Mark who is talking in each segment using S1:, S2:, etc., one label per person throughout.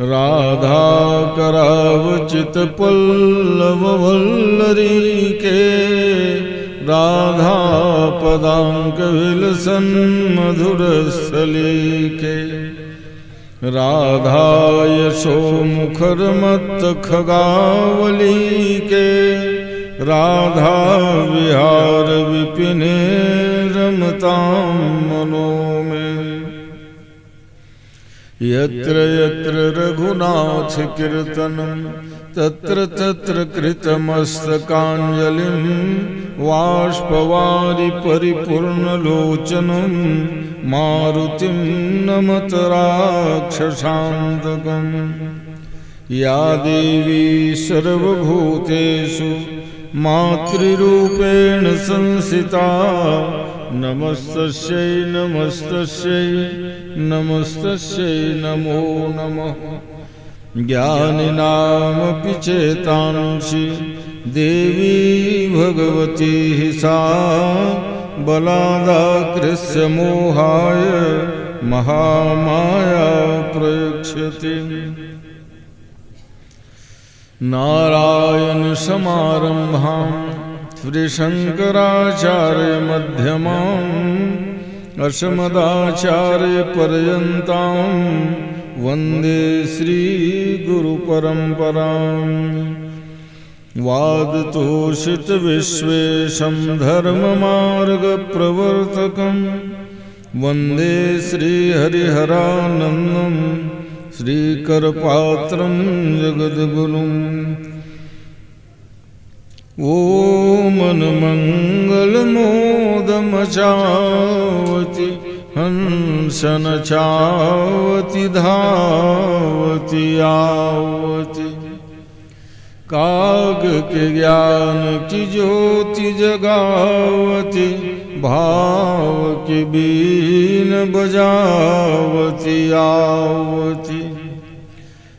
S1: राधा करावचित पल्लव वल्लरी के, राधा पदांक विलसन मधुर स्थली के, राधा यशो मुखर मत खगावली के, राधा विहार विपिने रमतां मनो में। यत्र यत्र रघुनाथ कीर्तनं तत्र तत्र कृतमस्तकाञ्जलिं, बाष्पवारि परिपूर्णलोचनं मारुतिं नमत राक्षसान्तकम्। या देवी सर्वभूतेषु मातृरूपेण संस्थिता, नमस्तस्यै नमस्तस्यै नमस्तस्यै नमो नमः। ज्ञानिनामपि चेतांसि देवी भगवती सा, बलादाकृस्य मोहाय महामाया प्रयच्छति। नारायण समारंभां श्रीशंकराचार्य मध्यमाम्, अस्मदाचार्य पर्यन्तां वन्दे श्रीगुरुपरम्पराम्। वादतोषित विश्वेशं धर्ममार्गप्रवर्तकं, वन्दे श्रीहरिहरानन्दं श्रीकरपात्रं जगद्गुरुम्। ॐ मनमङ्गलमोदमचावति हंसन चावति धावति आवति, काग के ज्ञान की ज्योति जगावती, भाव की बीन बजावती आवती।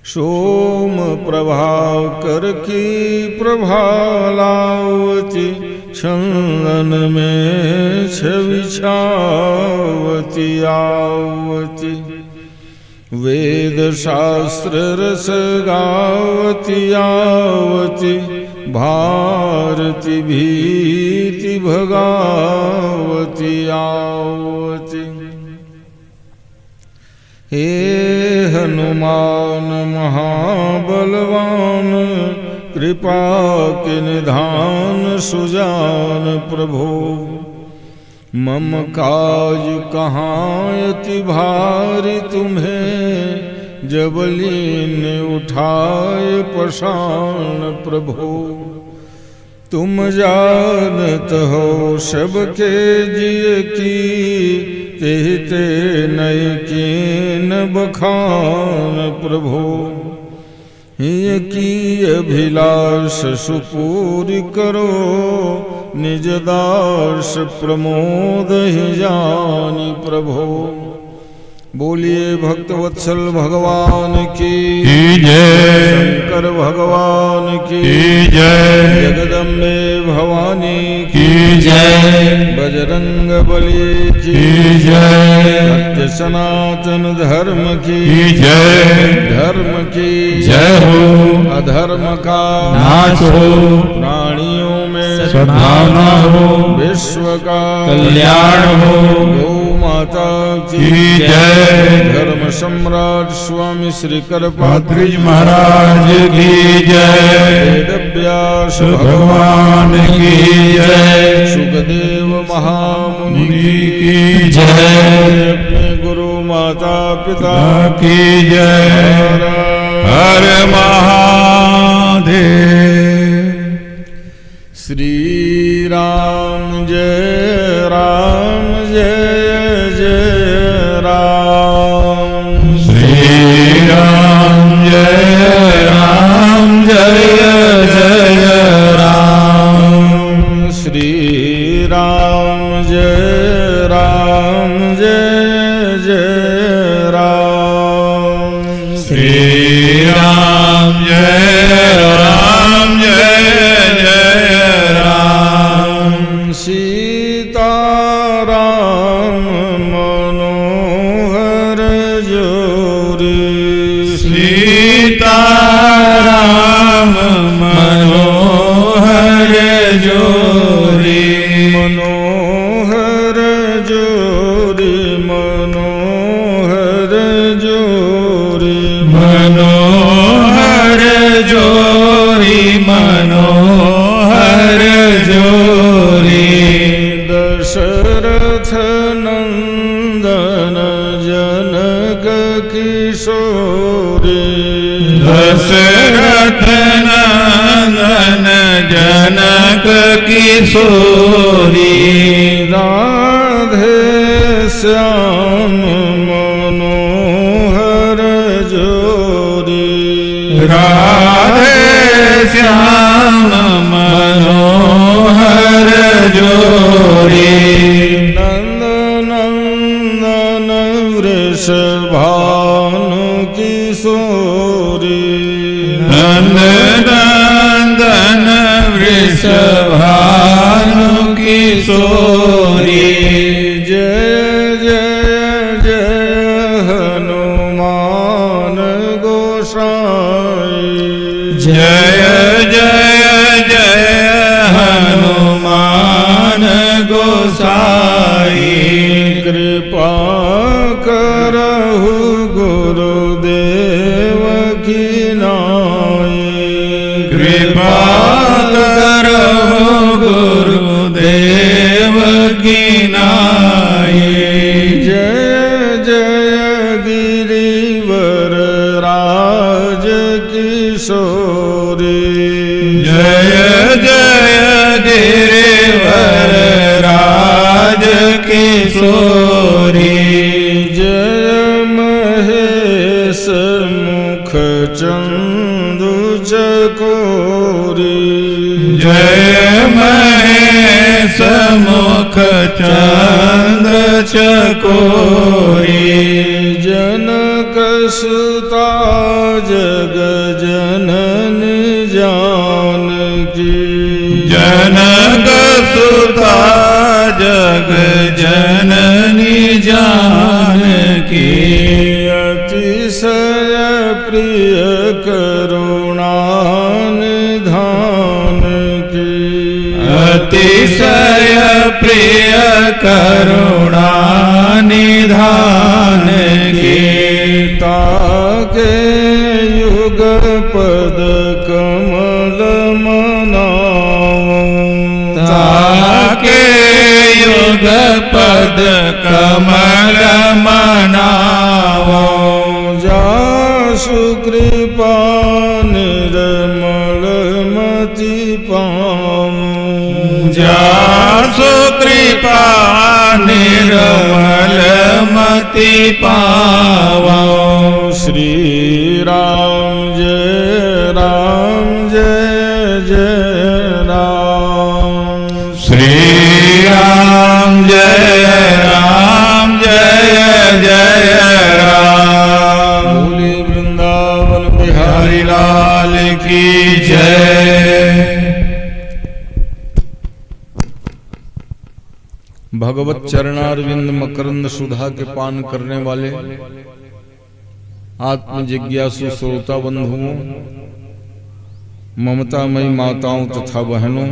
S1: सोम प्रभाकर की प्रभालावती, चंदन में छवि छावती आवती। वेद शास्त्र रस गावती आवती, भारती भीति भगावती आवती। हे हनुमान महाबलवान, कृपा के निधान सुजान प्रभो। मम काज कहाँ अति भारी तुम्हें, जब लीन उठाए पशान प्रभो। तुम जानत हो सबके जिय की, तेते नय कीन बखान प्रभो। हिय की अभिलाष सुपूरी करो, निज दास प्रमोद ही जानी प्रभो। बोलिए भक्तवत्सल भगवान की जय, शंकर भगवान की जय, जगदम्बे भवानी की जय, बजरंग बली की जय, सत्य सनातन धर्म की जय, धर्म की जय हो। अधर्म का नाश हो, प्राणियों में सद्भावना हो, विश्व का कल्याण हो। गौ माता की जय। धर्म सम्राट स्वामी श्री करपात्रिज महाराज की जय। वेद व्यास भगवान की जय। सुखदेव महामुनि की जय। अपने गुरु माता पिता की जय। हर महादेव। श्री राम जय राम जय जय राम। श्री राम जय जय राम। श्री राम जय जय राम। श्री राम जय जय राम। सीता राम मनोहर जोरी। सीताराम मनोहर जोरी मनोहर जोरी मनोहर जोरी मनोहर जोरी मनोहर जोरी दशरथ नंदन जनक किशोरी दशरथ नंदन जनक किशोरी राधे श्याम मनोहर जोरी राधे श्याम मनोहर जोरी नंद नंदन वृषभानु किशोरी नंद नंदन वृषभानु किशोरी जय जय जय हनुमान गोसाई जय जय जय हनुमान गोसाई कृपा करहु गुरुदेव की नाई कृपा करहु गुरुदेव की नाई जय जय गिरिवर राज किशोरी जय जय गिरिवर राज किशोरी जय महेश मुख चंदु चकोरी जय महेश मुख चंद्र चकोरी जनक सुता जग जननी जानकी जनक सुता जग जननी जानकी अतिशय प्रिय करुणा निधान की अतिशय प्रिय करुणा निधान की ताके युग पद कमल मनाओ ताके युग पद कमल मनाओ जासु कृपा निर्मल मति पाऊं जासु कृपा निर्मल मति पावो श्री राम जय जय राम श्री राम जय जय राम बोले वृंदावन बिहारी लाल की जय। भगवत चरणारविंद मकरंद सुधा के पान करने वाले आत्म जिज्ञासु श्रोता बंधुओं, ममतामयी माताओं तथा बहनों,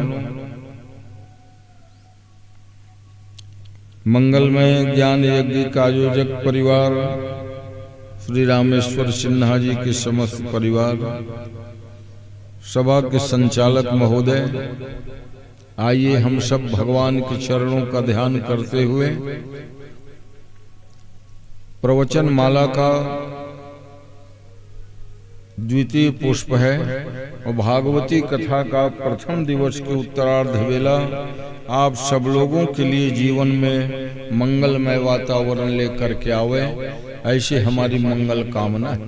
S1: मंगलमय ज्ञान यज्ञ का आयोजक परिवार श्री रामेश्वर सिन्हा जी के समस्त परिवार, सभा के संचालक महोदय, आइए हम सब भगवान के चरणों का ध्यान करते हुए प्रवचन माला का द्वितीय पुष्प है और भागवती कथा का प्रथम दिवस के उत्तरार्ध वेला आप सब लोगों के लिए जीवन में मंगलमय वातावरण लेकर के आवे, ऐसे हमारी मंगल कामना है।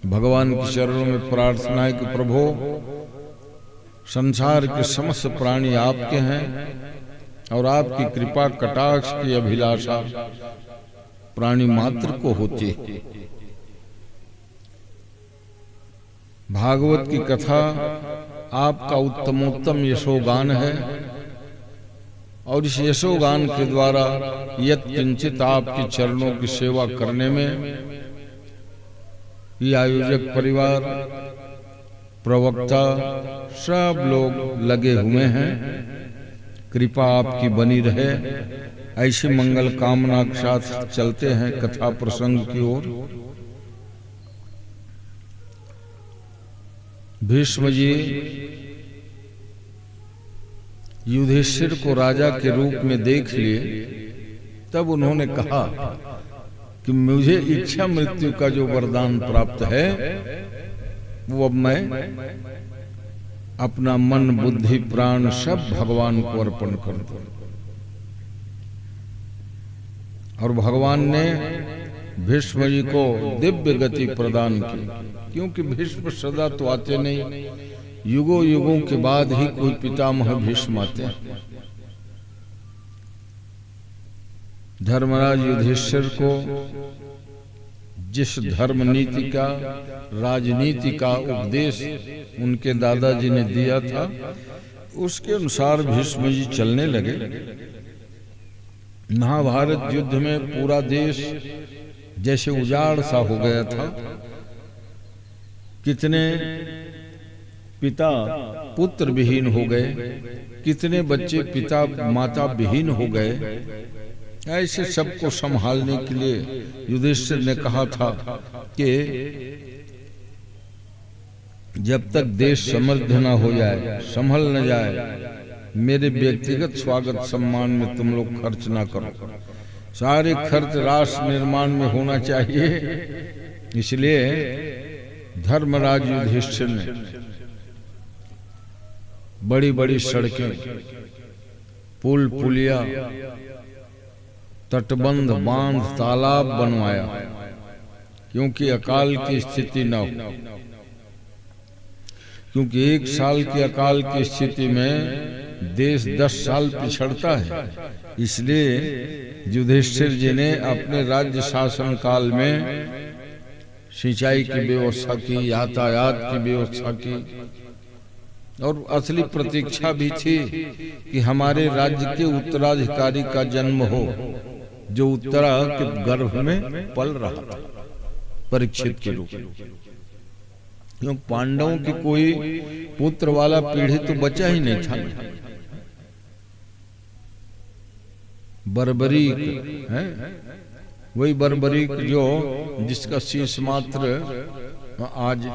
S1: भगवान के चरणों में प्रार्थना है कि प्रभु संसार के समस्त प्राणी आपके हैं और आपकी कृपा कटाक्ष की अभिलाषा प्राणी मात्र को होती है। भागवत की कथा आपका उत्तमोत्तम यशोगान है और इस यशोगान के द्वारा यत् किंचित आपके चरणों की सेवा करने में ये आयोजक परिवार, प्रवक्ता सब लोग लगे हुए हैं। कृपा आपकी बनी रहे। ऐसी मंगल कामना के साथ चलते हैं कथा प्रसंग की ओर। भीष्म जी युधिष्ठिर को राजा के रूप में देख लिए, तब उन्होंने कहा कि मुझे इच्छा मृत्यु का जो वरदान प्राप्त है वो अब मैं अपना मन बुद्धि प्राण सब भगवान को अर्पण कर दूं। और भगवान ने भीष्म जी को दिव्य गति प्रदान की, क्योंकि भीष्म सदा तो आते नहीं, युगों युगों के बाद ही कोई पितामह भीष्म आते हैं। धर्मराज युधिष्ठिर को जिस धर्म नीति का, राजनीति का उपदेश उनके दादाजी ने दिया था, उसके अनुसार भीष्म जी चलने लगे। महाभारत युद्ध में पूरा देश जैसे उजाड़ सा हो गया था। कितने पिता पुत्र विहीन हो गए, कितने बच्चे पिता माता विहीन हो गए। ऐसे सबको संभालने के लिए युधिष्ठिर ने कहा था कि जब तक देश समृद्ध न हो जाए, संभल न जाए, मेरे व्यक्तिगत स्वागत सम्मान में तुम लोग खर्च ना करो। सारे खर्च राष्ट्र निर्माण में होना चाहिए। इसलिए धर्मराज युधिष्ठिर ने बड़ी बड़ी सड़कें, पुल पुलिया, तटबंध, बांध, तालाब बनवाया, क्योंकि अकाल की स्थिति न हो। क्योंकि 1 साल की अकाल की स्थिति में देश 10 साल पिछड़ता है। इसलिए युधिष्ठिर जी ने अपने राज्य शासन काल में सिंचाई की व्यवस्था की, यातायात की व्यवस्था की, और असली प्रतीक्षा भी थी कि हमारे राज्य के उत्तराधिकारी का जन्म हो, जो उत्तरा के गर्भ में पल रहा था, परीक्षित के रूप में। क्योंकि पांडवों की कोई पुत्र वाला पीढ़ी तो बचा ही नहीं था। बर्बरीक है, वही बर्बरीक जो जिसका शीश मात्र आज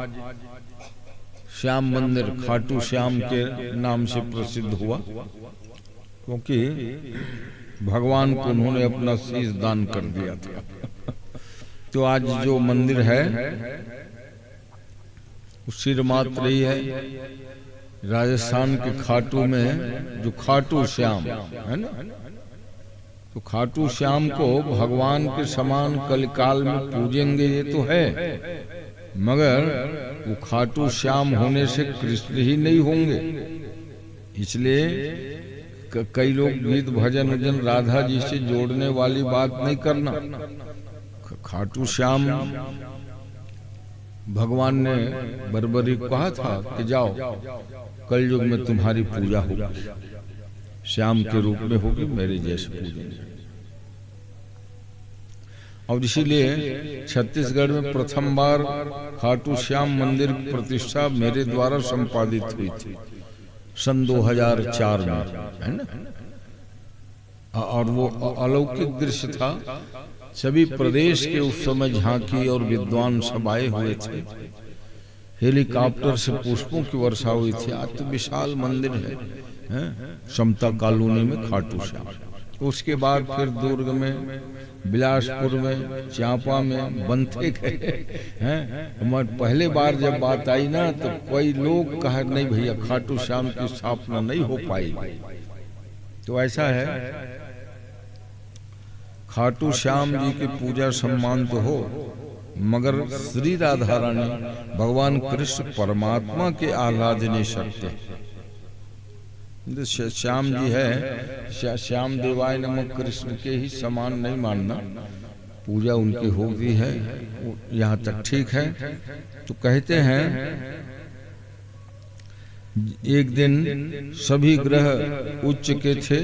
S1: श्याम मंदिर, खाटू श्याम के नाम से प्रसिद्ध हुआ, क्योंकि भगवान को उन्होंने अपना शीश दान कर दिया था। तो आज जो मंदिर है वो सिर मात्र ही है। राजस्थान के खाटू में जो खाटू श्याम है ना, तो खाटू श्याम को भगवान के समान कलिकाल में पूजेंगे ये तो है, मगर वो खाटू श्याम होने से कृष्ण ही नहीं होंगे। इसलिए कई लोग गीत भजन वजन राधा जी से जोड़ने वाली बात नहीं करना। खाटू श्याम भगवान ने बर्बरी को कहा था कि जाओ कलयुग में तुम्हारी पूजा होगी, श्याम के रूप में होगी, मेरे जैसे पूजेंगे। और इसीलिए छत्तीसगढ़ में प्रथम बार खाटू श्याम मंदिर की प्रतिष्ठा मेरे द्वारा संपादित हुई थी सन 2004 में, है ना। और वो अलौकिक दृश्य था। सभी प्रदेश के उस समय झांकी और विद्वान सब आए हुए थे। हेलीकॉप्टर से पुष्पों की वर्षा हुई थी। आज तो विशाल मंदिर है समता कॉलोनी में खाटू श्याम। उसके बाद फिर दुर्ग में, बिलासपुर में, चांपा में, बंथे गए हैं। पहले बार जब बात आई ना तो कोई लोग कहा नहीं भैया खाटू श्याम की स्थापना नहीं हो पाई। तो ऐसा है, खाटू श्याम जी की पूजा सम्मान तो हो, मगर श्री राधा रानी भगवान कृष्ण परमात्मा के आराधने सकते। श्याम जी है, श्याम देवाय नमः कृष्ण के ही समान नहीं मानना, पूजा उनकी होती है, यहाँ तक ठीक है। तो कहते हैं एक दिन सभी ग्रह उच्च के थे,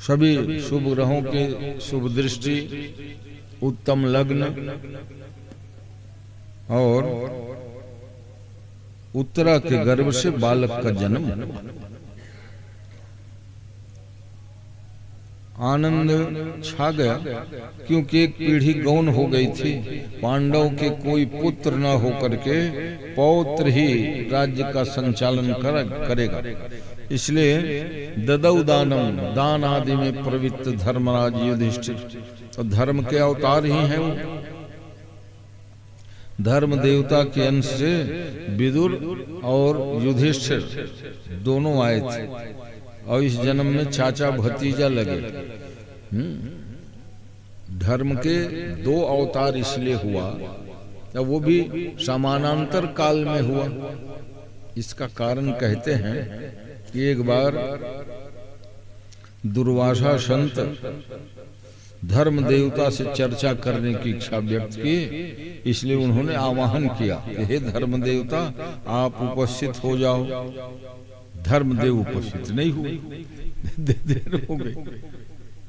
S1: सभी शुभ ग्रहों के शुभ दृष्टि उत्तम लग्न और उत्तरा के गर्भ से बालक का जन्म। आनंद छा गया, क्योंकि एक पीढ़ी गौण हो गई थी। पांडव के कोई पुत्र न होकर के पौत्र ही राज्य का संचालन करेगा। इसलिए ददौ दानम, दान आदि में प्रवृत्त धर्मराज युधिष्ठिर, तो धर्म के अवतार ही हैं वो। धर्म देवता के अंश से विदुर और युधिष्ठिर दोनों आए थे, और इस जन्म में चाचा भतीजा लगे। धर्म के दो अवतार इसलिए हुआ, तो वो भी समानांतर काल में हुआ। इसका कारण कहते हैं कि एक बार दुर्वासा संत धर्म देवता से चर्चा करने की इच्छा व्यक्त की, इसलिए उन्होंने आवाहन किया कि हे धर्म देवता, आप उपस्थित हो जाओ। धर्मदेव उपस्थित नहीं हुए। देर हो गई,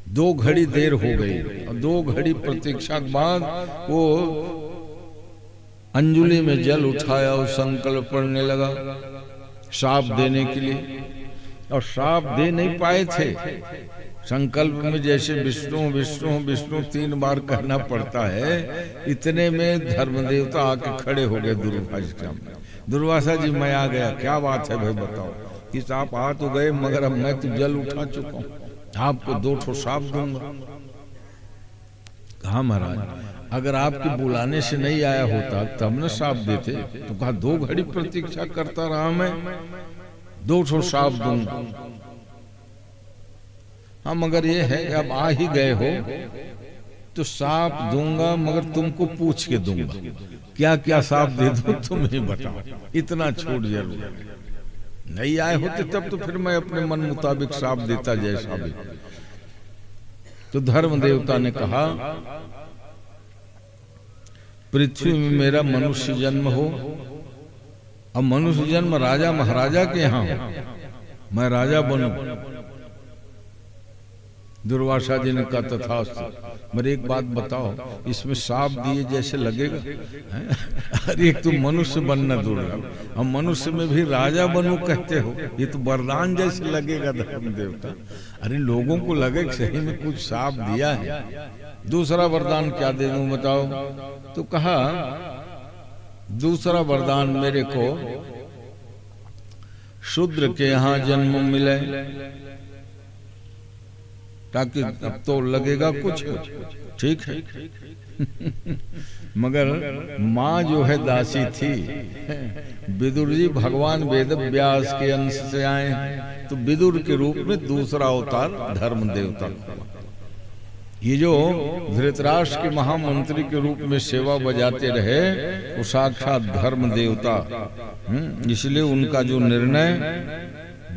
S1: 2 घड़ी देर हो गई, और 2 घड़ी प्रतीक्षा के बाद वो अंजुलि में जल उठाया और संकल्प पढ़ने लगा श्राप देने के लिए, और श्राप दे नहीं पाए थे। संकल्प में जैसे विष्णु विष्णु विष्णु 3 बार कहना पड़ता है, इतने में धर्मदेवता आके खड़े हो गए दुर्वासा के सामने। दुर्वासा जी, मैं आ गया, क्या बात है भाई बताओ। कि आप आ तो गए, मगर अब मैं तो जल उठा चुका हूं, आपको 2 ठो श्राप दूंगा। कहा महाराज, अगर आपके बुलाने से नहीं आया होता तब न श्राप देते। तो कहा 2 घड़ी प्रतीक्षा करता रहा मैं, 2 ठो श्राप दूंगा। हाँ, मगर ये है कि अब आ ही गए हो तो श्राप दूंगा, मगर तुमको पूछ के दूंगा। क्या क्या श्राप दे दो तुम ही बताओ, इतना छूट जरूर है। नहीं आए होते तब तो फिर मैं अपने मन मुताबिक श्राप देता जैसा भी। तो धर्म देवता ने कहा, पृथ्वी में मेरा मनुष्य जन्म हो, अब मनुष्य जन्म राजा महाराजा के यहाँ हो, मैं राजा बनूं। दुर्वासा जी ने कहा तथास्तु। मेरे एक बात बताओ, इसमें श्राप दिए जैसे लगेगा? अरे एक तो मनुष्य बनना दुर्लभ, हम मनुष्य में भी राजा बनूं कहते हो, ये तो वरदान जैसे लगेगा धर्म देवता। अरे लोगों को लगे सही में कुछ श्राप दिया है। दूसरा वरदान क्या दे दूं बताओ? तो कहा दूसरा वरदान मेरे को शूद्र के यहाँ जन्म मिले, ताकि अब तो लगेगा कुछ ठीक है। मगर माँ जो है दासी थी। विदुर जी भगवान वेद व्यास के अंश से आए, तो विदुर के रूप में दूसरा अवतार धर्म देवता। ये जो धृतराष्ट्र के महामंत्री के रूप में सेवा बजाते रहे, वो साक्षात धर्म देवता। इसलिए उनका जो निर्णय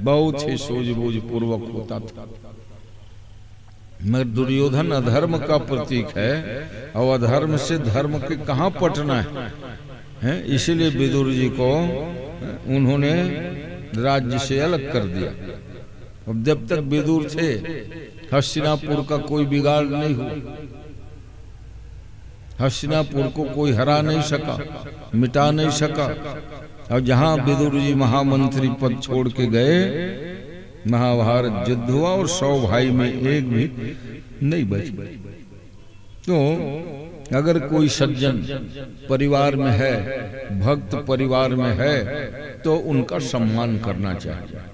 S1: बहुत ही सूझबूझ पूर्वक होता था। मगर दुर्योधन अधर्म का प्रतीक है, और अधर्म से धर्म के कहाँ पटना है? इसीलिए विदुर जी को उन्होंने राज्य से अलग कर दिया। अब जब तक विदुर थे, हस्तिनापुर का कोई बिगाड़ नहीं हुआ। हस्तिनापुर को कोई हरा नहीं सका, मिटा नहीं सका। और जहां विदुर जी महामंत्री पद छोड़ के गए, महाभारत युद्ध हुआ और 100 भाई में एक भी नहीं बच। तो अगर कोई सज्जन परिवार में है, भक्त परिवार में है, तो उनका सम्मान करना चाहिए।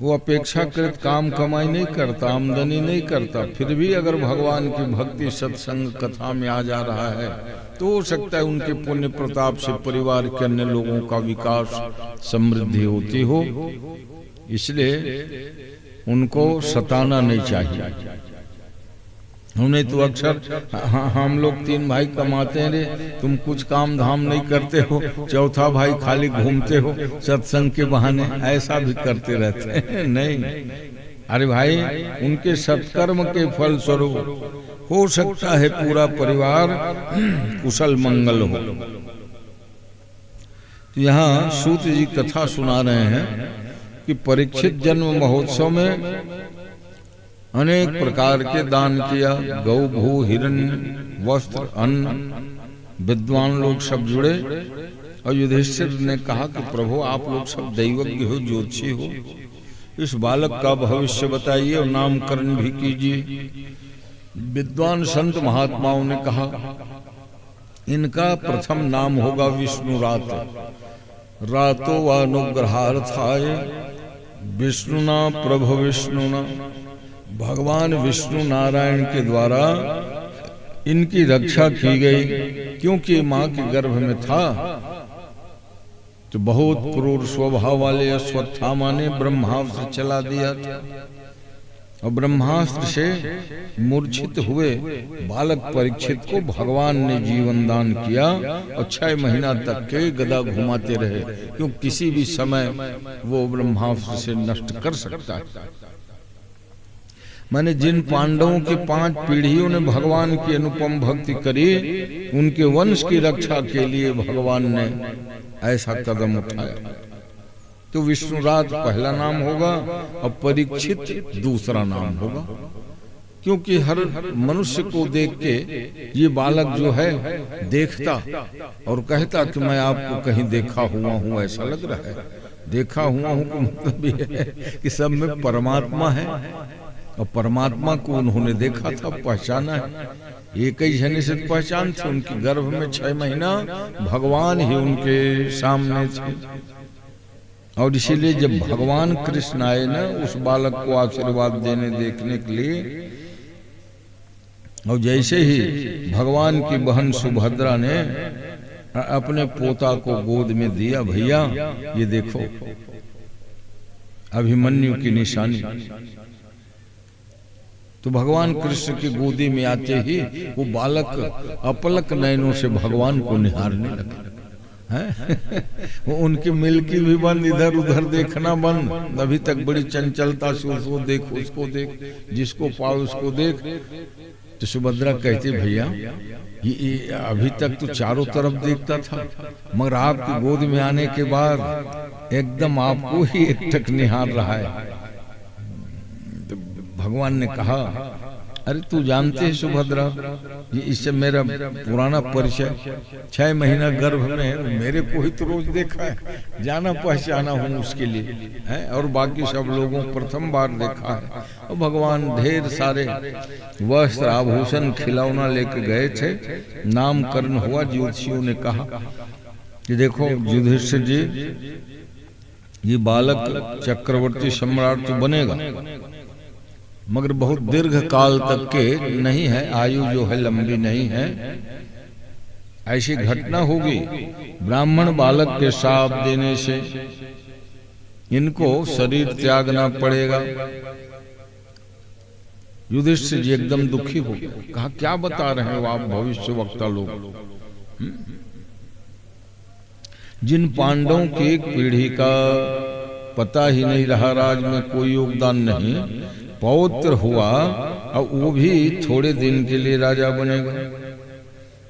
S1: वो अपेक्षाकृत काम कमाई नहीं करता, आमदनी नहीं करता, फिर भी अगर भगवान की भक्ति सत्संग कथा में आ जा रहा है, तो हो सकता है उनके पुण्य प्रताप से परिवार के अन्य लोगों का विकास समृद्धि होती हो। इसलिए उनको सताना नहीं चाहिए। उन्हें तो अक्सर हम लोग 3 भाई कमाते हैं रे, तुम कुछ काम धाम नहीं करते हो, चौथा भाई खाली घूमते हो सत्संग के बहाने, ऐसा भी करते रहते हैं। नहीं, अरे भाई, उनके सत्कर्म के फल स्वरूप हो सकता है पूरा परिवार कुशल मंगल हो। तो यहाँ सूत जी कथा सुना रहे हैं कि परीक्षित जन्म महोत्सव में अनेक प्रकार के दान किया। गौ भू हिरण्य वस्त्र अन्न। विद्वान लोग सब जुड़े और युधिष्ठिर ने कहा कि प्रभु आप लोग सब दैवज्ञ हो, ज्योतिषी हो, इस बालक का भविष्य बताइए और नामकरण भी कीजिए। विद्वान संत महात्माओं ने कहा इनका प्रथम नाम होगा विष्णुरात। रातो व अनुग्रहार्थाय विष्णुना प्रभु विष्णुना। भगवान विष्णु नारायण के द्वारा इनकी रक्षा की गई, क्योंकि मां के गर्भ में था तो बहुत क्रूर स्वभाव वाले अश्वत्थामा ने ब्रह्मास्त्र चला दिया था और ब्रह्मास्त्र से मूर्छित हुए बालक परीक्षित को भगवान ने जीवन दान किया और 6 महीना तक के गदा घुमाते रहे, क्यों किसी भी समय वो ब्रह्मास्त्र से नष्ट कर सकता है। माने जिन पांडवों की 5 पीढ़ियों ने भगवान की अनुपम भक्ति करी, उनके वंश की रक्षा के लिए भगवान ने ऐसा कदम उठाया। तो विष्णुराज पहला नाम होगा और परीक्षित दूसरा नाम होगा, क्योंकि हर मनुष्य को देख के ये बालक जो है देखता और कहता कि मैं आपको कहीं देखा हुआ हूँ, ऐसा लग रहा है। देखा हुआ हूँ का मतलब ये है कि सब में परमात्मा है और परमात्मा को उन्होंने देखा था, पहचाना है। एक ही जने से पहचान थे, उनके गर्भ में 6 महीना भगवान ही उनके सामने थे। और इसीलिए जब भगवान कृष्ण आए ना उस बालक को आशीर्वाद देने देखने के लिए, और जैसे ही भगवान की बहन सुभद्रा ने अपने पोता को गोद में दिया, भैया ये देखो अभिमन्यु की निशानी, तो भगवान कृष्ण की गोदी में आते ही वो बालक अपलक नयनों से भगवान को निहारने लगा। वो उनकी मिल्की भी बंद, इधर उधर देखना बंद। अभी तक बड़ी चंचलता से उसको देख, उसको देख, जिसको पाओ उसको देख। तो सुभद्रा कहती भैया ये अभी तक तो चारों तरफ देखता था, मगर आपकी गोद में आने के बाद एकदम आपको ही एकटक निहार रहा है। तो भगवान ने कहा अरे तू जानते है सुभद्रा, ये इससे मेरा पुराना परिचय, 6 महीना गर्भ में है, मेरे को ही तो रोज देखा है, जाना पहचाना हूँ उसके लिए है, और बाकी सब लोगों प्रथम बार देखा है। और भगवान ढेर सारे वस्त्र आभूषण खिलौना लेके गए थे। नामकरण हुआ। ज्योतिषियों ने कहा कि देखो युधिष्ठिर जी, ये बालक चक्रवर्ती सम्राट तो बनेगा, मगर बहुत दीर्घ काल तक के नहीं है, आयु जो है लंबी नहीं है। ऐसी घटना होगी, ब्राह्मण बालक के शाप देने से इनको शरीर त्यागना पड़ेगा। युधिष्ठिर जी एकदम दुखी हो गए। कहा क्या बता रहे हो आप भविष्य वक्ता लोग? जिन पांडवों की एक पीढ़ी का पता ही नहीं रहा, राज में कोई योगदान नहीं, पौत्र हुआ और वो भी थोड़े दिन के लिए राजा बनेगा,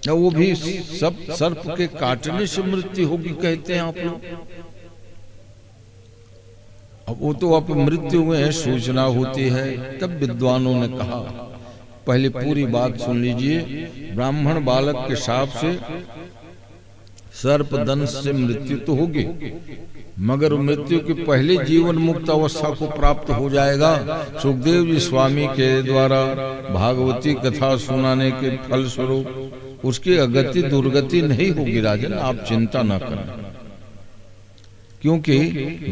S1: और वो भी सब सर्प के काटने से मृत्यु होगी कहते हैं आप लोग। अब वो तो आप मृत्यु में सूचना होती है। तब विद्वानों ने कहा पहले पूरी बात सुन लीजिए। ब्राह्मण बालक के शाप से सर्प दंश से मृत्यु तो होगी, मगर मृत्यु के पहले जीवन मुक्त अवस्था को प्राप्त हो जाएगा। सुखदेव जी स्वामी के द्वारा भागवती कथा सुनाने के फल स्वरूप उसकी अगति दुर्गति नहीं होगी। राजन आप चिंता न करें, क्योंकि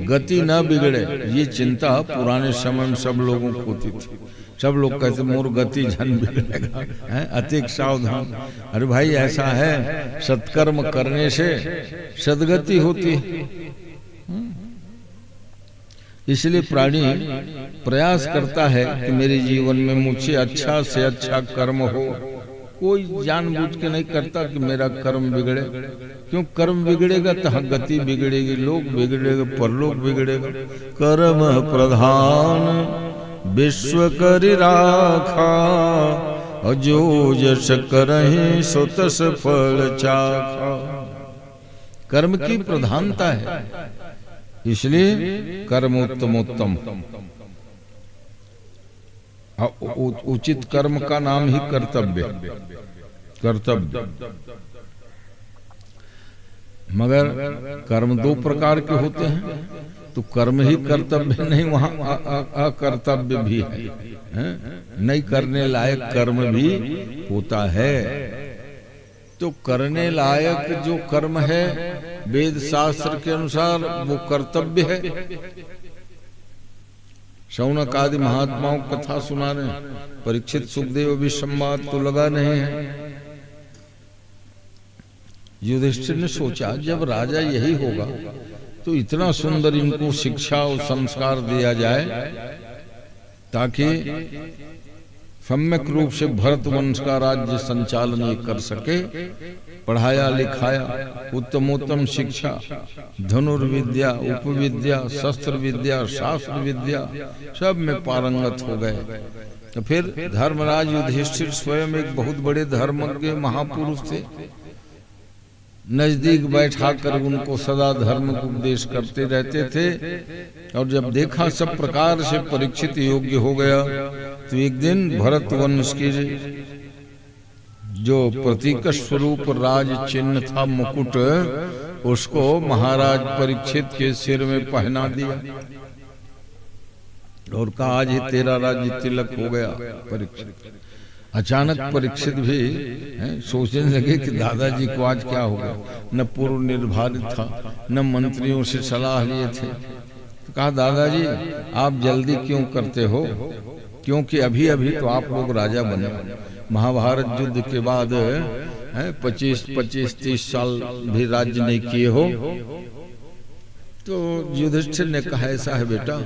S1: गति न बिगड़े ये चिंता पुराने समय में सब लोगों को होती थी। सब लोग कहते मोर गति जन बिगड़ेगा, है अतिक सावधान। अरे भाई ऐसा है, सत्कर्म करने से सदगति होती है। इसलिए प्राणी प्रयास करता है कि मेरे जीवन में मुझसे अच्छा से अच्छा कर्म हो। कोई जानबूझ के नहीं करता कि मेरा कर्म बिगड़े, क्यों कर्म बिगड़ेगा तो गति बिगड़ेगी, लोग बिगड़ेगा, परलोक बिगड़ेगा। कर्म प्रधान विश्व करि राखा, जो जस करहि सो तस फल चाखा। कर्म की प्रधानता है, इसलिए कर्म उत्तम उत्तम। उचित कर्म का नाम ही कर्तव्य, कर्तव्य। मगर कर्म दो प्रकार के होते हैं, तो कर्म ही कर्तव्य नहीं, वहां अकर्तव्य भी है, नहीं करने लायक कर्म भी होता है। तो करने लायक जो कर्म है वेद शास्त्र के अनुसार वो कर्तव्य है। शौनक आदि महात्माओं कथा सुना रहे हैं, परीक्षित सुखदेव भी संवाद तो लगा नहीं है। युधिष्ठिर ने सोचा जब राजा यही होगा तो इतना सुंदर इनको शिक्षा और संस्कार दिया जाए ताकि सम्यक रूप से भरत वंश का राज्य संचालन ये कर सके। पढ़ाया लिखाया, उत्तमोत्तम शिक्षा, धनुर्विद्या, उपविद्या, शस्त्र विद्या, शास्त्र विद्या सब में पारंगत हो गए। तो फिर धर्मराज युधिष्ठिर स्वयं एक बहुत बड़े धर्मज्ञ महापुरुष थे, नजदीक बैठा कर उनको सदा धर्म को उपदेश करते रहते थे। और जब देखा सब प्रकार से परीक्षित योग्य हो गया तो एक दिन भरत वंश के जो प्रतीक स्वरूप राज चिन्ह था मुकुट, उसको महाराज परीक्षित के सिर में पहना दिया और कहा आज ही तेरा राज्य तिलक हो गया परीक्षित। अचानक परीक्षित भी सोचने लगे कि दादाजी को आज क्या होगा, न पूर्व निर्धारित था, न मंत्रियों से सलाह लिए थे। तो कहा दादाजी आप जल्दी क्यों करते हो, क्योंकि अभी अभी तो आप लोग राजा बने, महाभारत युद्ध के बाद 25-30 साल भी राज्य नहीं किए हो। तो युधिष्ठिर ने कहा ऐसा है बेटा,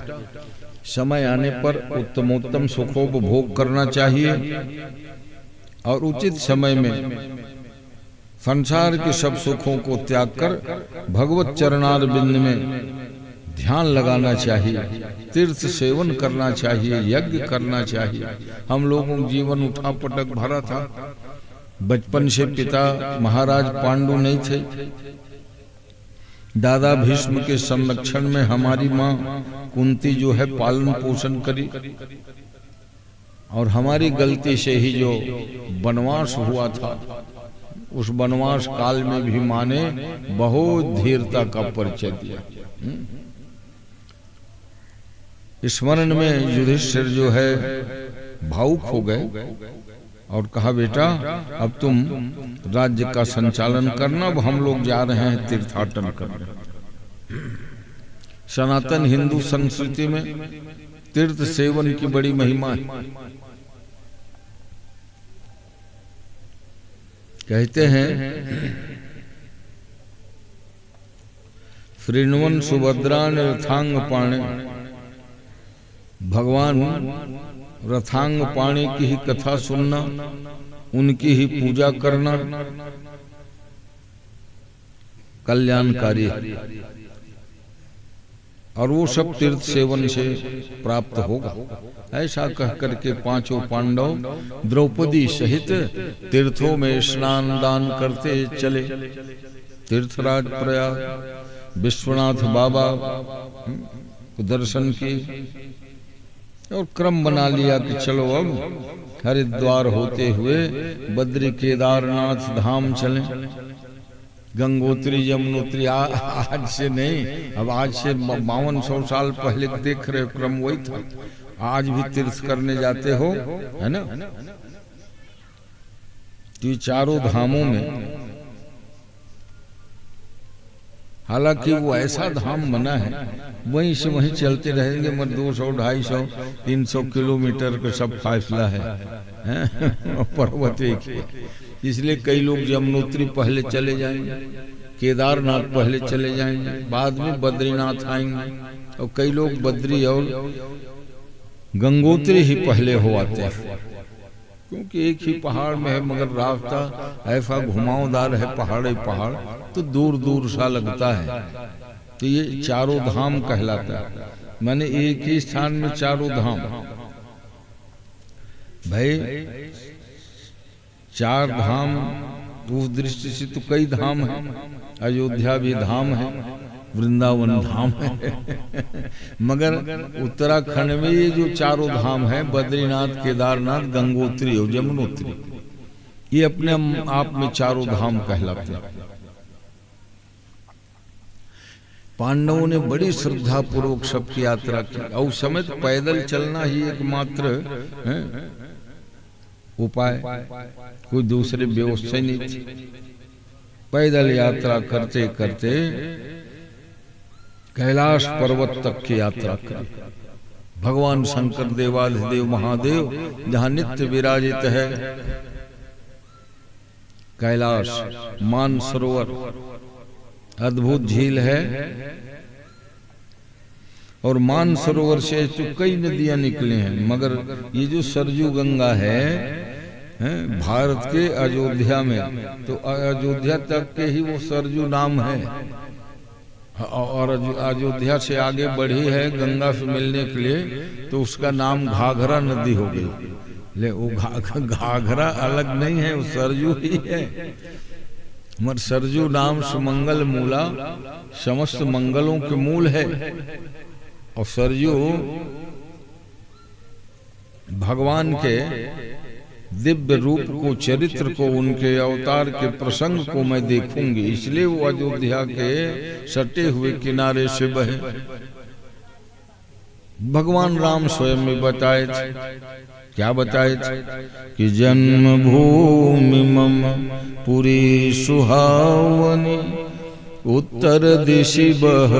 S1: समय आने पर उत्तमोत्तम सुखोपभोग करना चाहिए और उचित समय में संसार के सब सुखों को त्याग कर भगवत चरणारविंद में ध्यान लगाना चाहिए, तीर्थ सेवन करना चाहिए, यज्ञ करना चाहिए। हम लोगों का जीवन उठा पटक भरा था, बचपन से पिता महाराज पांडु नहीं थे, दादा भीष्म के संरक्षण में हमारी माँ कुंती जो है पालन पोषण करी, और हमारी गलती से ही जो वनवास हुआ था उस वनवास काल में भी माँ ने बहुत धीरता का परिचय दिया। स्मरण में युधिष्ठिर जो है भावुक हो गए और कहा बेटा अब तुम राज्य का संचालन करना, अब हम लोग जा रहे हैं तीर्थाटन करने। सनातन हिंदू संस्कृति में तीर्थ सेवन की बड़ी महिमा है। कहते हैं श्रीन्वन सुभद्रा ने रथांग पाणे, भगवान रथांग पाणी की ही कथा सुनना, उनकी ही पूजा करना कल्याणकारी, और वो सब तीर्थ सेवन से प्राप्त होगा। ऐसा कह करके पांचों पांडव द्रौपदी सहित तीर्थों में स्नान दान करते चले। तीर्थराज प्रयाग विश्वनाथ बाबा को दर्शन किए और क्रम बना लिया कि चलो अब हरिद्वार होते हुए बद्री केदारनाथ धाम चलें। गंगोत्री यमुनोत्री आज से नहीं, अब आज से 5200 साल पहले देख रहे क्रम वही था। आज भी तीर्थ करने जाते हो, है ना। तो चारों धामों में हालांकि वो ऐसा धाम बना है वहीं से वहीं चलते रहेंगे, मगर 200, 250, 300 किलोमीटर का सब फासला है पर्वत एक ही। इसलिए कई लोग यमुनोत्री पहले चले जाएंगे, केदारनाथ पहले चले जाएंगे, बाद में बद्रीनाथ आएंगे, और कई लोग बद्री और गंगोत्री ही पहले हो आते हैं, क्योंकि एक ही पहाड़ में है मगर रास्ता ऐसा घुमावदार है, पहाड़ ही पहाड़, तो दूर दूर सा लगता है। तो ये चारों धाम कहलाता है, माने एक ही स्थान में चारों धाम। भाई चार धाम उस दृष्टि से तो कई धाम है, अयोध्या भी धाम है, वृंदावन धाम है। मगर उत्तराखंड में ये जो चारों धाम है, बद्रीनाथ, केदारनाथ, गंगोत्री और यमुनोत्री, ये अपने आप में चारों धाम कहलाते हैं। पांडवों ने बड़ी श्रद्धा पूर्वक सबकी यात्रा की, और उस समय तो पैदल चलना ही एकमात्र उपाय, कोई दूसरी व्यवस्था नहीं थी। पैदल यात्रा करते करते कैलाश पर्वत तक की यात्रा करी। भगवान शंकर देवाधिदेव महादेव जहां नित्य विराजित है, कैलाश मानसरोवर अद्भुत झील है, और मानसरोवर से तो कई नदियां निकली हैं, मगर ये जो सरजू गंगा है भारत के अयोध्या में, तो अयोध्या तक के ही वो सरजू नाम है, और अयोध्या से आगे बढ़ी है गंगा से मिलने के लिए, तो उसका नाम घाघरा नदी हो गई। ले वो घाघरा अलग नहीं है, वो सरजू ही है। मगर सरजू नाम सुमंगल मूला, समस्त मंगलों के मूल है। और सरजू भगवान के दिव्य रूप को, चरित्र को, उनके अवतार के प्रसंग को मैं देखूंगी, इसलिए वो अयोध्या के सटे हुए किनारे से बहे। भगवान राम स्वयं में बताए थे, क्या बताए थे कि जन्मभूमि मम पुरी सुहावनी, उत्तर दिशि बह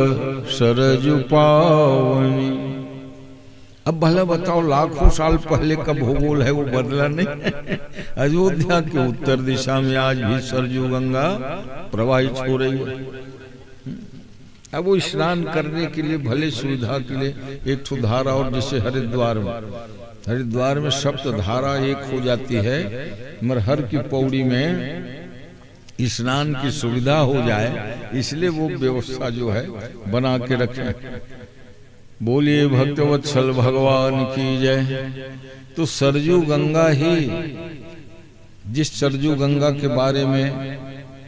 S1: सरजु पावनी। अब भला बताओ, लाखों साल पहले का भूगोल है, वो बदला नहीं। अयोध्या के उत्तर दिशा में आज भी सरजू गंगा प्रवाहित हो रही है। अब वो स्नान करने के लिए भले सुविधा के लिए एक तो धारा, और जैसे हरिद्वार में सप्त धारा एक हो जाती है, मगर हर की पौड़ी में स्नान की सुविधा हो जाए, इसलिए वो व्यवस्था जो है बना के रखें। बोलिए भक्तवत्सल भगवान की जय। तो सरजू गंगा ही, जिस सरजू गंगा के बारे में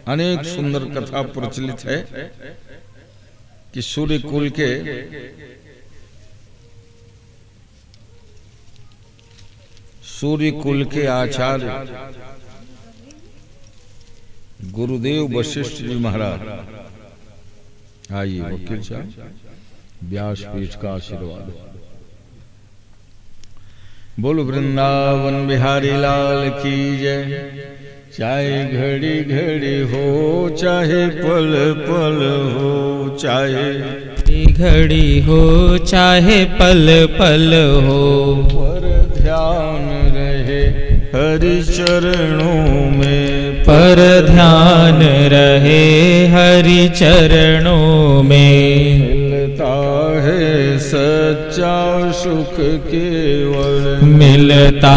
S1: अनेक सुंदर कथा प्रचलित है कि सूर्य कुल के आचार्य गुरुदेव वशिष्ठ जी महाराज, आइए वकील साहब, व्यासपीठ का आशीर्वाद। बोलो वृंदावन बिहारी लाल की जय। चाहे घड़ी घड़ी हो, चाहे पल पल हो, चाहे
S2: घड़ी हो, चाहे पल पल हो,
S1: पर ध्यान रहे हरि चरणों में,
S2: पर ध्यान रहे हरि चरणों में।
S1: मिलता है सच्चा सुख केवल,
S2: मिलता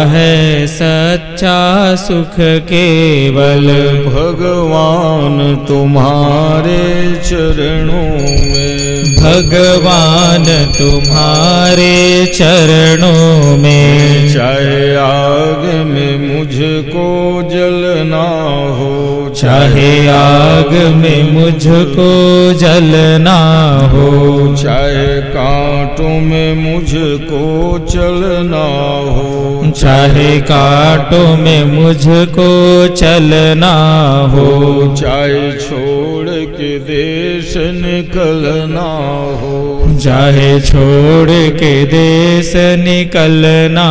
S2: है सच्चा सुख केवल,
S1: भगवान तुम्हारे चरणों में,
S2: भगवान तुम्हारे चरणों में।
S1: चाहे आग में मुझको जलना हो,
S2: चाहे आग में मुझको जलना हो,
S1: चाहे कांटों में मुझको चलना हो,
S2: चाहे कांटों में मुझको चलना हो,
S1: चाहे छोड़ के देश निकलना हो,
S2: चाहे छोड़ के देश निकलना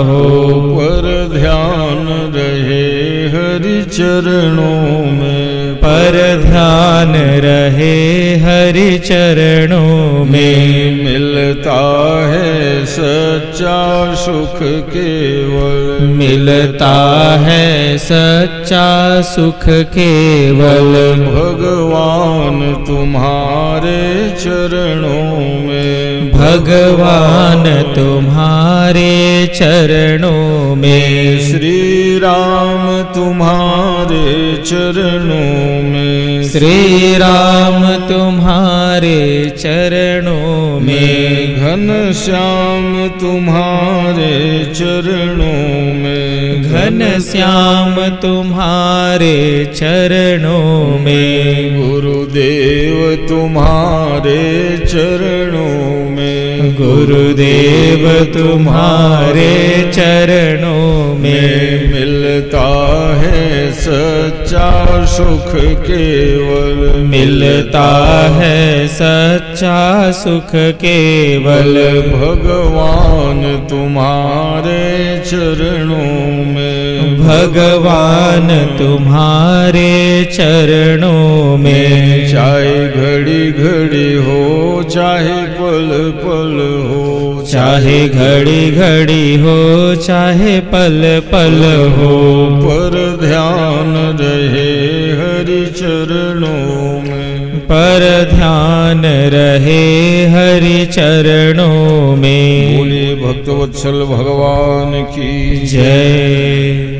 S2: हो,
S1: पर ध्यान रहे हरि चरणों में,
S2: पर ध्यान रहे हरि चरणों में।
S1: मिलता है सच्चा सुख केवल,
S2: मिलता है सच्चा सुख केवल,
S1: भगवान तुम्हारे चरणों में,
S2: भगवान तुम्हारे चरणों में।
S1: श्री राम तुम्हारे चरणों में,
S2: श्री राम तुम्हारे चरणों में,
S1: घन श्याम तुम्हारे चरणों में,
S2: घन श्याम तुम्हारे चरणों में,
S1: गुरुदेव तुम्हारे चरणों में,
S2: गुरुदेव तुम्हारे चरणों में,
S1: मिलता है सच्चा सुख केवल,
S2: मिलता है सच्चा सुख केवल,
S1: भगवान तुम्हारे चरणों में,
S2: भगवान तुम्हारे चरणों में,
S1: चाहे घड़ी घड़ी हो चाहे पल पल हो,
S2: चाहे घड़ी घड़ी हो चाहे पल पल हो,
S1: पर ध्यान रहे हरि चरणों में,
S2: पर ध्यान रहे हरि चरणों में।
S1: बोले भक्तवत्सल भगवान की
S2: जय।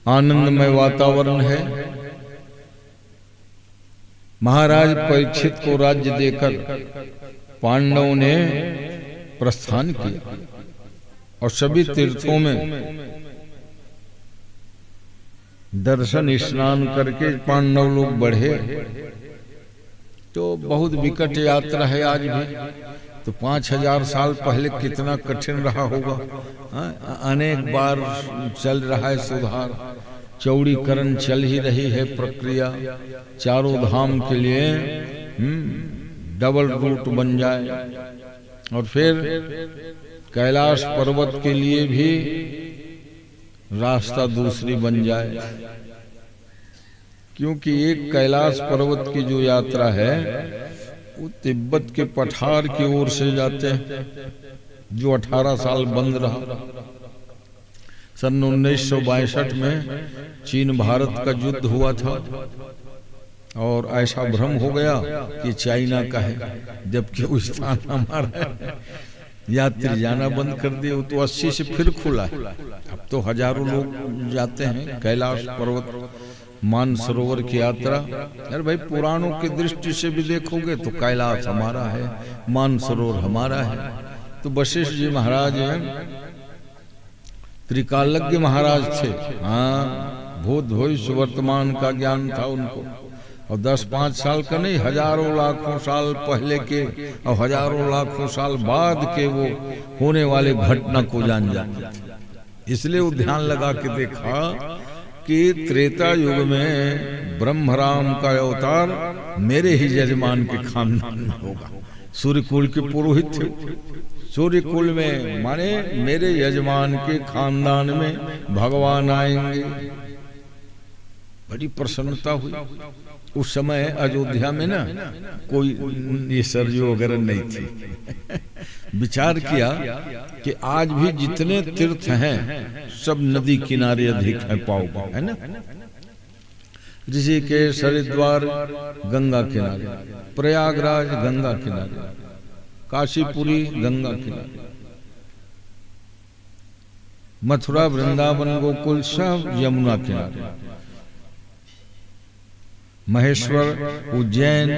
S1: आनंदमय वातावरण है। महाराज परीक्षित को राज्य देकर पांडवों ने प्रस्थान किया और सभी तीर्थों में दर्शन स्नान करके पांडव लोग बढ़े। तो बहुत विकट यात्रा है आज भी। तो 5000 साल पहले कितना कठिन रहा होगा। अनेक बार चल रहा है सुधार, चौड़ीकरण चल ही रही है प्रक्रिया। चारों धाम के लिए डबल रूट बन जाए और फिर कैलाश पर्वत के लिए भी रास्ता दूसरी बन जाए, क्योंकि एक कैलाश पर्वत की जो यात्रा है वो तिब्बत के पठार की ओर से जाते हैं, जो 18 साल बंद रहा। सन 1962 में चीन भारत का युद्ध हुआ था और ऐसा भ्रम हो गया कि चाइना का है, जबकि वो स्थान हमारा है। यात्री जाना बंद कर दिए। तो 80 से फिर खुला है। अब तो हजारों लोग जाते हैं कैलाश पर्वत मानसरोवर की यात्रा। यार भाई, पुराणों की दृष्टि से भी देखोगे तो कैलाश हमारा है, मानसरोवर हमारा है। तो वशिष्ठ जी महाराज त्रिकालज्ञ महाराज थे। हाँ, भूत भविष्य वर्तमान का ज्ञान था उनको। और 10-5 साल का नहीं, हजारों लाखों साल पहले के और हजारों लाखों साल बाद के वो होने वाले घटना को जान जाते। इसलिए वो ध्यान लगा के देखा कि त्रेता युग में ब्रह्मराम का अवतार मेरे ही यजमान के खानदान में होगा। सूर्यकुल के पुरोहित थे। सूर्यकुल में माने मेरे यजमान के खानदान में भगवान आएंगे। बड़ी प्रसन्नता हुई। उस समय अयोध्या में ना कोई ये सरयू वगैरह नहीं थी। विचार किया कि आज भी जितने तीर्थ हैं सब नदी किनारे अधिक है, पाओ है ना। ऋषिकेश, हरिद्वार गंगा किनारे, प्रयागराज गंगा किनारे, काशीपुरी गंगा किनारे, मथुरा, वृंदावन, गोकुल सब यमुना किनारे, महेश्वर, उज्जैन,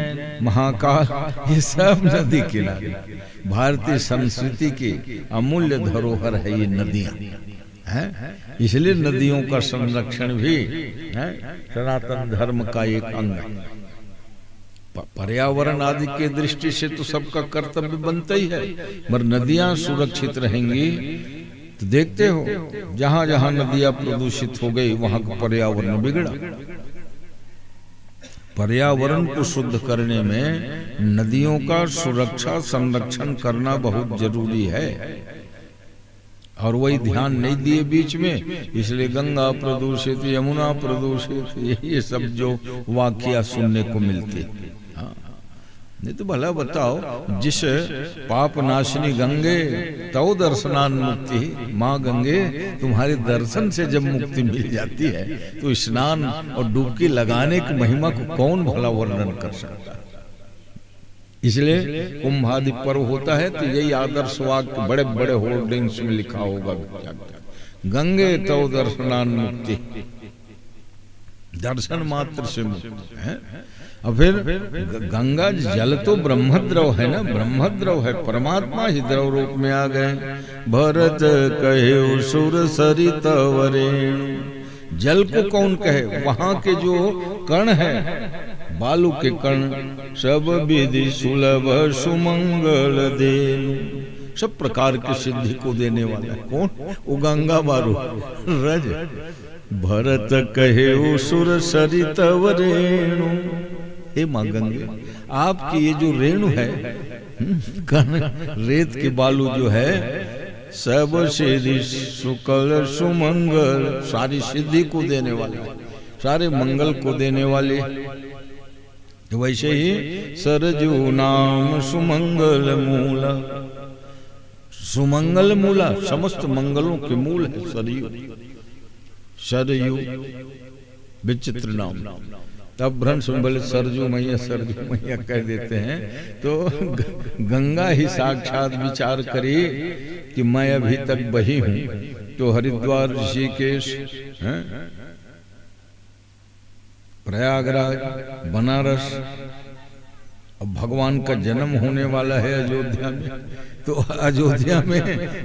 S1: महाकाल ये सब नदी किनारे। भारतीय संस्कृति की अमूल्य धरोहर है ये नदियां हैं। इसलिए नदियों का संरक्षण भी है सनातन धर्म का एक अंग है। पर्यावरण आदि के दृष्टि से तो सबका कर्तव्य बनता ही है, मगर नदियां सुरक्षित रहेंगी तो देखते हो जहां जहां नदियां प्रदूषित हो गई वहां का पर्यावरण बिगड़ा। पर्यावरण को शुद्ध करने में नदियों का सुरक्षा संरक्षण करना बहुत जरूरी है और वही ध्यान नहीं दिए बीच में। इसलिए गंगा प्रदूषित, यमुना प्रदूषित, ये सब जो वाकया सुनने को मिलते। हाँ, नहीं तो भला बताओ, जिस पाप नाशिनी गंगे तव दर्शनान मुक्ति। माँ गंगे, तुम्हारे दर्शन से जब मुक्ति मिल जाती है तो स्नान और डुबकी लगाने की महिमा को कौन भला वर्णन कर सकता है। इसलिए कुंभादि पर्व होता है तो यही आदर्श वाक्य बड़े बड़े होर्डिंग्स में लिखा होगा, गंगे तव दर्शनान मुक्ति। दर्शन मात्र से मुक्त है। और फिर गंगा जल तो ब्रह्मद्रव है ना, ब्रह्मद्रव है, परमात्मा ही द्रव रूप में आ गए। भरत कहे सुर सरित वरेणु, जल को कौन कहे, वहां के जो कण है, बालू के कण, सब विधि सुलभ सुमंगल देनु, सब प्रकार की सिद्धि को देने वाला है कौन, वो गंगा बारू रज। भरत कहे सुर सरित वरेणु, हे मां गंगे, आपकी ये जो रेणु है, कण रेत के बालू जो है, सब सिद्धि सुकल सुमंगल, सारी सिद्धि को देने वाले, सारे मंगल को देने वाले। वैसे ही सरजू नाम सुमंगल मूला, सुमंगल मूला, समस्त मंगलों के मूल है सरयू। सरयू विचित्र नाम, तब भ्रंश में बोले सरजू मैया कह देते हैं। तो गंगा ही साक्षात विचार करे कि मैं अभी तक बही हूं, तो हरिद्वार, ऋषिकेश, प्रयागराज, बनारस, अब भगवान का जन्म होने वाला है अयोध्या में, तो अयोध्या में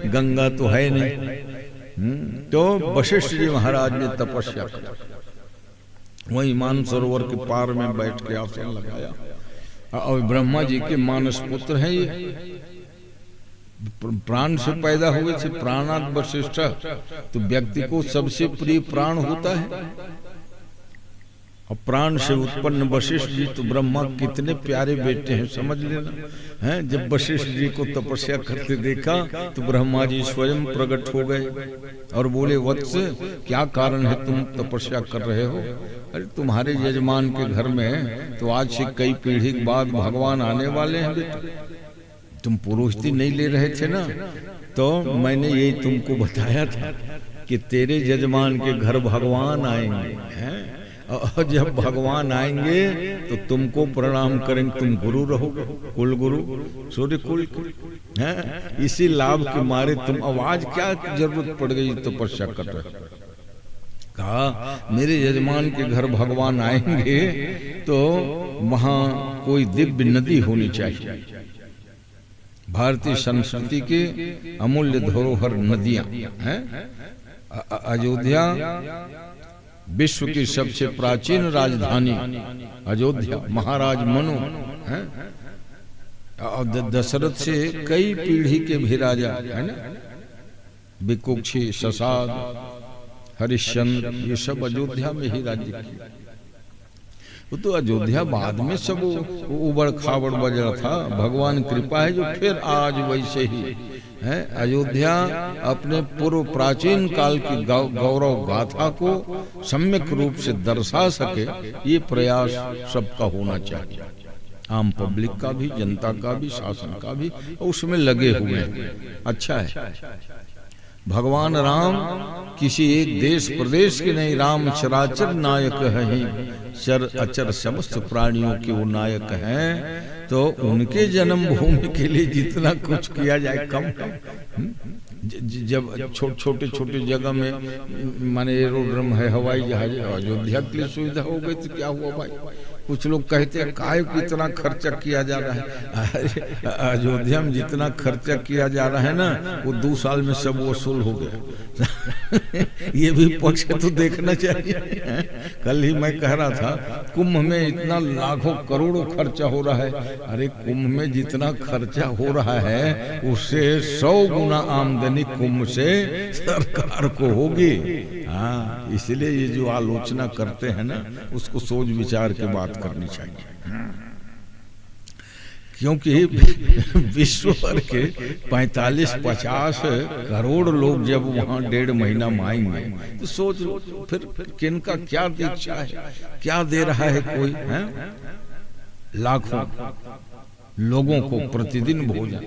S1: गंगा तो है नहीं। तो वशिष्ठ जी महाराज ने तपस्या की, वही मानसरोवर के पार में बैठ के आसन लगाया। और ब्रह्मा जी के मानस पुत्र हैं ये, प्राण से पैदा हुए थे, प्राणात वशिष्ठ। तो व्यक्ति को सबसे प्रिय प्राण होता है, और प्राण से उत्पन्न वशिष्ठ जी तो ब्रह्मा कितने प्यारे बेटे हैं, समझ लेना हैं। जब वशिष्ठ जी को तपस्या करते देखा तो ब्रह्मा जी स्वयं प्रकट हो गए और बोले, वत्स क्या कारण है तुम तपस्या कर रहे हो? अरे तुम्हारे यजमान के घर में तो आज से कई पीढ़ी के बाद भगवान आने वाले हैं बेटे, तुम पुरोहिती नहीं ले रहे थे ना, तो मैंने यही तुमको बताया था कि तेरे यजमान के घर भगवान आएंगे हैं, और जब भगवान आएंगे तो तुमको प्रणाम करेंगे, तुम गुरु रहोगे, कुल गुरु, सूर्य कुल हैं। इसी लाभ के मारे तुम, आवाज क्या जरूरत पड़ गई तपस्या कर रहे। कहा मेरे यजमान के घर भगवान आएंगे तो वहां कोई दिव्य नदी होनी चाहिए। भारतीय संस्कृति के अमूल्य धरोहर नदियां हैं। अयोध्या विश्व की सबसे प्राचीन राजधानी अयोध्या, महाराज मनु हैं, और दशरथ से कई पीढ़ी के भी राजा है ना, विकुक्षी, ससाद, हरिश्चंद्र, ये सब अयोध्या में ही राज्य किए। वो तो अयोध्या बाद में सब उबड़ खाबड़ बजा था, भगवान कृपा है जो फिर आज वैसे ही है। अयोध्या अपने पूर्व प्राचीन काल की गौरव गाथा को सम्यक रूप से दर्शा सके, ये प्रयास सबका होना चाहिए, आम पब्लिक का भी, जनता का भी, शासन का भी, उसमें लगे हुए हैं। अच्छा है, भगवान राम किसी एक देश प्रदेश के नहीं, राम चराचर नायक है, चर अचर समस्त प्राणियों के वो नायक हैं। तो उनके जन्मभूमि के लिए जितना कुछ किया जाए कम है। जब छोटे छोटे जगह में माने एरोड्रम है, हवाई जहाज, अयोध्या के लिए सुविधा हो गई तो क्या हुआ भाई? कुछ लोग कहते हैं काय कितना खर्चा किया जा रहा है। अयोध्या में जितना खर्चा किया जा रहा है ना, वो 2 साल में सब वसूल हो गया। ये भी पक्ष तो देखना चाहिए। कल ही मैं कह रहा था कुंभ में इतना लाखों करोड़ों खर्चा हो रहा है। अरे कुंभ में जितना खर्चा हो रहा है उससे 100 गुना आमदनी कुंभ से सरकार को होगी। हाँ, इसलिए ये जो आलोचना करते हैं ना, उसको सोच विचार के बात करनी चाहिए, क्योंकि विश्व भर के 45-50 करोड़ लोग जब वहां 1.5 महीना में आएंगे तो सोच फिर किनका क्या दीक्षा है, क्या दे रहा है कोई है? लाखों लोगों को प्रतिदिन भोजन,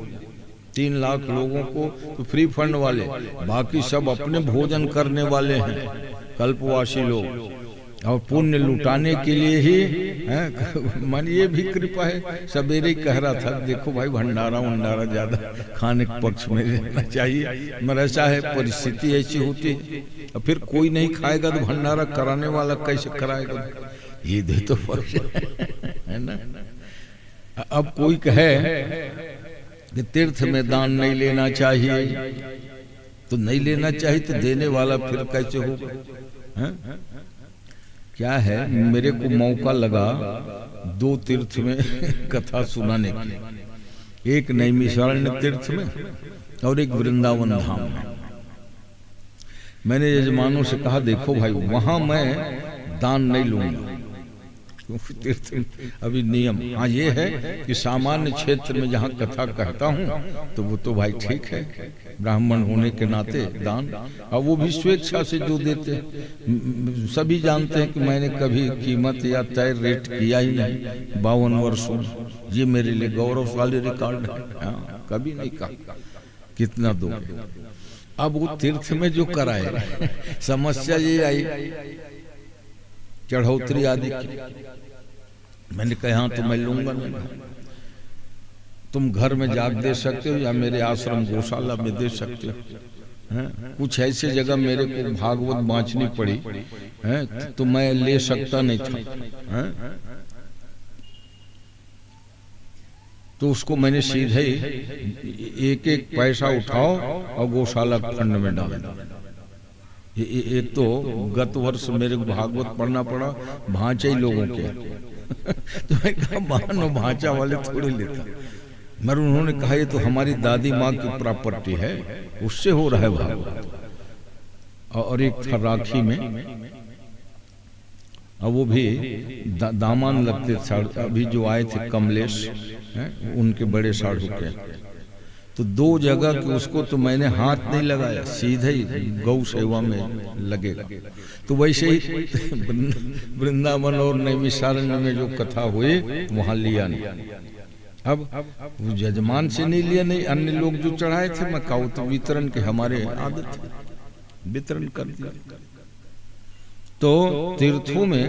S1: 3 लाख लोगों को तो फ्री फंड वाले, बाकी सब अपने भोजन करने वाले हैं, कल्पवासी लोग। और पुण्य लुटाने के लिए ही मन ये भी कृपा है। सवेरे ही कह रहा था देखो भाई भंडारा वंडारा ज्यादा खाने के पक्ष में रहना चाहिए, मगर ऐसा है परिस्थिति ऐसी होती है। और फिर कोई नहीं खाएगा तो भंडारा कराने वाला कैसे कराएगा, ये दे तो पक्ष है ना। अब कोई कहे कि तीर्थ में दान नहीं लेना चाहिए, तो नहीं लेना चाहिए, तो देने वाला फिर कैसे होगा। क्या है, मेरे को मौका लगा 2 तीर्थ में कथा सुनाने की, एक नैमिषारण्य तीर्थ में और एक वृंदावन धाम में। मैंने यजमानों से कहा देखो भाई वहां मैं दान नहीं लूंगा, क्योंकि तीर्थ अभी नियम हाँ ये है कि सामान्य क्षेत्र में जहाँ कथा कहता हूँ तो वो तो भाई ठीक है, ब्राह्मण होने के नाते दान, और वो भी स्वेच्छा से जो देते। सभी जानते हैं कि मैंने कभी कीमत या तय रेट किया ही नहीं 52 वर्षों, ये मेरे लिए गौरवशाली रिकॉर्ड है। कभी नहीं कहा कितना दो। अब वो तीर्थ में जो कराए समस्या ये आई चढ़ौतरी आदि की। मैंने कहा हाँ तो मैं लूंगा नहीं, तुम घर में जाग दे सकते हो या मेरे आश्रम गौशाला में दे सकते हो। कुछ ऐसे जगह मेरे को भागवत बांचनी पड़ी है तो मैं ले सकता नहीं था, तो उसको मैंने सीधे एक एक पैसा उठाओ और गौशाला फंड में डाल। एक तो गत वर्ष मेरे को भागवत पढ़ना पड़ा भांचे ही लोगों के तो मैं कहा मानो भांचा वाले थोड़े लेता, मगर उन्होंने कहा ये तो हमारी दादी माँ की प्रॉपर्टी है, उससे हो रहा है भागवत। और एक था राखी में, और वो भी दामान लगते थे। अभी जो आए थे कमलेश उनके बड़े साढ़ू के, तो 2 जगह के उसको तो मैंने हाथ नहीं लगाया, सीधे ही गौ सेवा में लगेगा। तो वैसे ही वृंदावन और नैमिषारण्य में जो कथा हुई वहां लिया नहीं। अब वो यजमान से नहीं लिया, नहीं अन्य लोग जो चढ़ाए थे मैं कहूँ तो वितरण के हमारे आदत है, वितरण कर दिया। तो तीर्थों में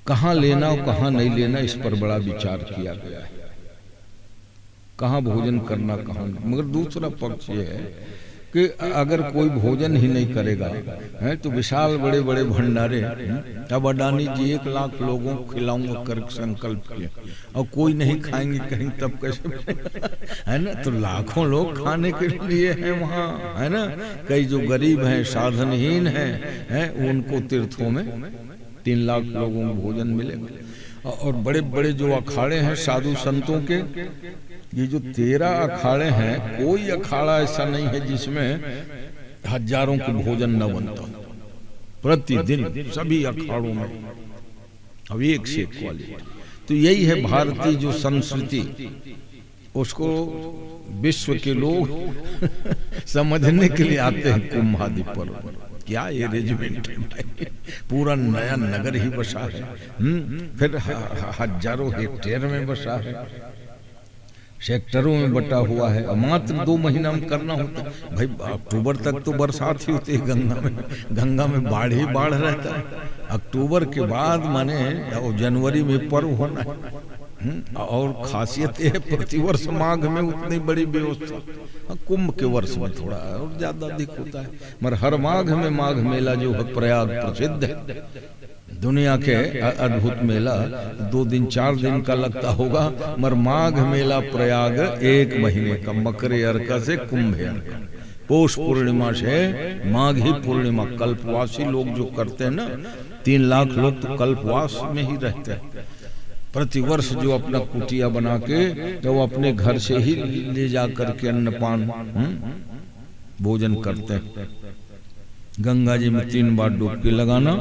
S1: कहाँ लेना और कहाँ नहीं लेना इस पर बड़ा विचार किया गया है, कहाँ भोजन करना कहाँ नहीं। मगर दूसरा पक्ष ये है कि अगर कोई भोजन ही नहीं करेगा है तो विशाल बड़े बड़े भंडारे, अब अडानी जी 1 लाख लोगों को खिलाऊंगा कर संकल्प किया और कोई नहीं खाएंगे कहीं, तब कैसे है ना। तो लाखों लोग खाने के लिए हैं वहाँ, है ना। कई जो गरीब हैं साधनहीन हैं उनको तीर्थों में 3 लाख लोगों को भोजन मिलेगा। और बड़े बड़े जो अखाड़े हैं साधु संतों के, ये जो 13 अखाड़े हैं, कोई अखाड़ा ऐसा नहीं है जिसमें हजारों के भोजन न बनता हो प्रतिदिन, सभी अखाड़ों में। अब एक से एक क्वालिटी। तो यही है भारतीय जो संस्कृति, उसको विश्व के लोग समझने के लिए आते हैं कुंभादि पर्व। क्या ये रेजिमेंट है भाई, पूरा नया नगर ही बसा है, फिर हजारों हेक्टेयर में बसा है, सेक्टरों में बटा हुआ है, मात्र 2 महीना में करना होता है भाई। अक्टूबर तक तो बरसात ही होती है गंगा में बाढ़ ही बाढ़ रहता है। अक्टूबर के बाद माने जनवरी में पर्व होना है। और खासियत है प्रतिवर्ष माघ में उतनी बड़ी व्यवस्था, कुंभ के वर्ष में थोड़ा और ज्यादा अधिक होता है, मगर हर माघ में माघ मेला जो है प्रयाग प्रसिद्ध है, दुनिया के अद्भुत मेला 2 दिन 4 दिन का लगता होगा, मगर माघ मेला प्रयाग 1 महीने का, मकर अर्का से कुंभ अर्का, पौष पूर्णिमा से माघी पूर्णिमा। कल्पवासी लोग जो करते हैं ना, 3 लाख लोग तो कल्पवास में ही रहते हैं। प्रतिवर्ष जो अपना कुटिया बना के तो वो अपने घर से ही ले जा करके अन्नपान भोजन करते हैं। गंगा जी में 3 बार डुबकी लगाना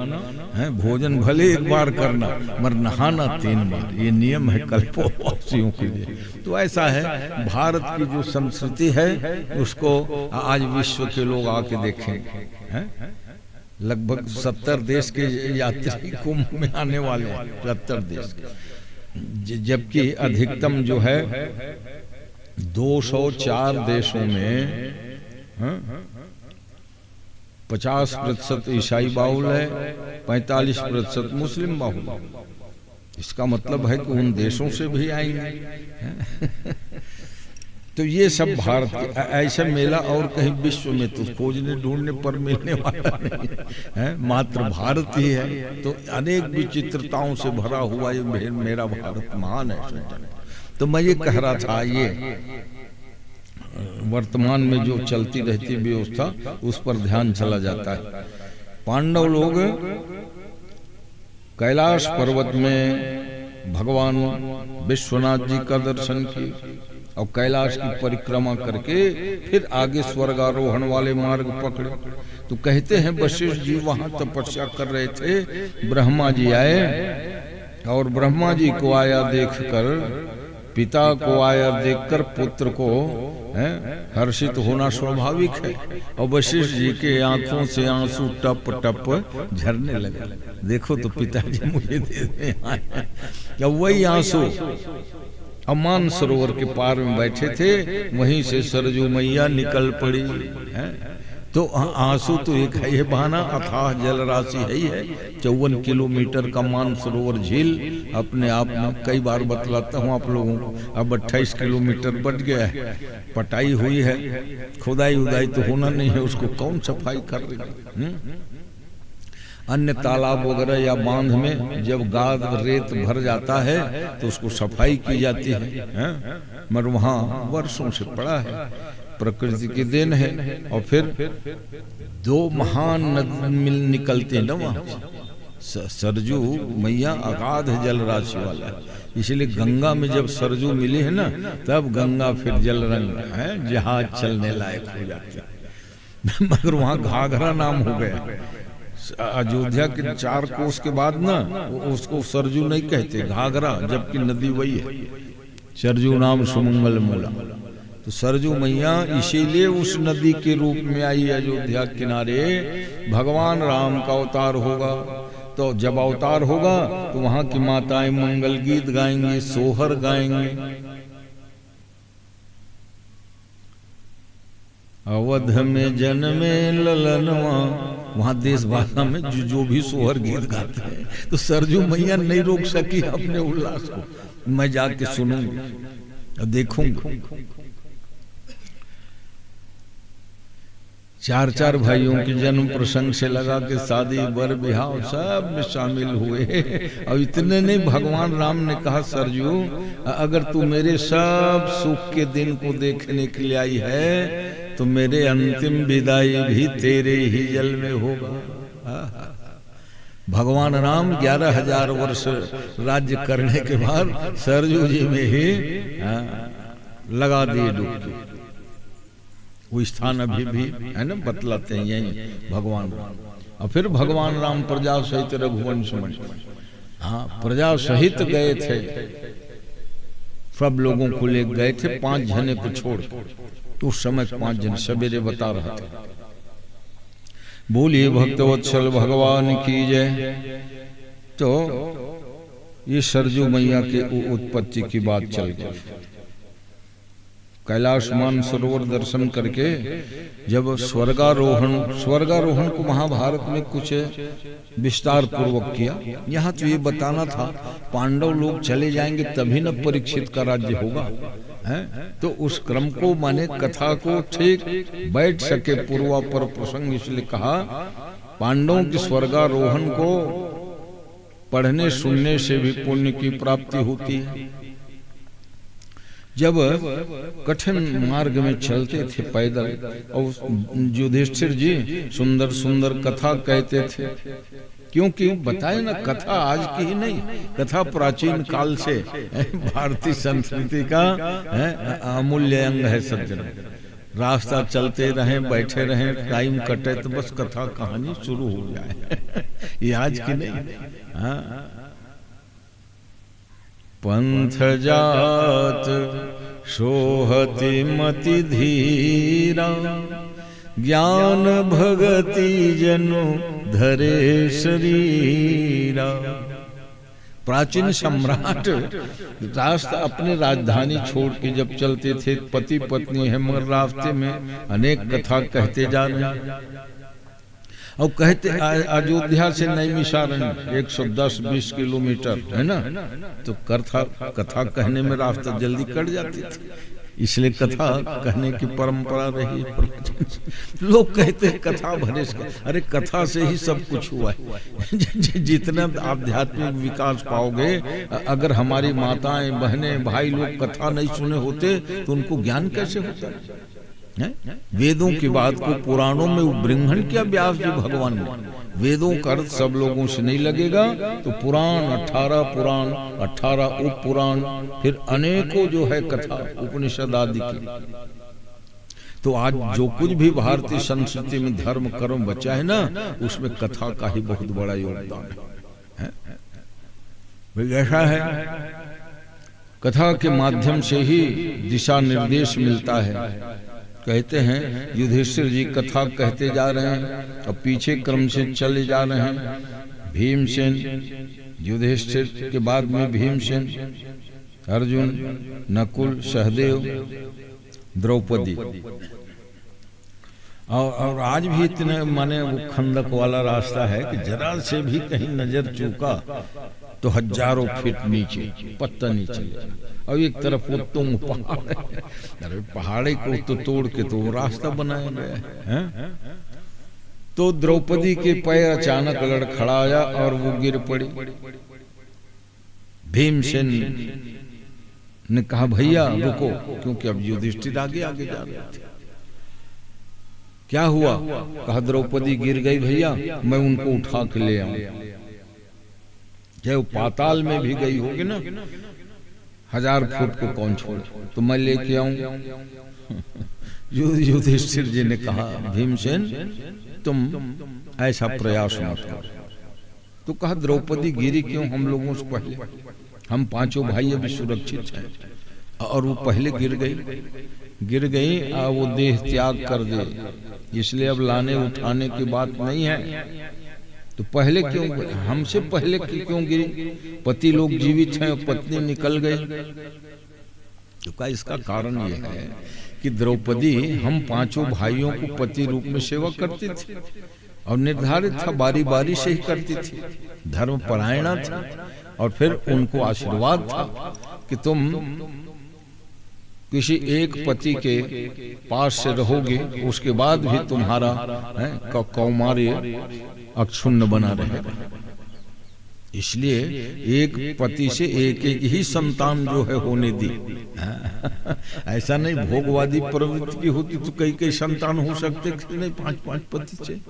S1: है, भोजन भले 1 बार करना, मगर नहाना 3 बार, ये नियम है कल्पवासियों के लिए। तो ऐसा है भारत की जो संस्कृति है, उसको आज विश्व के लोग आके देखेंगे। लगभग 70 देश के यात्री कुंभ में आने वाले हैं, 70 देश के, जबकि अधिकतम जो है 204 देशों में 50% ईसाई बाहुल है, 45% मुस्लिम बाहुल। इसका मतलब है कि उन देशों से भी आएंगे। तो ये सब भारत के ऐसा मेला और कहीं विश्व में तो खोजने ढूंढने पर मिलने वाला नहीं है, मात्र भारत ही है। तो अनेक विचित्रताओं से भरा हुआ ये मेरा भारत महान है। तो मैं ये कह रहा था, ये वर्तमान में जो चलती रहती व्यवस्था उस पर ध्यान चला जाता है। पांडव लोग कैलाश पर्वत में भगवान विश्वनाथ जी का दर्शन किए और कैलाश की परिक्रमा करके फिर आगे स्वर्गारोहण वाले मार्ग पकड़े। तो कहते हैं वशिष्ठ जी वहां तपस्या कर रहे थे, ब्रह्मा जी आए और ब्रह्मा जी को आया देखकर, पिता को आया देखकर पुत्र को हर्षित होना स्वाभाविक है। और वशिष्ठ जी के आंखों से आंसू टप टप झरने लगे। देखो तो पिताजी मुझे दे आए। वही आंसू अमान सरोवर के पार में बैठे थे, वहीं से सरजू मैया निकल पड़ी है। तो आंसू तो एक है, ये बहाना अथाह जल राशि है ही है। 54 किलोमीटर का मान सरोवर झील अपने आप में कई बार बतलाता हूँ आप लोगों को। अब 28 किलोमीटर बढ़ गया है, पटाई हुई है, खुदाई उदाई तो होना नहीं है, उसको कौन सफाई कर रही है। अन्य तालाब वगैरह या बांध में जब गाद रेत भर जाता है तो उसको सफाई की जाती है, मगर वहाँ वर्षों से पड़ा है, प्रकृति की देन है। और फिर दो महान नदी निकलते हैं ना वहाँ, सरजू मैया अगाध जल राशि वाला है, इसलिए गंगा में जब सरजू मिली है ना, तब गंगा फिर जल रंग है, जहाज चलने लायक हो जाती है। मगर वहाँ घाघरा नाम हो गया। अयोध्या के 4 कोस के बाद ना उसको सरजू नहीं कहते, घाघरा, जबकि नदी वही है। सरजू नाम सुमंगल मूला। तो सरजू मैया इसीलिए उस नदी के रूप में आई अयोध्या किनारे। भगवान राम का अवतार होगा, तो जब अवतार होगा तो वहां की माताएं मंगल गीत गाएंगे, सोहर गाएंगे। अवध में जन्मे ललनवा, वहां देश भाषा में जो भी सोहर गीत गाते हैं। तो सरजू मैया नहीं रोक सकी अपने उल्लास को। मैं जाके सुनूंगा, देखूंगा। 4 भाइयों की जन्म प्रसंग से लगा के शादी बर बिहाव सब में शामिल हुए। और इतने नहीं, भगवान राम ने कहा सरजू अगर तू मेरे सब सुख के दिन को देखने के लिए आई है तो मेरे अंतिम विदाई भी तेरे ही जल में होगा। भगवान राम 11,000 वर्ष राज्य करने के बाद सरजू जी में ही लगा दिए डुबकी। वो स्थान अभी भी है ना, बतलाते हैं यही भगवान राम। और फिर भगवान राम प्रजा सहित रघुवंश में, हाँ प्रजा सहित गए थे, सब लोगों को ले गए थे, 5 जने को छोड़। उस समय 5 जन सवेरे बता रहा था। बोलिए भक्तवत्सल भगवान की जय। तो ये सरजू मैया के उत्पत्ति की बात चल गई। कैलाश मान सरोवर दर्शन करके जब स्वर्गारोहण को महाभारत में कुछ विस्तार पूर्वक किया। यहाँ तो ये बताना था पांडव लोग चले जाएंगे तभी न परीक्षित का राज्य होगा, है? तो उस क्रम को माने कथा को ठीक बैठ सके पूर्वापर प्रसंग, इसलिए कहा पांडवों के स्वर्गारोहण को पढ़ने सुनने से भी पुण्य की प्राप्ति होती है। जब कठिन मार्ग में चलते थे पैदल, और युधिष्ठिर जी सुंदर सुंदर कथा कहते थे, क्योंकि बताए ना कथा आज की ही नहीं, कथा प्राचीन काल से भारतीय संस्कृति का अमूल्य अंग है। सज्जन रास्ता चलते रहे, बैठे रहे, टाइम कटे तो बस कथा कहानी शुरू हो जाए। ये आज की नहीं। हाँ, पंथ जात सोहति मति धीरा, ज्ञान भगति जनु धरे शरीरा। प्राचीन सम्राट रास्ता अपने राजधानी छोड़ के जब चलते थे, पति पत्नी है, मगर रास्ते में अनेक कथा कहते जा रहे। और कहते अयोध्या से नैमिषारण्य 110-20 किलोमीटर है ना, तो कथा कहने में रास्ता जल्दी कट जाती थी, इसलिए कथा कहने की परंपरा रही है। लोग कहते हैं कथा भरे, अरे कथा से ही सब कुछ हुआ है। जितना आध्यात्मिक विकास पाओगे, अगर हमारी माताएं बहनें भाई लोग कथा नहीं सुने होते तो उनको ज्ञान कैसे होता है? वेदों की बात को पुराणों में उद्बृंहण किया व्यास जी भगवान ने। वेदों का अर्थ सब लोगों से नहीं लगेगा, तो पुराण 18 पुराण, 18 उप पुराण, फिर अनेकों जो है कथा उपनिषद आदि की। तो आज जो कुछ भी भारतीय संस्कृति में धर्म कर्म बचा है ना, उसमें कथा का ही बहुत बड़ा योगदान है। ऐसा है, कथा के माध्यम से ही दिशा निर्देश मिलता है। कहते हैं युधिष्ठिर जी कथा कहते जा रहे हैं और पीछे क्रम से चले जा रहे हैं। भीमसेन, युधिष्ठिर के बाद में भीमसेन, अर्जुन, नकुल, सहदेव, द्रौपदी। और आज भी इतने माने वो खंदक वाला रास्ता है कि जरा से भी कहीं नजर चूका तो हजारों फीट नीचे, पत्ता नीचे। और एक तरफ वो तुम पहाड़ है, अरे पहाड़ी को तो तोड़ के तो रास्ता बनाया गया है। तो द्रौपदी के पैर अचानक लड़खड़ाया और वो गिर पड़ी। भीमसेन ने कहा भैया रुको, क्योंकि अब युधिष्ठिर आगे आगे जा रहे थे। क्या हुआ? कहा द्रौपदी गिर गई भैया, मैं उनको उठा के ले आऊं। चाहे वो पाताल में भी गई होगी ना, 1000 फुट को कौन छोड़, तो मैं लेके आऊं। युधिष्ठिर जी ने कहा भीमसेन तुम ऐसा प्रयास मत करो। तो कहा द्रौपदी गिरी क्यों हम लोगों से पहले? हम पांचों भाई अभी सुरक्षित हैं, और वो पहले गिर गई वो देह त्याग कर दे, इसलिए अब लाने उठाने की बात नहीं है। तो पहले क्यों, हमसे पहले क्यों गिरी? पति लोग जीवित हैं और पत्नी निकल गई। तो क्या इसका कारण यह है कि द्रौपदी हम पांचों भाइयों को पति रूप में सेवा करती थी और निर्धारित था बारी बारी से ही करती थी, धर्म परायणा थी। और फिर उनको आशीर्वाद था कि तुम किसी एक पति के पास से रहोगे, उसके बाद भी तुम्हारा कौमार्य अक्षुण्ण बना रहेगा। इसलिए एक पति से एक ही संतान जो है होने दी। ऐसा नहीं भोगवादी प्रवृत्ति की होती तो कई संतान हो सकते थे, नहीं 5 पति से,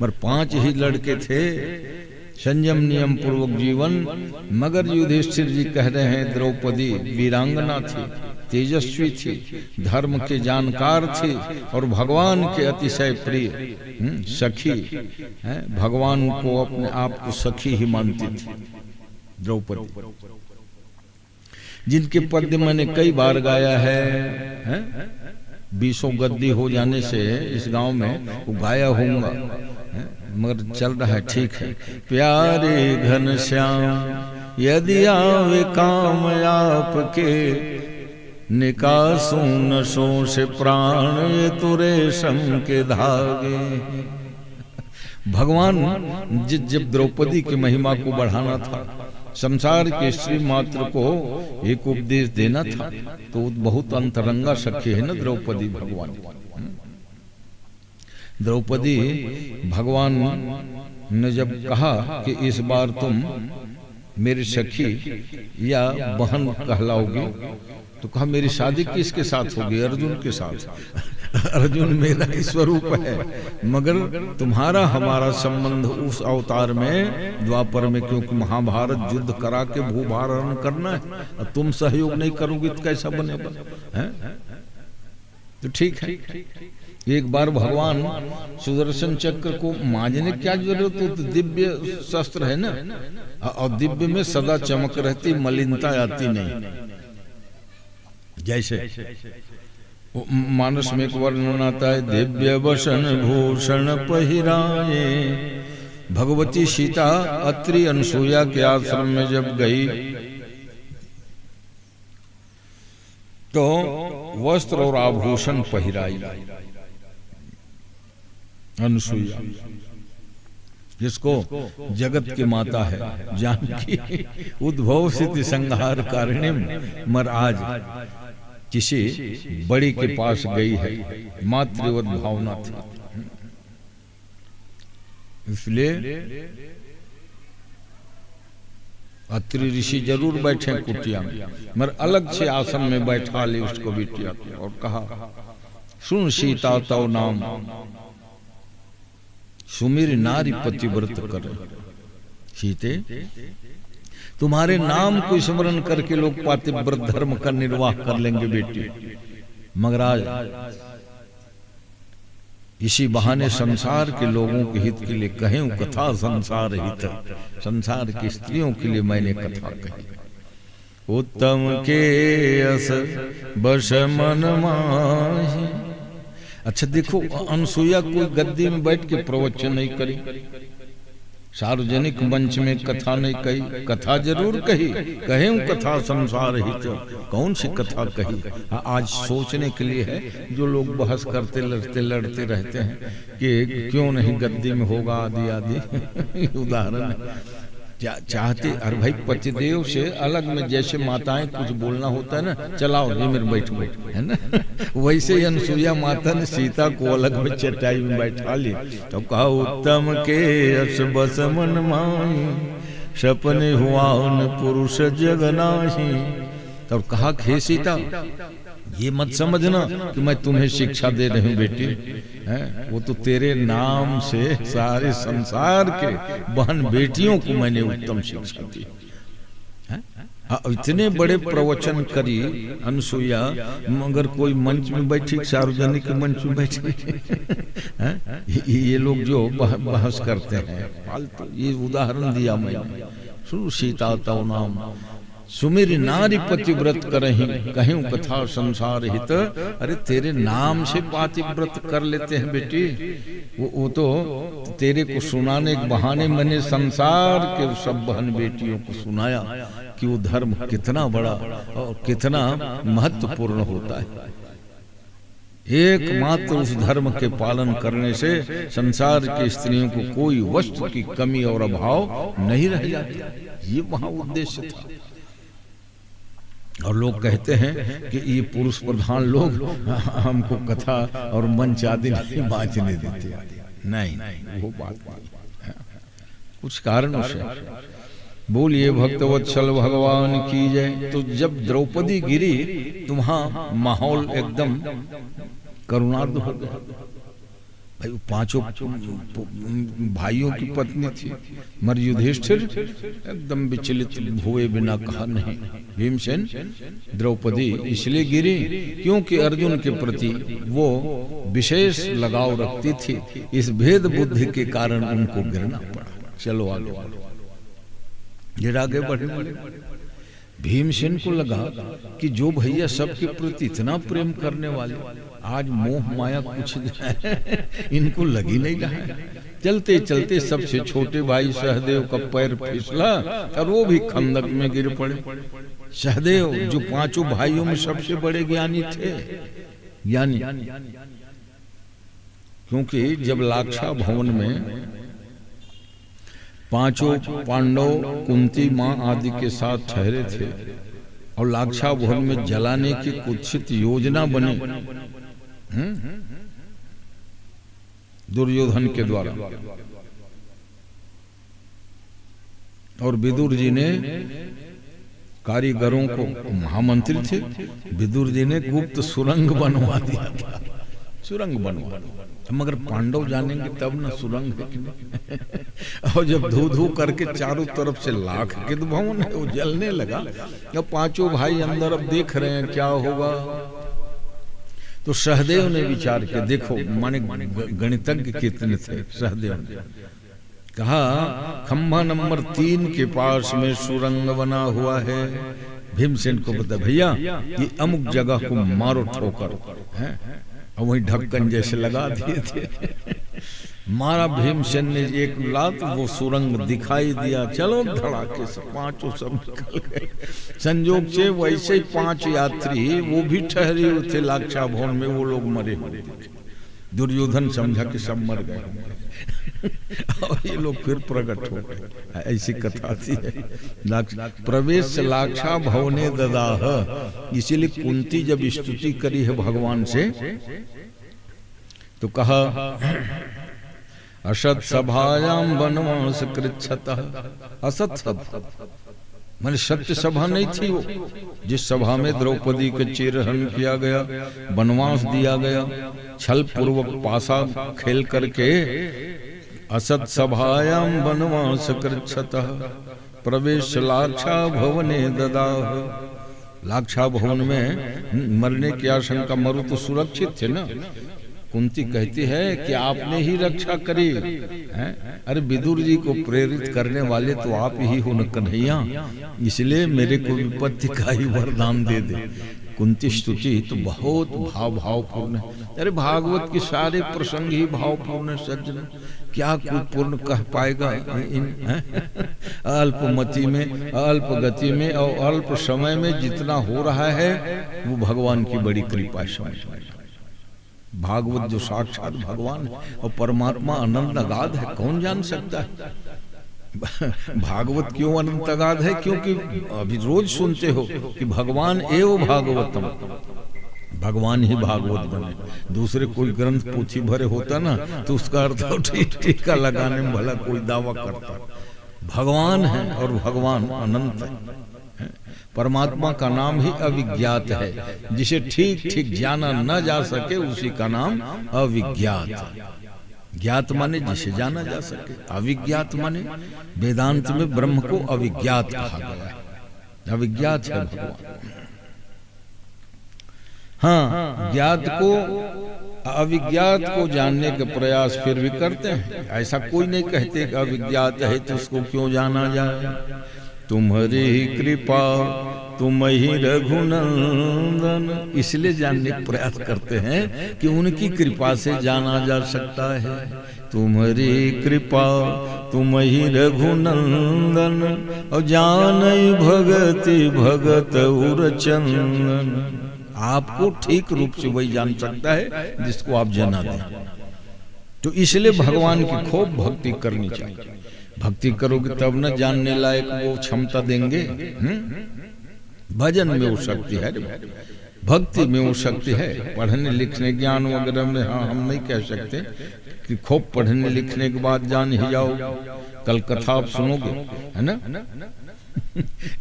S1: पर 5 ही लड़के थे। संयम नियम पूर्वक जीवन। मगर युधिष्ठिर जी कह रहे हैं द्रौपदी वीरांगना थी, तेजस्वी थी, धर्म के जानकार थी और भगवान के अतिशय प्रिय सखी, भगवान को अपने आप को सखी ही मानती थी द्रौपदी, जिनके पद्य मैंने कई बार गाया है। 20 गद्दी हो जाने से इस गांव में वो गाया होऊंगा, मगर चल रहा है ठीक है। प्यारे घनश्याम यदि आवे काम आपके, निकासूं नशों से प्राण ये तो रेशम के धागे। भगवान जब द्रौपदी की महिमा को बढ़ाना था, संसार के स्त्री मात्र को एक उपदेश देना था, तो बहुत अंतरंगा सखी है ना द्रौपदी भगवान। द्रौपदी भगवान ने जब कहा कि इस बार तुम मेरी सखी या बहन कहलाओगी, तो कहा मेरी शादी किसके साथ होगी? अर्जुन के साथ। अर्जुन मेरा ही स्वरूप है, मगर तुम्हारा हमारा संबंध उस अवतार में द्वापर में, क्योंकि महाभारत युद्ध करा के भूभारण करना है, और तुम सहयोग नहीं करोगी तो कैसा बनेगा? तो ठीक है, एक बार भगवान सुदर्शन चक्र को मांझने क्या जरूरत है, तो दिव्य शस्त्र है ना, और दिव्य में सदा चमक रहती, मलिनता आती नहीं। जैसे मानस में एक वर्णन आता है, दिव्य वसन भूषण पहिराए। भगवती सीता अत्रि अनसुईया के आश्रम में जब गई तो वस्त्र और आभूषण पहिराई अनसुईया। जिसको जगत की माता है जानकी, उद्भव स्थिति संहार कारिणी, मर आज किसी बड़ी के पास गई है, मातृवत भावना थी। इसलिए अत्रि ऋषि जरूर बैठे कुटिया में, मगर अलग से आसन में बैठा ली उसको बिटिया को और कहा, सुन सीता तव नाम, सुमिर नारी पतिव्रत कर। सीते, तुम्हारे नाम को स्मरण करके लोग पातिव्रत धर्म का निर्वाह कर लेंगे बेटी, मगर आज इसी बहाने संसार के लोगों के हित के लिए कहें कथा संसार हित, संसार की स्त्रियों के लिए मैंने कथा कही। उत्तम के अस बस मन माही। अच्छा देखो, अनसुईया कोई गद्दी में बैठ के प्रवचन नहीं करी, सार्वजनिक मंच में कथा नहीं कही, कथा जरूर कही, कहे कथा संसार हित, कौन सी कथा कही। आज सोचने के लिए है, जो लोग बहस करते लड़ते रहते हैं कि क्यों नहीं गद्दी में होगा आदि आदि उदाहरण है। चाहते अरे भाई पतिदेव से अलग में जैसे माताएं कुछ बोलना होता है ना, चलाओ ये मेरे बैठ है ना, वैसे ही अनसुईया माता ने सीता को अलग में चटाई में बैठा ली तो कहा, उत्तम के अस बस मन माही, सपने हुआ उन पुरुष जगनाही। तब कहा, हे सीता ये मत समझना कि मैं तुम्हें शिक्षा दे रही हूं बेटी, है वो तो तेरे नाम से सारे संसार के बहन बेटियों को मैंने उत्तम शिक्षा दी। इतने बड़े प्रवचन करी अनसुईया, मगर कोई मंच में बैठी, सार्वजनिक मंच में बैठी ये लोग जो बहस करते हैं फालतू, ये उदाहरण दिया मैंने। सुन सीता तव नाम, सुमिर नारी पतिव्रत करहीं, कहीं कथा संसार हित। अरे तेरे नाम से पातिव्रत कर लेते हैं बेटी, वो तो तेरे को सुनाने के बहाने मैंने संसार के सब बहन बेटियों को सुनाया कि वो धर्म कितना बड़ा और कितना महत्वपूर्ण होता है। एकमात्र उस धर्म के पालन करने से संसार की स्त्रियों को कोई वस्तु की कमी और अभाव नहीं रह जाता, ये वहां उद्देश्य था। और लोग कहते हैं कि ये पुरुष प्रधान लोग हमको कथा और मंच आदि नहीं बांचने देते, नहीं वो बात नहीं, कुछ कारणों से। बोलिए भक्तवत्सल भगवान की जय। तो जब द्रौपदी गिरी तो वहां माहौल एकदम करुणार्ध हो गया। भाई पांचों भाइयों की पत्नी थी, मर युधिष्ठिर एकदम विचलित हुए बिना कहा नहीं। भीमसेन द्रौपदी इसलिए गिरी क्योंकि अर्जुन के प्रति वो विशेष लगाव रखती थी, इस भेद बुद्धि के कारण उनको गिरना पड़ा। चलो आगे जरा आगे बढ़े। भीमसेन को लगा कि जो भैया सबके प्रति इतना प्रेम करने वाले, आज मोह माया कुछ इनको लग ही नहीं रहा है। चलते चलते सबसे छोटे भाई सहदेव का पैर फिसला और वो भी खंदक में गिर पड़े। सहदेव जो पांचों भाइयों में सबसे बड़े ज्ञानी थे, ज्ञानी, क्योंकि जब लाक्षा भवन में पांचों पांडव कुंती मां आदि के साथ ठहरे थे और लाक्षा भवन में जलाने की कुत्सित योजना बनी दुर्योधन के द्वारा, और विदुर जी ने कारीगरों को, महामंत्री थे, विदुर जी ने गुप्त सुरंग बनवा दिया था, सुरंग बनवा। मगर पांडव जानेंगे तब ना सुरंग है कि नहीं। और जब धू धू करके चारों तरफ से लाख के भवन है, वो जलने लगा। अब पांचों भाई अंदर अब देख रहे हैं क्या होगा। तो सहदेव ने विचार किया, देखो माने गणितज्ञ कितने थे। सहदेव ने कहा, खंभा नंबर 3 के पास में सुरंग बना हुआ है। भीमसेन को बता, भैया ये अमुक जगह को मारो ठोकर है, और वही ढक्कन जैसे लगा दिए थे। मारा भीमसेन ने एक लात, वो सुरंग दिखाई दिया। चलो धड़ाके से पांचों सब निकल गए। संजोग से वैसे ही 5 यात्री वो भी ठहरे हुए थे लाक्षा भवन में, वो लोग मरे हुए थे। दुर्योधन समझा कि सब मर गए और ये लोग फिर प्रकट हो गए। ऐसी कथा थी है। प्रवेश लाक्षा भवने ददाह, इसीलिए कुंती जब स्तुति करी है भगवान से तो कहा असत सभायाम वनवास कृच्छतः। असत सभा माने सत्य सभा नहीं थी वो, जिस सभा में द्रौपदी के चिरहरण किया गया, वनवास दिया गया, छल पूर्वक पासा खेल करके। असत सभायाम वनवास कृच्छतः प्रवेश लाक्षा भवने ददाह। लाक्षा भवन में मरने की आशंका, मरु तो सुरक्षित थे ना। कुंती कहती है कि आपने ही रक्षा करी है। अरे विदुर जी को प्रेरित करने वाले तो आप ही हो न कन्हैया, इसलिए मेरे को विपत्ति का ही वरदान दे दे। कुंती स्तुति तो बहुत भावपूर्ण है। अरे भागवत के सारे प्रसंग ही भावपूर्ण है सज्जन, क्या कोई पूर्ण कह पाएगा इन अल्पमति में, अल्प गति में और अल्प समय में जितना हो रहा है वो भगवान की बड़ी कृपा है। भागवत जो साक्षात भगवान है और परमात्मा अनंत अगाध है, कौन जान सकता है। भागवत क्यों अनंत अगाध है? क्योंकि अभी रोज सुनते हो कि भगवान एव भागवतम, भगवान ही भागवत बने। दूसरे कोई ग्रंथ पोथी भरे होता ना तो उसका अर्थ टीका लगाने में भला कोई दावा करता। भगवान है और भगवान अनंत है। परमात्मा का नाम ही अविज्ञात है, जिसे ठीक ठीक जाना न जा सके उसी का नाम अविज्ञात। ज्ञात माने जिसे जाना जा सके, अविज्ञात माने वेदांत में ब्रह्म को अविज्ञात कहा गया है। अविज्ञात है भगवान। हाँ, ज्ञात को अविज्ञात को जानने के प्रयास फिर भी करते हैं। ऐसा कोई नहीं कहते कि अविज्ञात है तो उसको क्यों जाना जाए। तुम्हारी कृपा तुम ही रघुनंदन, इसलिए जानने का प्रयास करते हैं कि उनकी कृपा से जाना जा सकता है। तुम्हारी कृपा तुम ही रघुनंदन और जान भगति भगत उर चंदन। आपको ठीक रूप से वही जान सकता है जिसको आप जना दें। तो इसलिए भगवान की खूब भक्ति करनी चाहिए। भक्ति करोगे तब न जानने लायक वो क्षमता देंगे। भजन में वो शक्ति है, भक्ति में वो शक्ति है। पढ़ने लिखने ज्ञान वगैरह में हाँ हम नहीं कह सकते कि खूब पढ़ने लिखने के बाद जान ही जाओ। कल कथा आप सुनोगे है ना।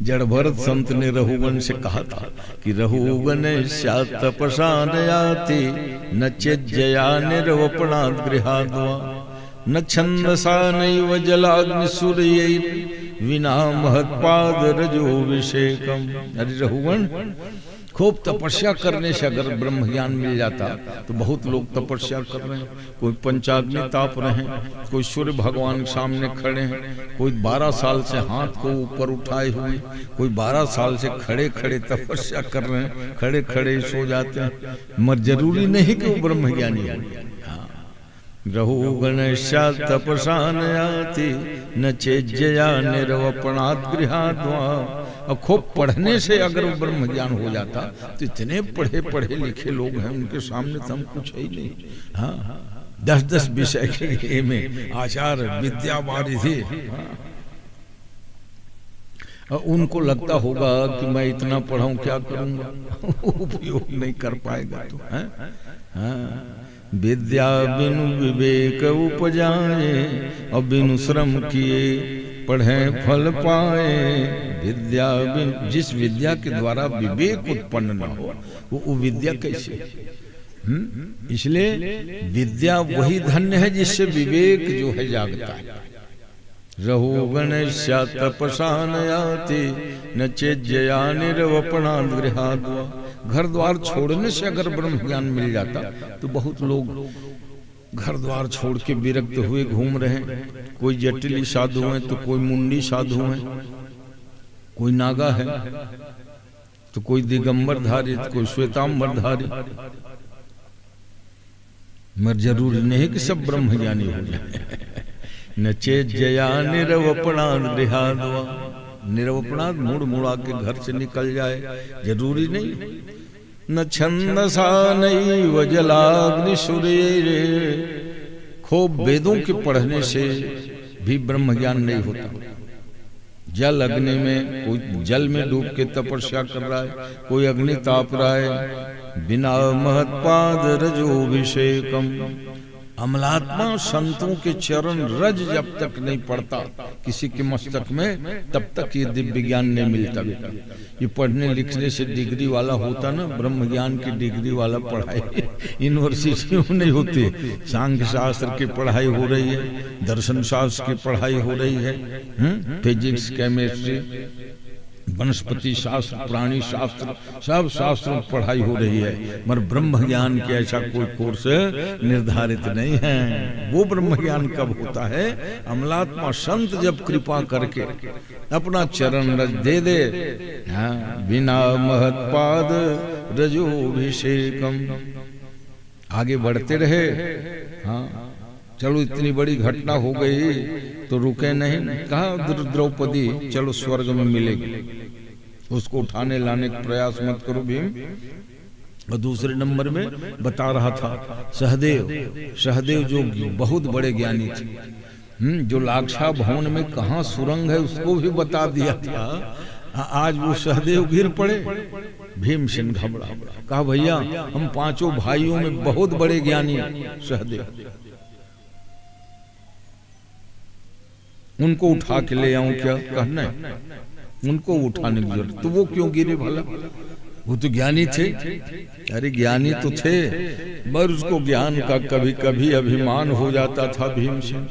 S1: जड़ भरत संत ने रघुवन से कहा था कि रघुवन तपसान आती न चेज्जया निर्वपणा गृहाद्वा न छंदसा नैव जलाग्नि सूर्य विना महत्पाद रजोभिषेकम। अरे रघुवन, खूब तपस्या करने से अगर ब्रह्म ज्ञान मिल जाता तो बहुत लोग तपस्या कर रहे हैं। कोई पंचाग्नि ताप रहे हैं, कोई सूर्य भगवान के सामने खड़े हैं, कोई 12 साल से हाथ को ऊपर उठाए हुए, कोई 12 साल से खड़े खड़े तपस्या कर रहे हैं, खड़े खड़े सो जाते हैं। मगर जरूरी नहीं कि वो ब्रह्म ज्ञानी हो। रघुगण तपसान आती न चेज्जया निर्वपणात् गृहाद्वा। और खूब पढ़ने से अगर ब्रह्म ज्ञान हो जाता तो इतने पढ़े पढ़े लिखे लोग हैं उनके सामने तो हम कुछ है ही नहीं। हाँ, 10-10 विषय के में आचार विद्या बारी थी। उनको लगता होगा कि मैं इतना पढ़ाऊं क्या करूंगा, उपयोग नहीं कर पाएगा तो है। हाँ, विद्या बिनु विवेक उपजाए और बिनु श्रम किए पढ़े फल पाए। विद्या बिनु, जिस विद्या के द्वारा विवेक उत्पन्न न हो वो विद्या कैसे। इसलिए विद्या वही धन्य है जिससे विवेक जो है जागता है। रघुगण तपसान आती न चेज्जया निर्वपणा गृहाद्वा। घर द्वार छोड़ने से अगर ब्रह्म ज्ञान मिल जाता तो बहुत लोग घर द्वार छोड़ के विरक्त हुए घूम रहे हैं। कोई जटिली साधु हैं तो कोई मुंडी साधु हैं, कोई नागा है तो कोई दिगंबर धारी तो कोई श्वेतांबर धारी। मगर जरूरी नहीं कि सब ब्रह्म ज्ञानी हो जाए। न चेज्जया निर्वपणात् गृहाद्वा। निर्वपणात् मुड़ मुड़ा के घर से निकल जाए, जरूरी नहीं। न छंदसा नैव जलाग्नि सूर्य। खूब वेदों के पढ़ने से भी ब्रह्म ज्ञान नहीं होता। जल अग्नि में, कोई जल में डूब के तपस्या कर रहा है, कोई अग्नि ताप रहा है। बिना महत्पाद रजोभिषेकम। अमलात्मा संतों के चरण रज जब तक नहीं पड़ता किसी के मस्तक में, तब तक ये दिव्य ज्ञान नहीं मिलता। ये पढ़ने लिखने से डिग्री वाला होता ना, ब्रह्म ज्ञान की डिग्री वाला पढ़ाई यूनिवर्सिटियों में नहीं होती। सांख्य शास्त्र की पढ़ाई हो रही है, दर्शन शास्त्र की पढ़ाई हो रही है, फिजिक्स, केमिस्ट्री, वनस्पति शास्त्र, प्राणी शास्त्र, सब शास्त्रों की पढ़ाई हो रही है, मगर ब्रह्म ज्ञान के ऐसा कोई कोर्स निर्धारित नहीं है। वो ब्रह्म ज्ञान कब होता है? अमलात्मा संत जब कृपा करके अपना चरण रज दे दे। हाँ, बिना महत्पाद रजोभिषेकम। आगे बढ़ते रहे। हाँ, चलो इतनी बड़ी घटना हो गई तो रुके नहीं। कहा द्रौपदी चलो स्वर्ग में मिलेगी, उसको उठाने लाने का प्रयास मत करो भीम। और दूसरे नंबर में बता रहा था सहदेव। सहदेव जो बहुत बड़े ज्ञानी थे, जो लाक्षा भवन में कहाँ सुरंग है उसको भी बता दिया था। आज वो सहदेव गिर पड़े। भीमसेन घबरा, कहा भैया हम पांचों भाइयों में बहुत बड़े ज्ञानी सहदेव, उनको उठा के ले आऊं क्या? कहना है उनको उठाने की जरूरत, तो वो क्यों गिरे भला? वो तो ज्ञानी थे। अरे ज्ञानी तो थे, पर उसको ज्ञान का कभी कभी अभिमान हो जाता था भीमसेन।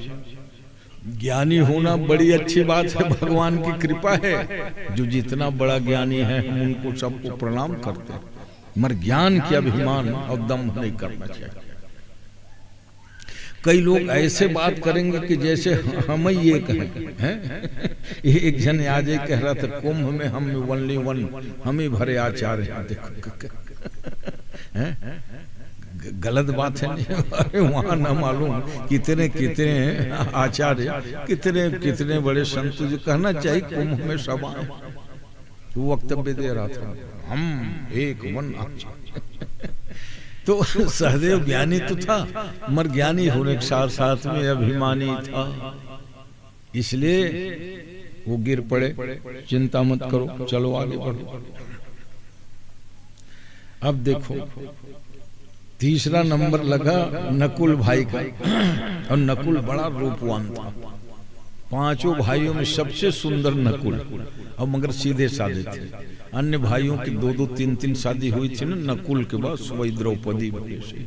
S1: ज्ञानी होना बड़ी अच्छी बात है, भगवान की कृपा है। जो जितना बड़ा ज्ञानी है हम उनको सबको प्रणाम करते हैं, मगर ज्ञान के अभिमान और दम नहीं करना चाहिए। कई लोग ऐसे बात करेंगे कि जैसे हम ही एक हैं। एक जन आज ही कह रहा था कुंभ में हम ओनली वन, हम ही भरे आचार्य हैं। देखो गलत बात है नहीं? अरे वहां न मालूम कितने कितने आचार्य, कितने कितने बड़े संत, जो कहना चाहिए कुंभ में सब आए। वो वक्तव्य दे रहा था हम एक वन आचार्य। तो सहदेव ज्ञानी तो था, मगर ज्ञानी होने के साथ साथ में अभिमानी था, इसलिए वो गिर पड़े। चिंता मत करो, चलो आगे बढ़ो। अब देखो तीसरा नंबर लगा नकुल भाई का, और नकुल बड़ा रूपवान था। पांचों भाइयों में सबसे सुंदर नकुल, और मगर सीधे साधे थे। अन्य भाइयों की दो दो तीन तीन शादी हुई थी ना, नकुल के बाद वही द्रौपदी भरे से।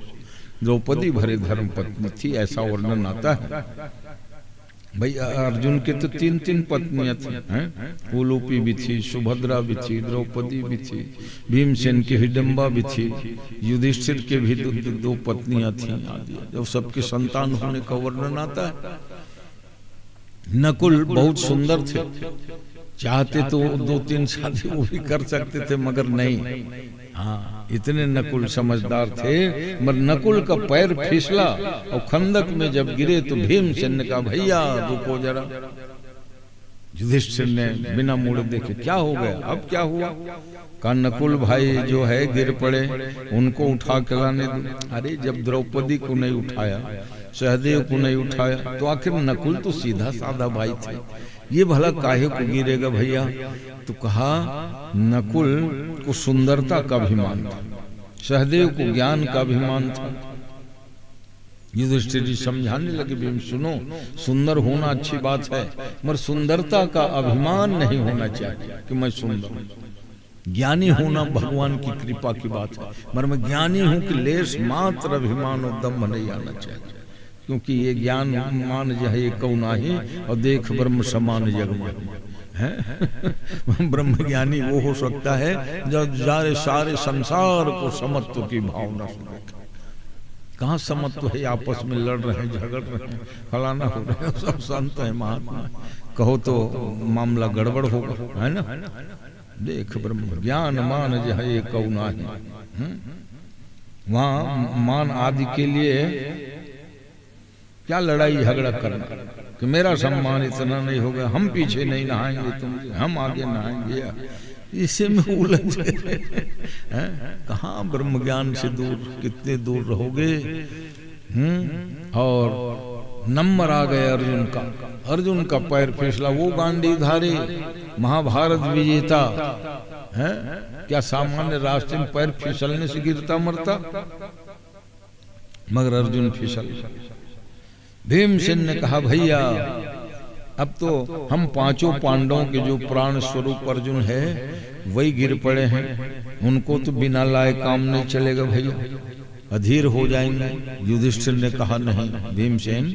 S1: द्रौपदी भरे धर्म पत्नी थी, ऐसा वर्णन आता है। भाई अर्जुन के तो तीन तीन पत्नियां थी, उलूपी भी थी, सुभद्रा भी थी, द्रौपदी भी थी, भीमसेन की हिडम्बा भी थी, युधिष्ठिर के भी दो पत्नियां थी आदि। जब सबके संतान होने का वर्णन आता है। नकुल बहुत सुंदर थे, चाहते तो दो तीन शादी वो भी कर सकते थे, मगर नहीं। हाँ, इतने नकुल समझदार थे। मगर नकुल का पैर फिसला और खंदक में जब गिरे तो भीमसेन ने कहा भैया रुको जरा। युधिष्ठिर ने बिना मुड़े देखे क्या हो गया, अब क्या हुआ? कहा नकुल भाई जो है गिर पड़े, उनको उठा के लाने दो। अरे जब द्रौपदी को नहीं उठाया, सहदेव को नहीं उठाया, तो आखिर नकुल तो सीधा साधा भाई थे, ये भला काहे को गिरेगा भैया? तो कहा नकुल को सुंदरता का अभिमान था, सहदेव को ज्ञान का अभिमान था। युधिष्ठिर जी समझाने लगे भीम सुनो, सुंदर होना अच्छी बात है, मगर सुंदरता का अभिमान नहीं होना चाहिए कि मैं सुंदर हूं। ज्ञानी होना भगवान की कृपा की बात है, मगर मैं ज्ञानी हूं कि लेश मात्र अभिमान और दम्भ नहीं आना चाहिए, क्योंकि ये ज्ञान मान जहे कौना ही और देख ब्रह्म समान जग में है। ब्रह्म ज्ञानी वो हो सकता है जब सारे संसार को समत्व की भावना से। कहाँ समत्व है? आपस में लड़ रहे हैं, झगड़ रहे हैं, फलाना हो रहे हैं, सब संत है महात्मा, कहो तो मामला गड़बड़ होगा, है ना? देख ब्रह्म ज्ञान मान जहे कौना ही। वहां मान आदि के लिए क्या लड़ाई झगड़ा करना कि मेरा सम्मान इतना नहीं होगा, हम पीछे नहीं नहाएंगे, तुम हम आगे नहाएंगे। इसे में उलझ गए। कहाँ ब्रह्म ज्ञान से दूर, कितने दूर रहोगे। और नंबर आ गए अर्जुन का। अर्जुन का पैर फिसला, वो गांडीवधारी महाभारत विजेता है, क्या सामान्य रास्ते में पैर फिसलने से गिरता मरता? मगर अर्जुन फिसल। भीमसेन ने कहा भैया अब तो हम पांचों पांडवों के जो प्राण स्वरूप अर्जुन है वही गिर पड़े हैं, उनको तो बिना लाए काम नहीं चलेगा भैया, अधीर हो जाएंगे। युधिष्ठिर ने कहा नहीं भीमसेन,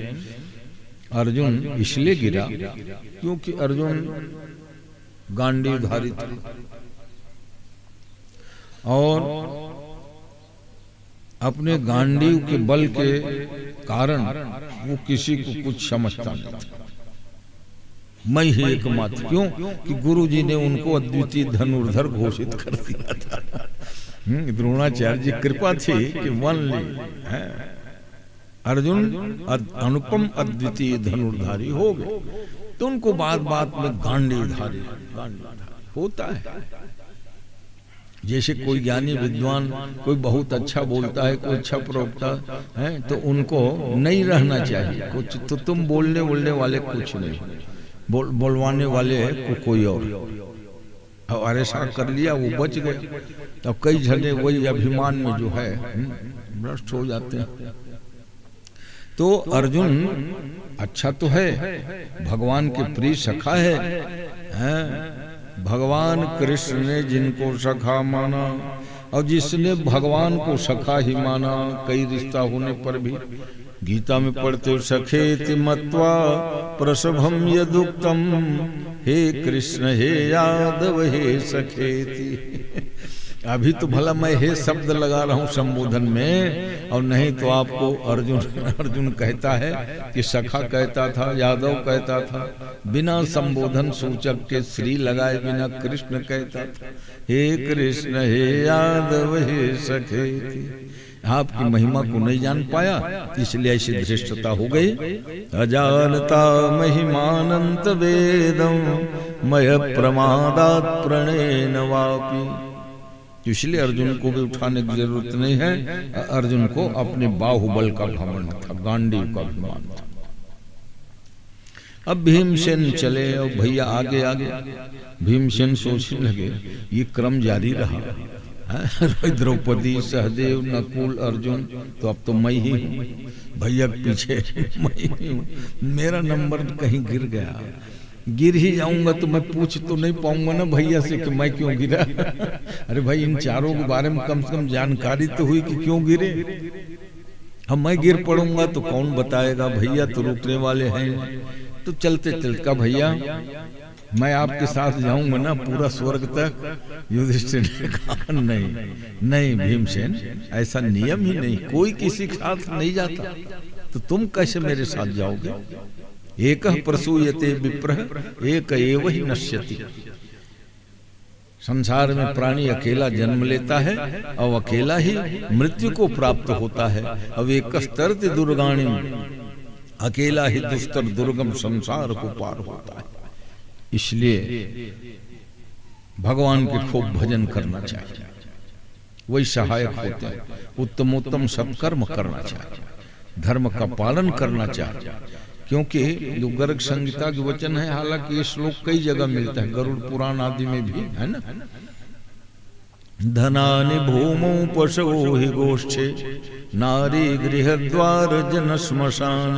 S1: अर्जुन इसलिए गिरा क्योंकि अर्जुन गांडीवधारी था और अपने गांडीव के बल के कारण वो किसी को कुछ समझता नहीं था। मैं ही एकमात्र, क्यों कि गुरुजी ने उनको अद्वितीय धनुर्धर घोषित कर दिया था। द्रोणाचार्य जी कृपा थी कि अर्जुन अनुपम अद्वितीय धनुर्धारी हो गए, तो उनको बात बात में गांडीवधारी होता है। जैसे कोई ज्ञानी विद्वान कोई बहुत अच्छा बोलता है, कोई अच्छा प्रवक्ता है, तो उनको नहीं रहना चाहिए कुछ, तो तुम बोलने वाले कुछ नहीं, बोलवाने वाले को कोई और ऐसा कर लिया वो बच गए। तो कई जने वही अभिमान में जो है भ्रष्ट हो जाते हैं। तो अर्जुन अच्छा तो है, भगवान के प्रिय सखा है। भगवान कृष्ण ने जिनको सखा माना और जिसने भगवान को सखा ही माना, कई रिश्ता होने पर भी गीता में पढ़ते सखेति मत्वा प्रसभम यदुक्तम, हे कृष्ण हे यादव हे सखेति। अभी तो भला मैं हे शब्द लगा रहा हूं संबोधन में, और नहीं तो आपको अर्जुन कहता है कि सखा कहता था, यादव कहता था, बिना संबोधन सूचक के श्री लगाए बिना कृष्ण कहता था, हे कृष्ण हे यादव हे सखेति। आपकी महिमा को नहीं जान पाया, इसलिए ऐसी धृष्टता हो गई। अजानता महिमानंत वेदम मय प्रमादात प्रणेन वापि। इसलिए अर्जुन को भी उठाने की जरूरत नहीं है। अर्जुन को अपने बाहुबल का घमंड था, गांडीव का अभिमान था। अब भीमसेन चले और भैया आगे आगे। भीमसेन सोचने लगे ये क्रम जारी रहा, द्रौपदी सहदेव नकुल अर्जुन, तो अब तो मैं ही हूँ, भैया पीछे मैं ही हूँ, मेरा नंबर कहीं गिर गया। गिर ही जाऊंगा तो मैं पूछ तो नहीं पाऊंगा ना भैया से कि मैं क्यों गिरा। अरे भाई इन चारों के बारे में कम से कम जानकारी तो हुई कि क्यों गिरे। अब मैं गिर पड़ूंगा तो कौन बताएगा, भैया तो रुकने वाले हैं। तो चलते चलते का भैया मैं आपके साथ जाऊंगा ना पूरा स्वर्ग तक। युधिष्ठिर ने कहा नहीं भीमसेन, ऐसा नियम ही नहीं, कोई किसी के साथ नहीं जाता, तो तुम कैसे मेरे साथ जाओगे। एक प्रसूयते विप्रः एक एव हि नश्यति। संसार में प्राणी अकेला जन्म लेता है और अकेला ही मृत्यु को प्राप्त होता है। अब एक स्तरति दुर्गाणी, अकेला ही दुस्तर दुर्गम संसार को पार होता है। इसलिए भगवान के खूब भजन करना चाहिए, वही सहायक होते हैं। उत्तमोत्तम सत्कर्म करना चाहिए, धर्म का पालन करना चाहिए, क्योंकि जो गर्ग संहिता के वचन है, हालांकि ये श्लोक कई जगह मिलता है, गरुड़ पुराण आदि में भी है ना। धनानि भूमौ पशवो हि गोष्ठे नारी गृहद्वार जन श्मशान।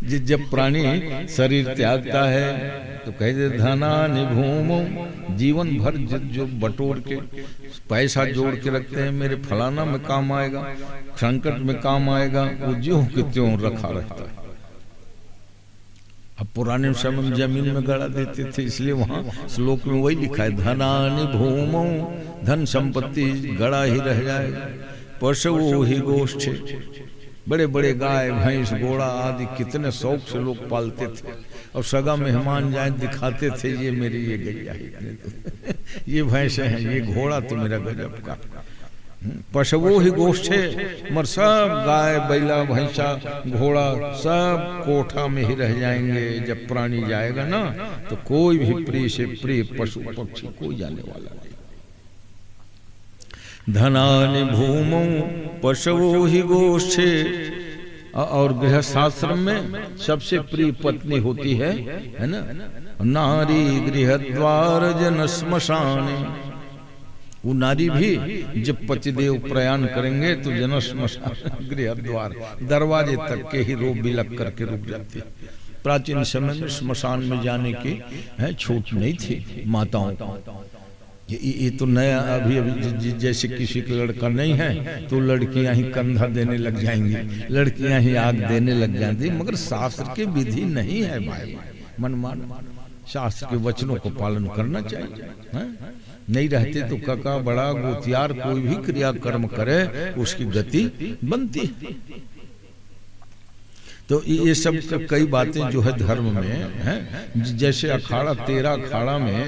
S1: जब प्राणी शरीर त्यागता है तो कहते धनानि भूमौ, जीवन भर जो बटोर के पैसा जोड़ के रखते हैं, मेरे फलाना में काम आएगा, संकट में काम आएगा, वो ज्यों के त्यों रखा रहता है। अब पुराने समय में जमीन में गड़ा देते थे, इसलिए वहां श्लोक में वही लिखा है धनानि भूमौ, धन संपत्ति गड़ा ही रह जाएगा। पशुओ ही गोष्ठे, बड़े बड़े गाय भैंस घोड़ा आदि कितने शौक से लोग पालते थे, और सगा मेहमान जाए दिखाते थे ये मेरी ये गैया है, ये भैंसे हैं, ये घोड़ा तो मेरा गजब का। पशवो ही गोष्ठे, मर सब गाय बैला भैंसा घोड़ा सब कोठा में ही रह जाएंगे। जब प्राणी जाएगा ना तो कोई भी प्रिय से प्रिय पशु पक्षी कोई जाने वाला नहीं। धनानि भूमौ पशवो ही गोष्ठे, और गृहस्थाश्रम में सबसे प्रिय पत्नी होती है ना, नारी गृहद्वार जन श्मशान। वो नारी भी जब पतिदेव प्रयाण करेंगे तो जन श्मशान गृहद्वार दरवाजे तक के ही रोब बिलक करके रुक जाती है। प्राचीन समय में श्मशान में जाने की छूट नहीं थी माताओं को। ये तो नया अभी अभी जैसे किसी का लड़का नहीं है तो लड़कियां ही कंधा देने लग जाएंगी, लड़कियां ही आग देने लग जाएंगी। मगर शास्त्र के विधि नहीं है भाई, मनमान शास्त्र के वचनों को पालन करना चाहिए। नहीं रहते तो काका बड़ा गोतियार कोई भी क्रिया कर्म करे उसकी गति बनती है। तो ये सब कई बातें जो है धर्म में हैं, जैसे अखाड़ा 13 अखाड़ा में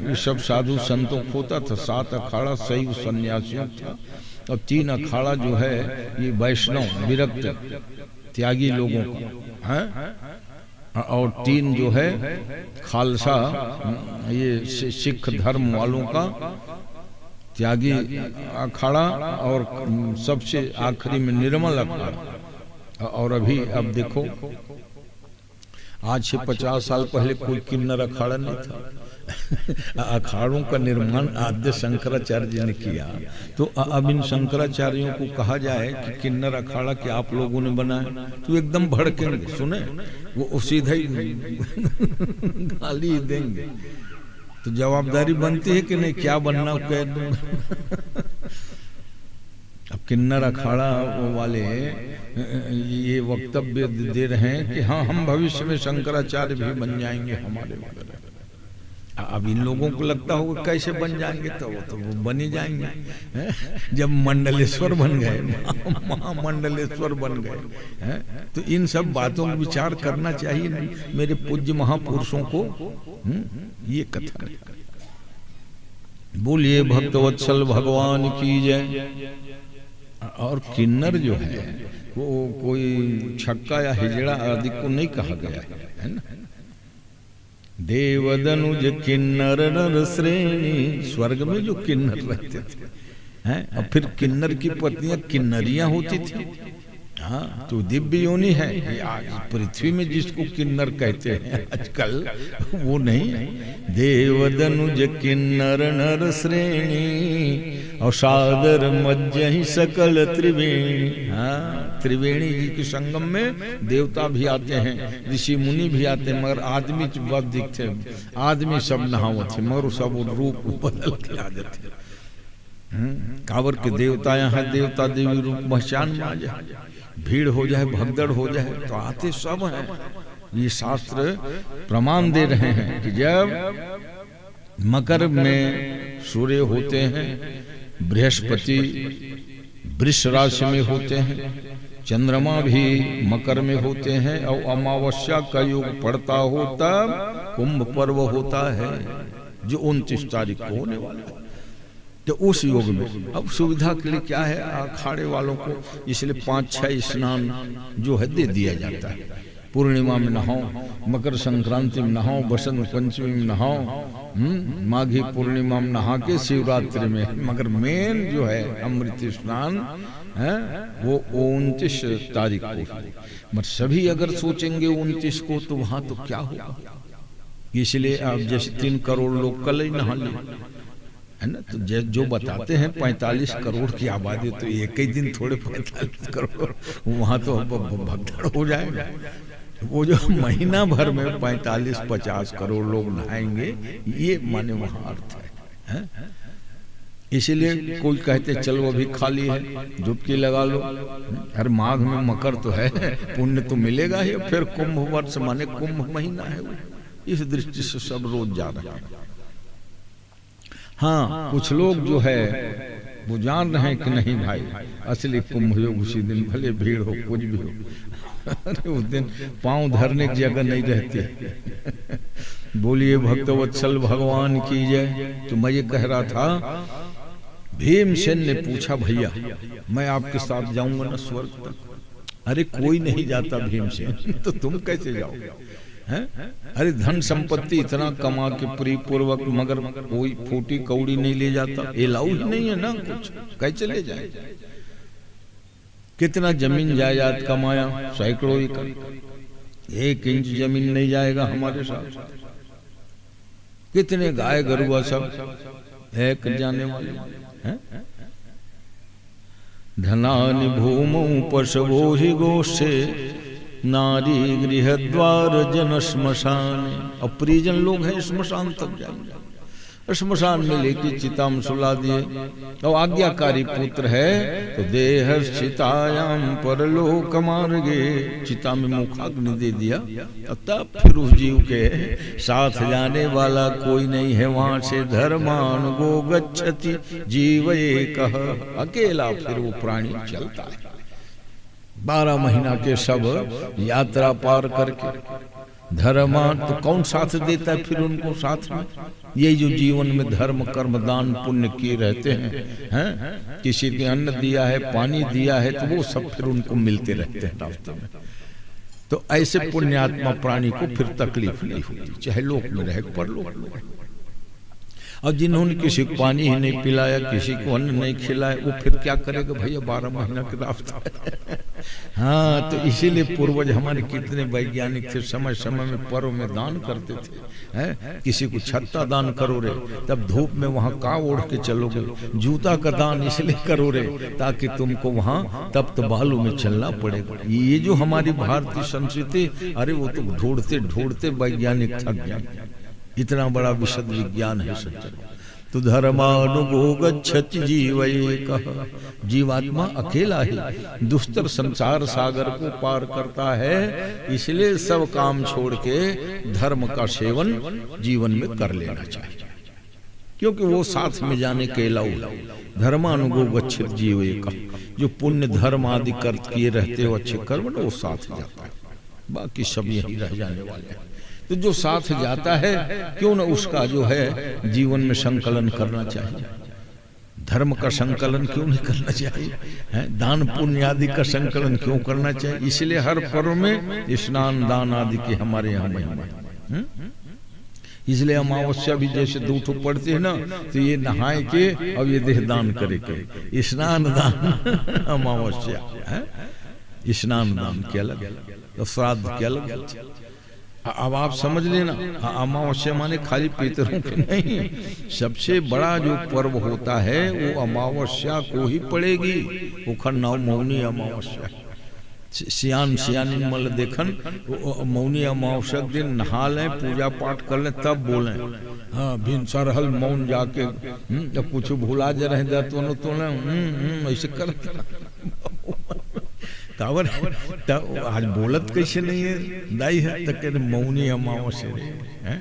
S1: ये सब साधु संतों को होता था, 7 अखाड़ा शैव सन्यासियों था, और 3 अखाड़ा जो है ये वैष्णव विरक्त त्यागी लोगों का है, और 3 जो है खालसा ये सिख धर्म वालों का त्यागी अखाड़ा, और सबसे आखिरी में निर्मल अखाड़ा। और अभी अब देखो आज से 50 साल पहले कोई किन्नर अखाड़ा नहीं था। अखाड़ों का निर्माण आद्य शंकराचार्य जी ने किया, तो अब इन शंकराचार्यों को कहा जाए कि किन्नर अखाड़ा के आप लोगों ने बनाया तो एकदम भड़केंगे, सुने वो सीधा ही गाली देंगे। तो जवाबदारी बनती है कि नहीं, क्या बनना कह दूंगा। अब किन्नर अखाड़ा वाले ये वक्तव्य दे रहे हैं कि हाँ हम भविष्य में शंकराचार्य भी बन जाएंगे हमारे वगैरह। अब इन लोगों को लगता होगा कैसे बन जाएंगे, तो वो बन ही जाएंगे। जब मंडलेश्वर बन गए, महामंडलेश्वर बन गए, तो इन सब बातों पर विचार करना चाहिए मेरे पूज्य महापुरुषों को। ये कथा बोलिए भक्तवत्सल भगवान की जय। और किन्नर जो है वो कोई छक्का या हिजड़ा आदि को नहीं कहा गया है ना। देवदनुज किन्नर नर श्रेणी, स्वर्ग में जो किन्नर रहते थे हैं, और फिर किन्नर की पत्नियां किन्नरियां होती थी। हाँ, तो दिव्य योनि है। पृथ्वी में जिसको किन्नर कहते हैं आजकल वो नहीं। देवदनुज किन्नर नर श्रेणी, और सादर मज्जहि सकल त्रिवेणी। हाँ, त्रिवेणी जी के संगम में देवता भी आते हैं, ऋषि मुनि भी आते हैं, मगर आदमी बहुत दिखते, आदमी सब नहावत थे, मगर सब रूप बदल के आ जाते। कांवर के देवता यहाँ देवता देवी रूप पहचान में आ जाए, भीड़ हो जाए भगदड़ हो जाए तो आते सब हैं। ये शास्त्र प्रमाण दे रहे हैं कि जब मकर में सूर्य होते हैं, बृहस्पति वृष राशि में होते हैं, चंद्रमा भी मकर में होते हैं, और अमावस्या का योग पड़ता हो तब कुंभ पर्व होता है जो 29 तारीख को होने वाला है। तो उस योग में अब सुविधा के लिए क्या है, अखाड़े वालों को इसलिए 5-6 स्नान जो है दे दिया जाता है। पूर्णिमा में नहाओ, मकर संक्रांति में नहाओ, बसंत पंचमी में नहाओ, माघी पूर्णिमा में नहा के शिवरात्रि में। मगर मेन जो है अमृत स्नान है वो 29 तारीख को। मगर सभी अगर सोचेंगे 29 को तो वहां तो क्या होगा। इसलिए अब जैसे 3 करोड़ लोग कल ही नहा ले है ना, तो जो बताते हैं 45 करोड़ की आबादी, तो एक ही दिन थोड़े 45 करोड़, वहां तो भगदड़ हो जाएगा। वो जो महीना भर में 45-50 करोड़ लोग नहाएंगे, ये माने वहां अर्थ है। इसीलिए कोई कहते चलो अभी खाली है डुबकी लगा लो। हर माघ में मकर तो है, पुण्य तो मिलेगा ही। फिर कुंभ वर्ष माने कुंभ महीना है, इस दृष्टि से सब रोज जा रहे हैं। हाँ, कुछ लोग जो है वो जान रहे हैं कि नहीं भाई असली कुंभ योग उसी दिन, भले भीड़ हो कुछ भी हो, अरे उस दिन पांव धरने की जगह नहीं रहती। बोलिए भक्तवत्सल भगवान की जय। तो मैं ये कह रहा था भीमसेन ने पूछा, भैया मैं आपके साथ जाऊंगा ना स्वर्ग तक? अरे कोई नहीं जाता भीमसेन, तो तुम कैसे जाओगे? हैं? अरे धन संपत्ति इतना कमा के पूर्वक, मगर कोई फूटी कौड़ी नहीं ले जाता, एलाउ ही नहीं है ना कुछ, कैसे ले जाए? कितना जमीन जायदाद कमाया, सैकड़ों एकड़, 1 इंच जमीन नहीं जाएगा हमारे साथ। कितने गाय गरुआ सब एक जाने वाले हैं। धनानि भूमौ पशवो हि गोष्ठे, नारी गृह द्वार जन श्मशान। अब परिजन लोग हैं, श्मशान तक जाएंगे, श्मशान में लेके चिता में सुला दिए। और आज्ञाकारी पुत्र है तो देह चितायाम परलोक मार्गे, चिता में मुखाग्नि दे दिया। तब फिर उस जीव के साथ जाने वाला कोई नहीं है, वहां से धर्मान गो गच्छति जीव एकः, अकेला फिर वो प्राणी चलता है। 12 महीना के सब यात्रा पार करके धर्मान, तो कौन साथ देता है फिर उनको साथ में? ये जो जीवन में धर्म कर्म दान पुण्य किए रहते हैं, किसी ने अन्न दिया है, पानी दिया है, तो वो सब फिर उनको मिलते रहते हैं रास्ते में। तो ऐसे पुण्यात्मा प्राणी को फिर तकलीफ नहीं होती, चाहे लोक में रहे परलोक में। और जिन्होंने किसी को पानी ही नहीं पिलाया, किसी को अन्न नहीं खिलाया, वो फिर क्या करेगा भैया? 12 महीना के रास्ता है। हाँ, तो इसीलिए पूर्वज हमारे कितने वैज्ञानिक थे, समय समय में पर्व में दान करते थे। हैं? किसी को छत्ता दान करो रे, तब धूप में वहाँ का ओढ़ के चलोगे। जूता का दान इसलिए करो रे ताकि तुमको वहाँ तप्त बालू में चलना पड़ेगा। ये जो हमारी भारतीय संस्कृति, अरे वो तो ढूंढते ढूंढते वैज्ञानिक थक गए। इतना बड़ा विशद विज्ञान है सच्चा। तो धर्मानुगो गच्छति जीव एकः, जीवात्मा अकेला ही दुस्तर संसार सागर को पार करता है। इसलिए सब काम छोड़ के धर्म का सेवन जीवन में कर लेना चाहिए, क्योंकि वो साथ में जाने के अलावा धर्मानुगो गच्छति जीव एकः, जो पुण्य धर्म आदि कर किए रहते हो अच्छे कर्म, वो साथ जाता है, बाकी सब यही रह जाने वाले हैं। तो जो साथ जाता है क्यों न उसका जो है जीवन में संकलन करना चाहिए। धर्म का संकलन क्यों नहीं करना चाहिए? दान पुण्य आदि का संकलन क्यों करना चाहिए? इसलिए हर पर्व में स्नान दान आदि की हमारे यहाँ महिमा है। इसलिए अमावस्या भी जैसे 2 ठो पड़ते हैं ना, तो ये नहाए के अब ये देह दान करे के, स्नान दान अमावस्या है, स्नान दान के अलग, तो श्राद्ध के अलग। अब आप समझ लेना, अमावस्या माने खाली पितरों के नहीं, सबसे बड़ा जो पर्व होता है वो अमावस्या को ही पड़ेगी। वो खन्नाव मौनी अमावस्या, सियान सियानी मल देखन मौनी अमावस्या दिन नहा लें, पूजा पाठ कर लें, तब बोलें। हाँ, बिन सरहल मौन जाके जब कुछ भूला जा रहे तो ऐसे कर कावर आज बोलत कैसे नहीं है दाई है, तो कहते मौनी अमावस्या है।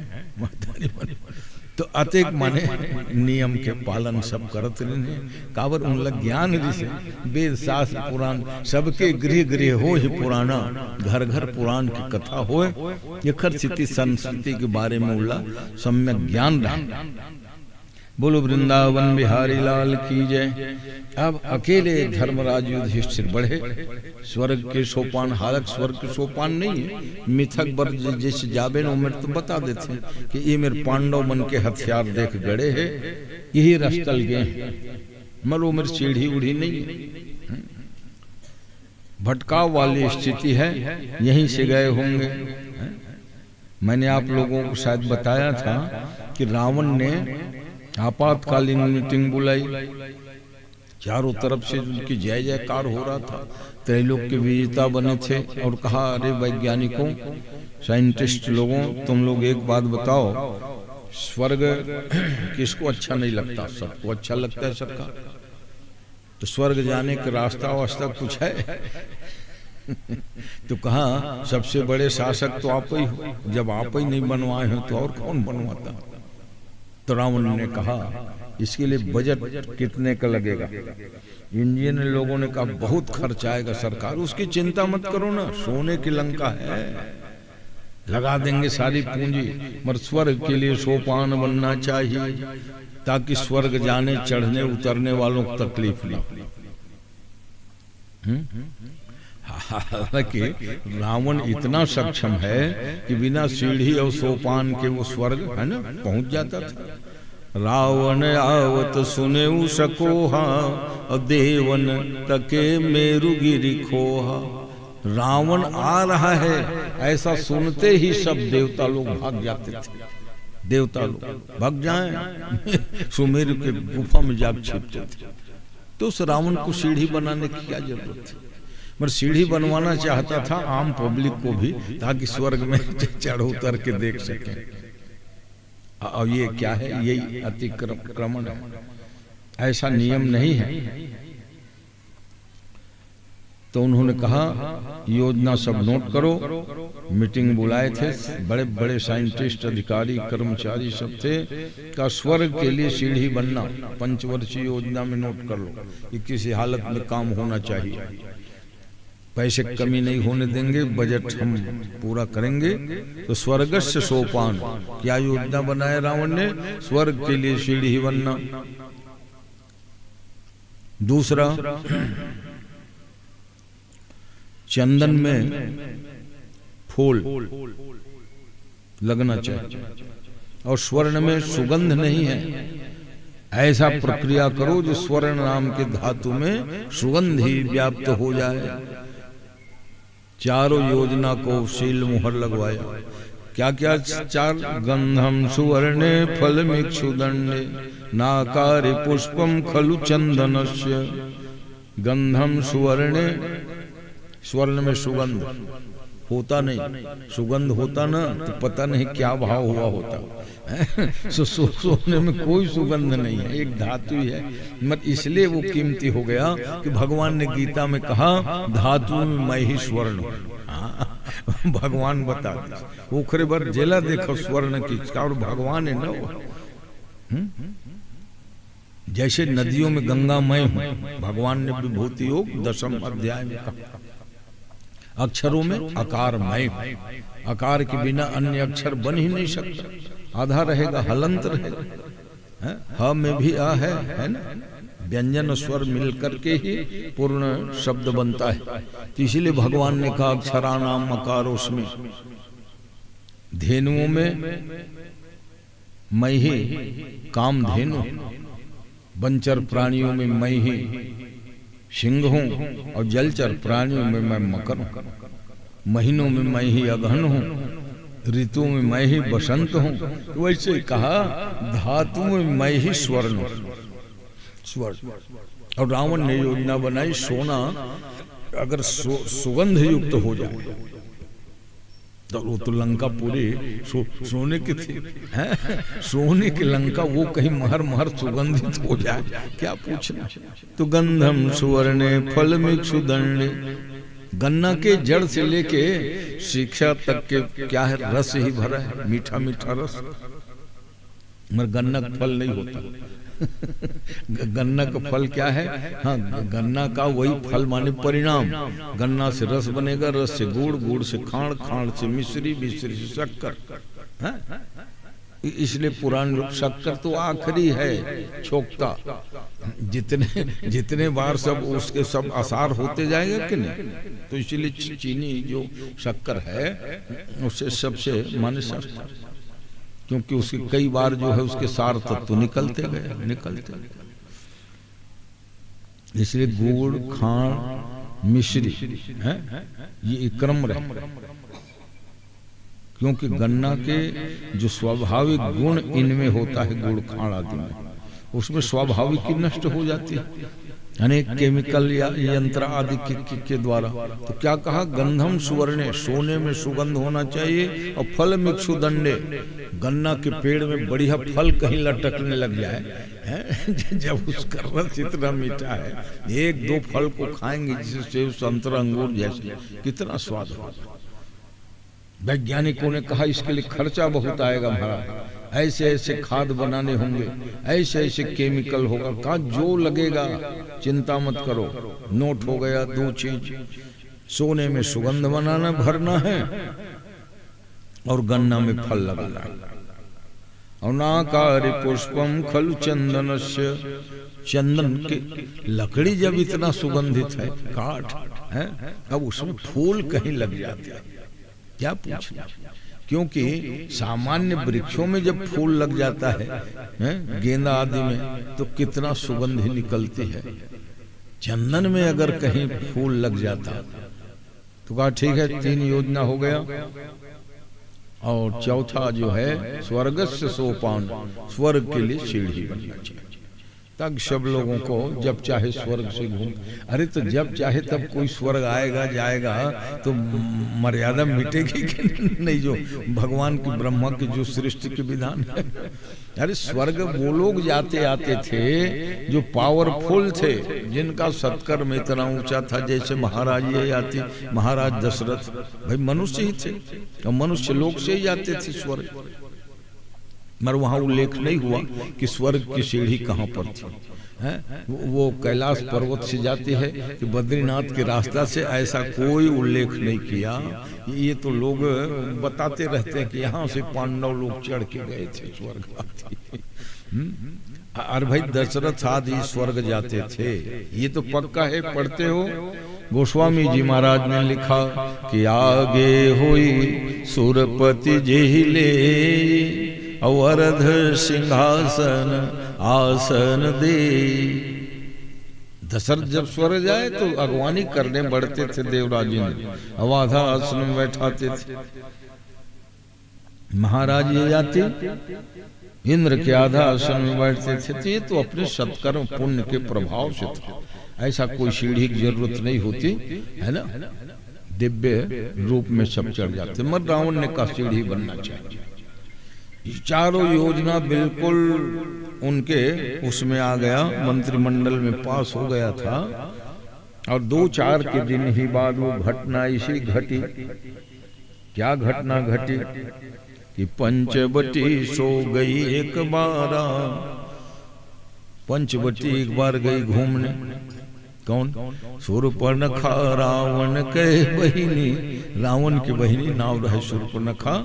S1: तो अतेक माने नियम के पालन सब करत रहे कावर उन लग ज्ञान से वेद शास्त्र पुराण सबके गृह गृह हो ही पुराना, घर घर पुराण की कथा हो, यखर स्थिति संस्कृति के बारे में उल्ला सम्यक ज्ञान रहा। बोलो वृंदावन बिहारी लाल की जय। अब अकेले धर्मराज युधिष्ठिर बढ़े स्वर्ग के सोपान, हालांकि स्वर्ग के सोपान नहीं है, मिथक बर जैसे जाबे न उम्र तो बता देते हैं कि ये मेरे पांडव मन के हथियार देख गड़े है, यही रस्तल गए, मरो मेरी सीढ़ी उड़ी नहीं है, भटकाव वाली स्थिति है, यहीं से गए होंगे। मैंने आप लोगों को शायद बताया था कि रावण ने आपातकालीन मीटिंग बुलाई, चारों तरफ से उनकी जय जयकार हो रहा था, त्रैलोक के विजेता बने थे, और कहा अरे वैज्ञानिकों साइंटिस्ट लोगों तुम लोग एक बात बताओ, स्वर्ग किसको अच्छा नहीं लगता? सबको अच्छा लगता है सरकार। तो स्वर्ग जाने का रास्ता वास्ता कुछ है? तो कहा सबसे बड़े शासक तो आप ही हो, जब आप ही नहीं बनवाए हो तो और कौन बनवाता? तो रावण ने कहा इसके लिए बजट कितने का लगेगा? इंडियन लोगों ने कहा बहुत खर्च आएगा सरकार, उसकी चिंता मत करो ना, सोने की लंका है, लगा देंगे सारी पूंजी, मगर स्वर्ग के लिए सोपान बनना चाहिए, ताकि स्वर्ग जाने चढ़ने उतरने वालों को तकलीफ ना। हालांकि रावण इतना सक्षम है कि बिना सीढ़ी और सोपान के वो स्वर्ग है ना पहुंच जाता था। रावण आवत सुने सकोहा और देवन तके मेरुगिरि खोहा। रावण आ रहा है ऐसा सुनते ही सब देवता लोग भाग जाते थे। देवता लोग भाग जाएं सुमेरु के गुफा में जाग छिपते थे। तो उस रावण को सीढ़ी बनाने की क्या जरूरत थी? मगर सीढ़ी बनवाना चाहता था आम पब्लिक को भी, ताकि स्वर्ग में चढ़ उतर के देख सके। और ये क्या है? यही अतिक्रमण है, ऐसा नियम नहीं है। तो उन्होंने कहा योजना सब नोट करो। मीटिंग बुलाए थे, बड़े बड़े साइंटिस्ट, अधिकारी, कर्मचारी सब थे। का स्वर्ग के लिए सीढ़ी बनना पंचवर्षीय योजना में नोट कर लो, ये किसी हालत में काम होना चाहिए। पैसे कमी नहीं होने देंगे, बजट हम पूरा करेंगे। तो स्वर्गस्य सोपान, क्या योजना बनाया रावण ने? स्वर्ग के लिए सीढ़ी बनना। दूसरा, चंदन में फूल लगना चाहिए और स्वर्ण में सुगंध नहीं है। ऐसा प्रक्रिया करो जो स्वर्ण नाम के धातु में सुगंध ही व्याप्त हो जाए। चारों योजना को सील मुहर लगवाया। क्या क्या चार? गंधम सुवर्णे फलमिक्षुदंडे नाकारि पुष्पम खलु चंदनस्य। गंधम सुवर्णे, स्वर्ण में सुगंध होता नहीं, सुगंध होता ना तो पता नहीं क्या भाव हुआ होता। सोने में कोई सुगंध नहीं है, एक धातु ही है। मत इसलिए वो कीमती हो गया कि भगवान ने गीता में कहा धातु में मैं ही स्वर्ण। भगवान बता ओखरे बार जेला देखो स्वर्ण की, और भगवान है ना। जैसे नदियों में गंगामय हूं, भगवान ने विभूति योग 10वें अध्याय में कहा। अक्षरों में अकारमय, अकार के बिना अन्य अक्षर बन ही नहीं सकता। आधा रहेगा, हलंत रहेगा। ह में भी आ है ना। व्यंजन स्वर मिलकर के ही पूर्ण शब्द बनता है। तो इसीलिए भगवान ने कहा अक्षराणाम अकारोस्मि। धेनुओं में मैं ही कामधेनु, वंचर प्राणियों में मैं ही सिंह हूं और जलचर प्राणियों में मैं मकर हूं। महीनों में मैं ही अगहन हूं, ऋतुओं में मैं ही बसंत हूं। तो वैसे ही कहा धातु में मैं ही स्वर्ण, स्वर्ण। और रावण ने योजना बनाई, सोना अगर सुगंध युक्त हो जाए तो वो तो लंका पूरी सोने की थी, सोने की लंका, वो कहीं महर महर सुगंधित हो जाए, क्या पूछना। तो गंधम सुवर्णे फलमिक्षुदंडे, गन्ना के जड़ से लेके शिक्षा तक के क्या है, रस ही भरा है, मीठा मीठा रस। मगर गन्ना का फल नहीं होता। गन्ना का फल क्या है? हाँ, गन्ना का वही फल माने परिणाम। गन्ना से रस बनेगा, रस से गुड़, गुड़ से खांड, खांड से मिश्री, मिश्री से शक्कर। इसलिए पुराने लोग, शक्कर तो आखिरी है छोकता, जितने बार सब उसके सब आसार होते जाएगा कि नहीं। तो इसलिए चीनी जो शक्कर है उससे सबसे माने सस्ता, क्योंकि उसके कई बार जो है उसके सार तत्व निकलते गए। इसलिए गुड़, खांड, मिश्री है, ये क्रम रहे। क्योंकि गन्ना के जो स्वाभाविक गुण इनमें होता है, गुड़, खांड आदि में, उसमें स्वाभाविक ही नष्ट हो जाती है अनेक केमिकल या यंत्र आदि के द्वारा। तो क्या कहा? गंधम सुवर्णे, सोने में सुगंध होना चाहिए। और फल मिक्षुदंडे, गन्ना के पेड़ में बढ़िया फल कहीं लटकने लग जाए, जब उसका रस इतना मीठा है, एक दो फल को खाएंगे जिसे सेब, संतरा, अंगूर जैसे, कितना स्वाद होगा। वैज्ञानिकों ने कहा इसके लिए खर्चा बहुत आएगा महाराज, ऐसे ऐसे खाद बनाने होंगे, ऐसे ऐसे केमिकल होगा। कहा जो लगेगा चिंता मत करो, नोट हो गया 2 चीज, सोने में सुगंध बनाना भरना है और गन्ना में फल लगाना है। अनाकारि पुष्पम खलु चंदनस्य, चंदन के लकड़ी जब इतना सुगंधित है, काठ है, अब उसमें फूल कहीं लग जाते हैं, क्या पूछना। क्योंकि सामान्य वृक्षों में जब फूल लग जाता है, गेंदा आदि में, तो कितना सुगंध निकलती है। चंदन में अगर कहीं फूल लग जाता तो कहा ठीक है, 3 योजना हो गया। और चौथा जो है स्वर्गस्य सोपान, स्वर्ग के लिए सीढ़ी बनना चाहिए, तब सब लोगों को जब चाहे स्वर्ग से घूम। अरे तो जब चाहे तब कोई स्वर्ग आएगा जाएगा तो मर्यादा मिटेगी कि नहीं, जो भगवान की ब्रह्मा की जो सृष्टि के विधान है। अरे स्वर्ग वो लोग जाते आते थे जो पावरफुल थे, जिनका सत्कर्म इतना ऊंचा था, जैसे महाराज ये आते, महाराज दशरथ भाई मनुष्य ही थे, और मनुष्य लोग से ही जाते थे स्वर्ग। मगर वहां उल्लेख नहीं हुआ कि स्वर्ग की सीढ़ी कहाँ पर थी, है? वो कैलाश पर्वत से जाती है कि बद्रीनाथ के रास्ता से, ऐसा कोई उल्लेख नहीं किया। ये तो लोग बताते रहते हैं कि यहाँ से पांडव लोग चढ़ के गए थे स्वर्ग। और भाई दशरथ आदि स्वर्ग जाते थे, ये तो पक्का है। पढ़ते हो, गोस्वामी जी महाराज ने लिखा कि आगे हुई सुरपति जेहिले, अवरध सिंहासन आसन दे। दशरथ जब स्वर्ग जाए तो अगवानी करने बढ़ते थे देवराज इंद्र, अवाधा आसन में बैठाते थे। महाराज ये जाते इंद्र के आधा आसन में बैठते थे। तो ये तो अपने सत्कर्म पुण्य के प्रभाव से था, ऐसा कोई सीढ़ी की जरूरत नहीं होती है ना, दिव्य रूप में सब चढ़ जाते। मगर रावण ने कहा सीढ़ी बनना चाहिए। चारों योजना बिल्कुल उनके उसमें आ गया, मंत्रिमंडल में पास हो गया था। और 2-4 के दिन ही बाद वो घटना इसी घटी। क्या घटना घटी कि पंचवटी सो गई एक बार। पंचवटी एक बार गई घूमने। कौन? शूर्पणखा रावण के बहिनी, रावण की बहिनी नाम रहे शूर्पणखा।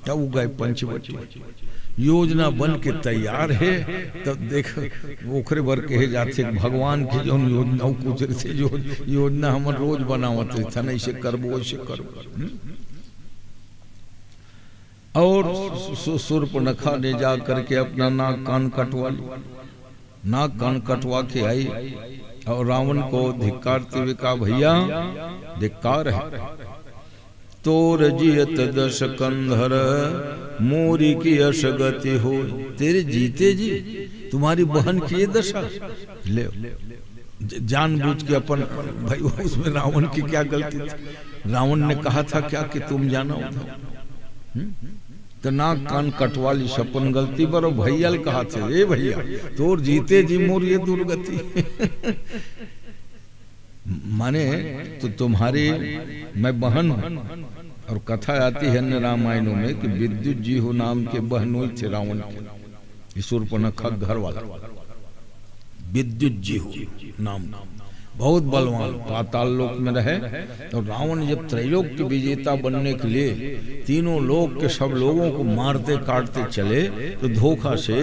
S1: क्या वो गए पंचवटी, योजना बन के तैयार है। तब देख ओखरे भर के जाते भगवान की जो योजना गुजर से, जो योजना हम रोज बनावते था, नहीं से करबो ऐसे करबो। और शूर्पणखा ने जा करके अपना नाक कान कटवा लिया। नाक कान कटवा के आई और रावण को धिक्कारते हुए कहा, भैया धिक्कार है, तोर जियत दश कंधर मोरी की अशगति हो। तेरे जीते जी तुम्हारी बहन की ये दशा। ले जानबूझ के अपन भाई, उसमें रावण की क्या गलती थी? रावण ने कहा था क्या कि तुम जाना उठाओ, तो नाक कान कटवा ली सपन गलती पर। भैया कहा थे, ए भैया तोर जीते जी मोर ये दुर्गति। माने तो तुम्हारी मैं बहन हूं। और कथा आती है न रामायणों में कि विद्युत जी हो नाम के बहनोई थे रावण के, शूर्पणखा घर वाला। विद्युत जी हो नाम, बहुत बलवान, पाताल लोक में रहे। तो रावण जब त्रैलोक के विजेता बनने के लिए तीनों लोक के सब लोगों को मारते काटते चले, तो धोखा से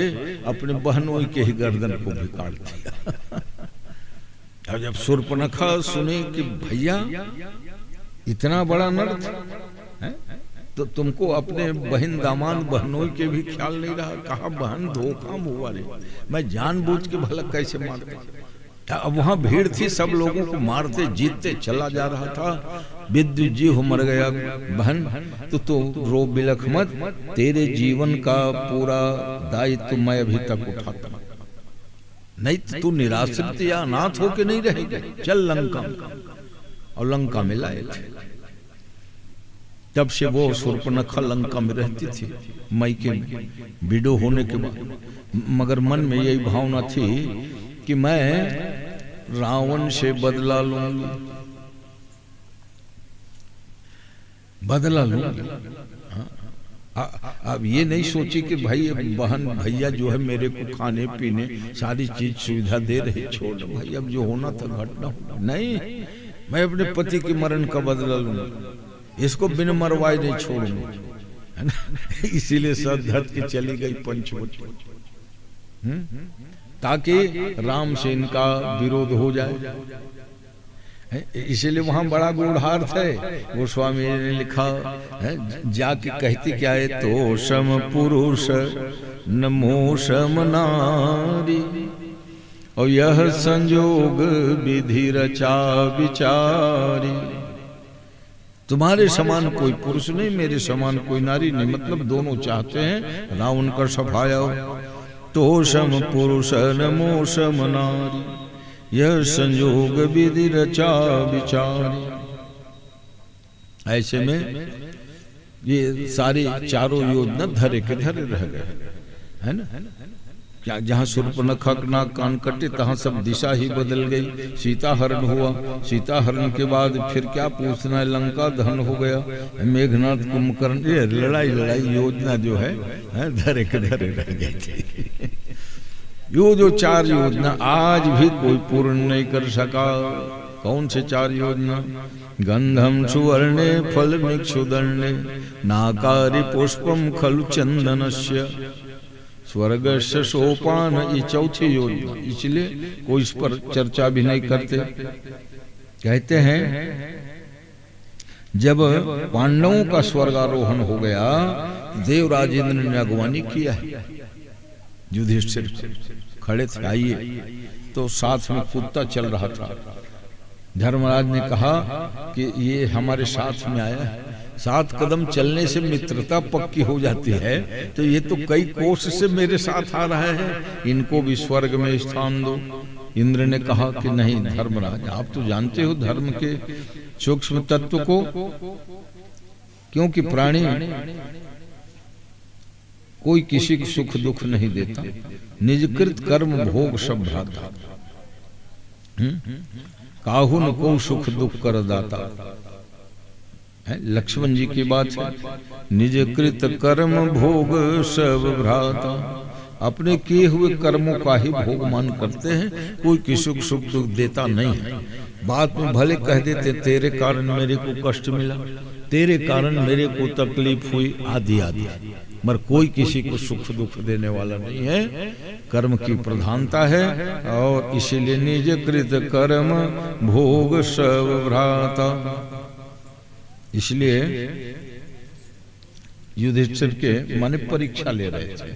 S1: अपने बहनोई के ही गर्दन को भी काट दिया। और जब शूर्पणखा सुने कि भैया इतना बड़ा नर्क है, तो तुमको अपने बहन दामान बहनोई के भी ख्याल नहीं रहा। कहा बहन धोखा हुआ रे, मैं जानबूझ के भला कैसे मारता। अब वहां भीड़ थी, सब लोगों को मारते जीतते चला जा रहा था। विद्युत जी हो मर गया बहन, तो रो बिलख मत, तेरे जीवन का पूरा दायित्व मैं अभी तक उठाता, नहीं तो तू निराश्रित या अनाथ होके नहीं रहेगा। चल लंका। और लंका में लाए थे। तब से वो शूर्पणखा लंका में रहती थी मायके में, विडो होने के बाद। मगर मन में यही भावना थी कि मैं रावण से बदला लूंगी, बदला लूंगी। अब ये नहीं सोची कि भाई बहन भैया जो है मेरे को खाने पीने सारी चीज सुविधा दे रहे, छोड़ भाई अब जो होना था घटना होना। नहीं, मैं अपने पति के मरण का बदला लूंगा, इसको बिन मरवाए नहीं छोड़ूंगा। है ना। इसीलिए सब धत की चली गई पंचवटी, ताकि राम से इनका विरोध हो जाए। इसीलिए वहां बड़ा गूढ़ार्थ है। गोस्वामी ने लिखा है, जाके कहती क्या है, तो सम पुरुष नमो सम नारी, और यह संयोग विधि रचा विचारी। तुम्हारे समान कोई पुरुष नहीं, मेरे समान कोई नारी नहीं, मतलब दोनों चाहते हैं रावण का सफाया हो। तो सम पुरुष नमो सम नारी, यह संयोग विधि रचा विचारी। ऐसे में ये सारी चारों योजना धरे के धरे रह गए, है ना। क्या जहाँ शूर्पणखा नाक कान कटे तहाँ सब दिशा ही बदल गई। सीता हरण हुआ, सीता हरण के बाद फिर क्या पूछना है, लंका दहन हो गया, मेघनाथ कुंभकर्ण, ये लड़ाई योजना जो है धरे के धरे रह गई थी। यो जो चार योजना आज भी कोई पूर्ण नहीं कर सका। कौन से चार योजना? गंधम सुवर्णे फल मिक्षुदण्डे नाकारी पुष्पम खलु चंदनस्य स्वर्ग से सोपान, ये चौथी योजना। इसलिए कोई इस पर चर्चा भी नहीं करते। कहते हैं जब पांडवों का स्वर्गारोहण हो गया, देवराज इंद्र ने अगवानी किया है, युधिष्ठिर खड़े थे, आइए। तो साथ में कुत्ता चल रहा था। धर्मराज ने कहा कि ये हमारे साथ में आया है, 7 कदम चलने से मित्रता पक्की हो जाती है, तो ये तो कई कोस से मेरे साथ आ रहा है, इनको भी स्वर्ग में स्थान दो। इंद्र ने कहा कि नहीं धर्मराज, आप तो जानते हो धर्म के सूक्ष्म तत्व को, क्योंकि प्राणी कोई किसी को सुख दुख नहीं देता, निजकृत कर्म भोग सब भ्राता, काहुन को सुख दुख कर दाता। लक्ष्मण जी की बात है, निजकृत कर्म भोग सब भ्राता। अपने किए हुए कर्मों का ही भोग मान करते हैं, कोई किसी को सुख दुख देता नहीं है। बात में भले कह देते तेरे कारण मेरे को कष्ट मिला, तेरे कारण मेरे को तकलीफ हुई, आदि आदि, मगर कोई किसी को सुख दुख देने वाला नहीं है। कर्म की प्रधानता है, और इसीलिए निजकृत कर्म भोग सब भ्राता। इसलिए युधिष्ठिर के माने परीक्षा ले रहे थे।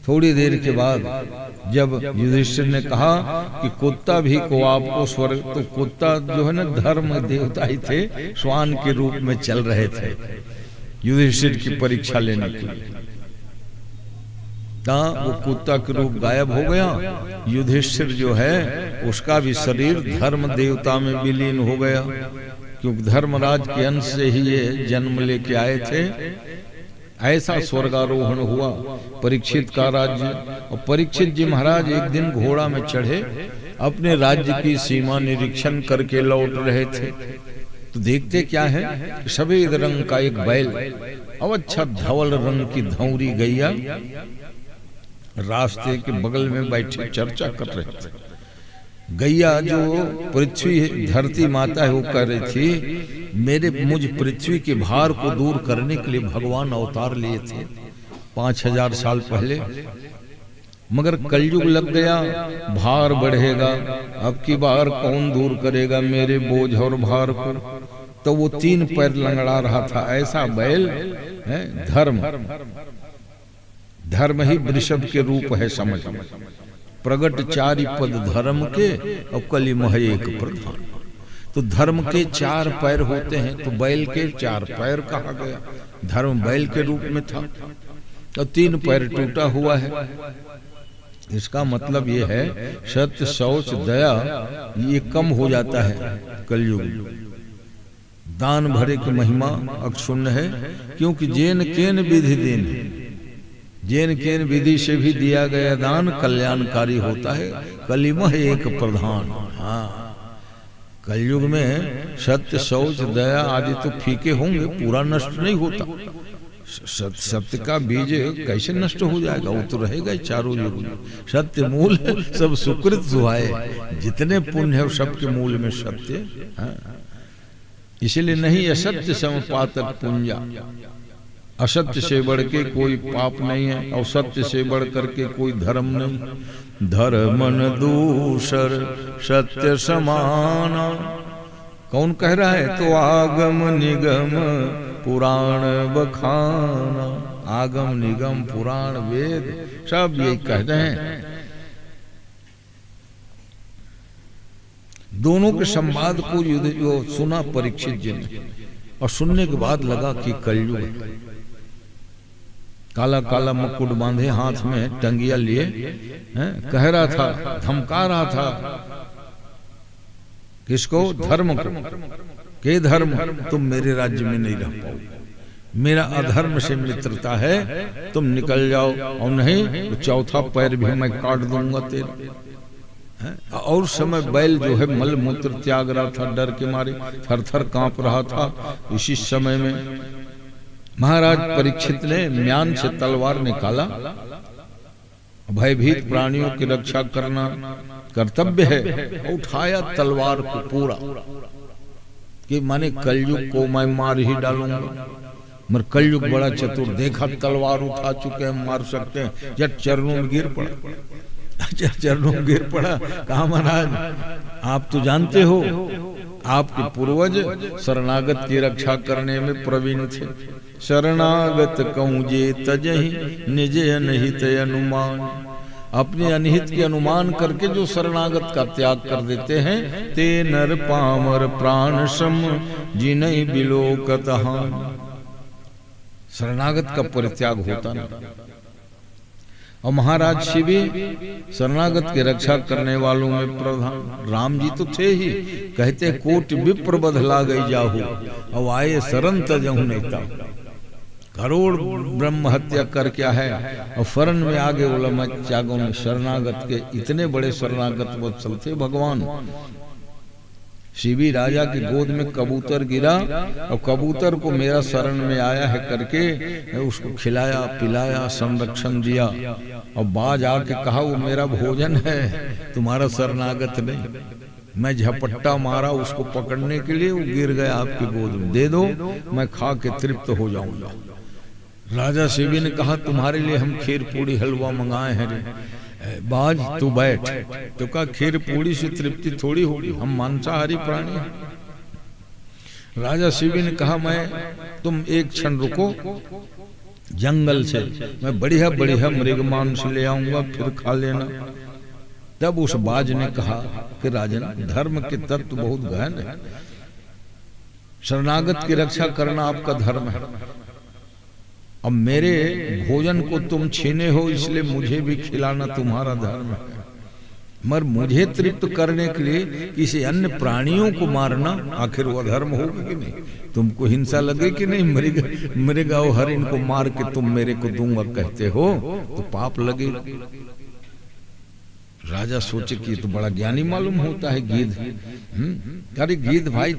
S1: थोड़ी देर के बाद जब युधिष्ठिर ने कहा कि कुत्ता भी को आपको स्वर्ग, तो कुत्ता जो है ना धर्म देवता ही थे, श्वान के रूप में चल रहे थे युधिष्ठिर की परीक्षा लेने के लिए। वो कुत्ता के रूप गायब हो गया। युधिष्ठिर जो है उसका भी शरीर धर्म देवता में विलीन हो गया, क्योंकि धर्मराज के अंश से ही ये जन्म लेके आए थे। ऐसा स्वर्गारोहण हुआ परीक्षित का राज्य। और परीक्षित जी महाराज एक दिन घोड़ा में चढ़े, अपने राज्य की सीमा निरीक्षण करके लौट रहे थे। तो देखते क्या है, सफेद रंग का एक बैल, अब अच्छा धवल रंग की धौरी गैया रास्ते के बगल में बैठे चर्चा कर रहे थे। गैया जो पृथ्वी धरती माता है, वो कह रही थी मुझ पृथ्वी के भार को दूर करने के लिए भगवान अवतार लिए थे 5000 साल पहले, मगर कलयुग लग गया, भार बढ़ेगा, अब की बार कौन दूर करेगा मेरे बोझ और भार को। तो वो 3 पैर लंगड़ा रहा था। ऐसा बैल है धर्म, धर्म ही वृषभ के रूप है, समझ। प्रगट 4 पद धर्म के, और कली मह एक प्रधान। तो धर्म के 4 पैर होते हैं, तो बैल के 4 पैर कहा गया। धर्म बैल के रूप में था, तो 3 पैर टूटा हुआ है। इसका मतलब ये है सत्य शौच दया ये कम हो जाता है कलयुग। दान भरे की महिमा अक्षुण्ण है, क्योंकि जेन केन विधि देन, जेन केन विधि से भी दिया गया दान कल्याणकारी होता है। कलिमह एक प्रधान। हाँ, कलयुग में सत्य शौच दया आदि तो फीके होंगे, पूरा नष्ट नहीं होता। सत्य का बीज कैसे नष्ट हो जाएगा, वो तो रहेगा ही चारों युग में। सत्य मूल है, सब सुकृत सुहाए, जितने पुण्य है सबके मूल में सत्य। हाँ। इसलिए नहीं असत्य समपातक पुंजा, असत्य से बढ़ के कोई पाप नहीं है और सत्य से बढ़ करके कोई धर्म नहीं। धर्म न दूसर सत्य समाना, कौन कह रहा है? तो आगम निगम पुराण बखाना, आगम निगम पुराण वेद सब यही कह रहे हैं। दोनों के संवाद को जो सुना परीक्षित जी ने, और सुनने के बाद लगा कि कलयुग है। काला काला मुकुट बांधे, हाथ में टंगिया लिए, कह रहा था, धमका रहा था किसको? धर्म को, के धर्म तुम मेरे राज्य में नहीं रह पाओगे, मेरा अधर्म से मित्रता है, तुम निकल जाओ, और नहीं तो चौथा पैर भी मैं काट दूंगा तेरा। और समय बैल जो है मल मूत्र त्याग रहा था, डर के मारे थर थर कांप रहा था। इसी समय में महाराज परीक्षित ने म्यान से तलवार निकाला। भयभीत प्राणियों की रक्षा करना कर्तव्य है। उठाया तलवार को पूरा कि माने कलयुग को मैं मार ही डालूंगा। मगर कलयुग बड़ा चतुर, देखा तलवार उठा चुके हैं, मार सकते हैं, जब चरणों में गिर पड़ा। चरणों में गिर पड़ा। कहा महाराज आप तो जानते हो आपके पूर्वज शरणागत की रक्षा करने में प्रवीण थे। शरणागत कहूँ जे तजहि निज अनहित अनुमान, अपने अनहित के अनुमान करके जो शरणागत का त्याग कर देते हैं, ते नर पामर प्राण सम जिनहि बिलोकत हान। शरणागत का परित्याग होता नहीं। और महाराज शिवी शरणागत की रक्षा करने वालों में प्रधान। राम जी तो थे ही, कहते कोटि विप्र बधला गई जाहू, अब आए शरण तजहु नेता। करोड़ ब्रह्म हत्या कर क्या है, और फरन में आगे बोला मैं त्यागों में। शरणागत के इतने बड़े शरणागत वत्सल थे भगवान। शिवी राजा की गोद में कबूतर गिरा, और कबूतर को मेरा शरण में आया है करके उसको खिलाया पिलाया संरक्षण दिया। और बाज आके कहा वो मेरा भोजन है, तुम्हारा शरणागत नहीं। मैं झपट्टा मारा उसको पकड़ने के लिए, वो गिर गया आपकी गोद में, दे दो मैं खा के तृप्त हो जाऊंगा। राजा शिवी ने कहा तुम्हारे लिए हम खीर पूड़ी हलवा मंगाए हैं रे। बाज तू बैठ। तो कहा खीर पूड़ी से तृप्ति थोड़ी होगी, हम मांसाहारी प्राणी हैं। राजा शिवी ने कहा मैं तुम एक क्षण रुको, जंगल से मैं बढ़िया बढ़िया मृग मांस ले आऊंगा, फिर खा लेना। तब उस बाज ने कहा कि राजन धर्म के तत्व बहुत गहन है, शरणागत की रक्षा करना आपका धर्म है। अब मेरे भोजन को तुम छीने हो, इसलिए मुझे भी खिलाना तुम्हारा धर्म है। मगर मुझे तृप्त करने के लिए किसी अन्य प्राणियों को मारना आखिर वो धर्म होगा कि नहीं? तुमको हिंसा लगे कि नहीं? मृग और हरिण को मार के तुम मेरे को दूंगा कहते हो तो पाप लगे। राजा सोचे कि तो बड़ा ज्ञानी मालूम होता है गिद्ध। अरे गिद्ध भाई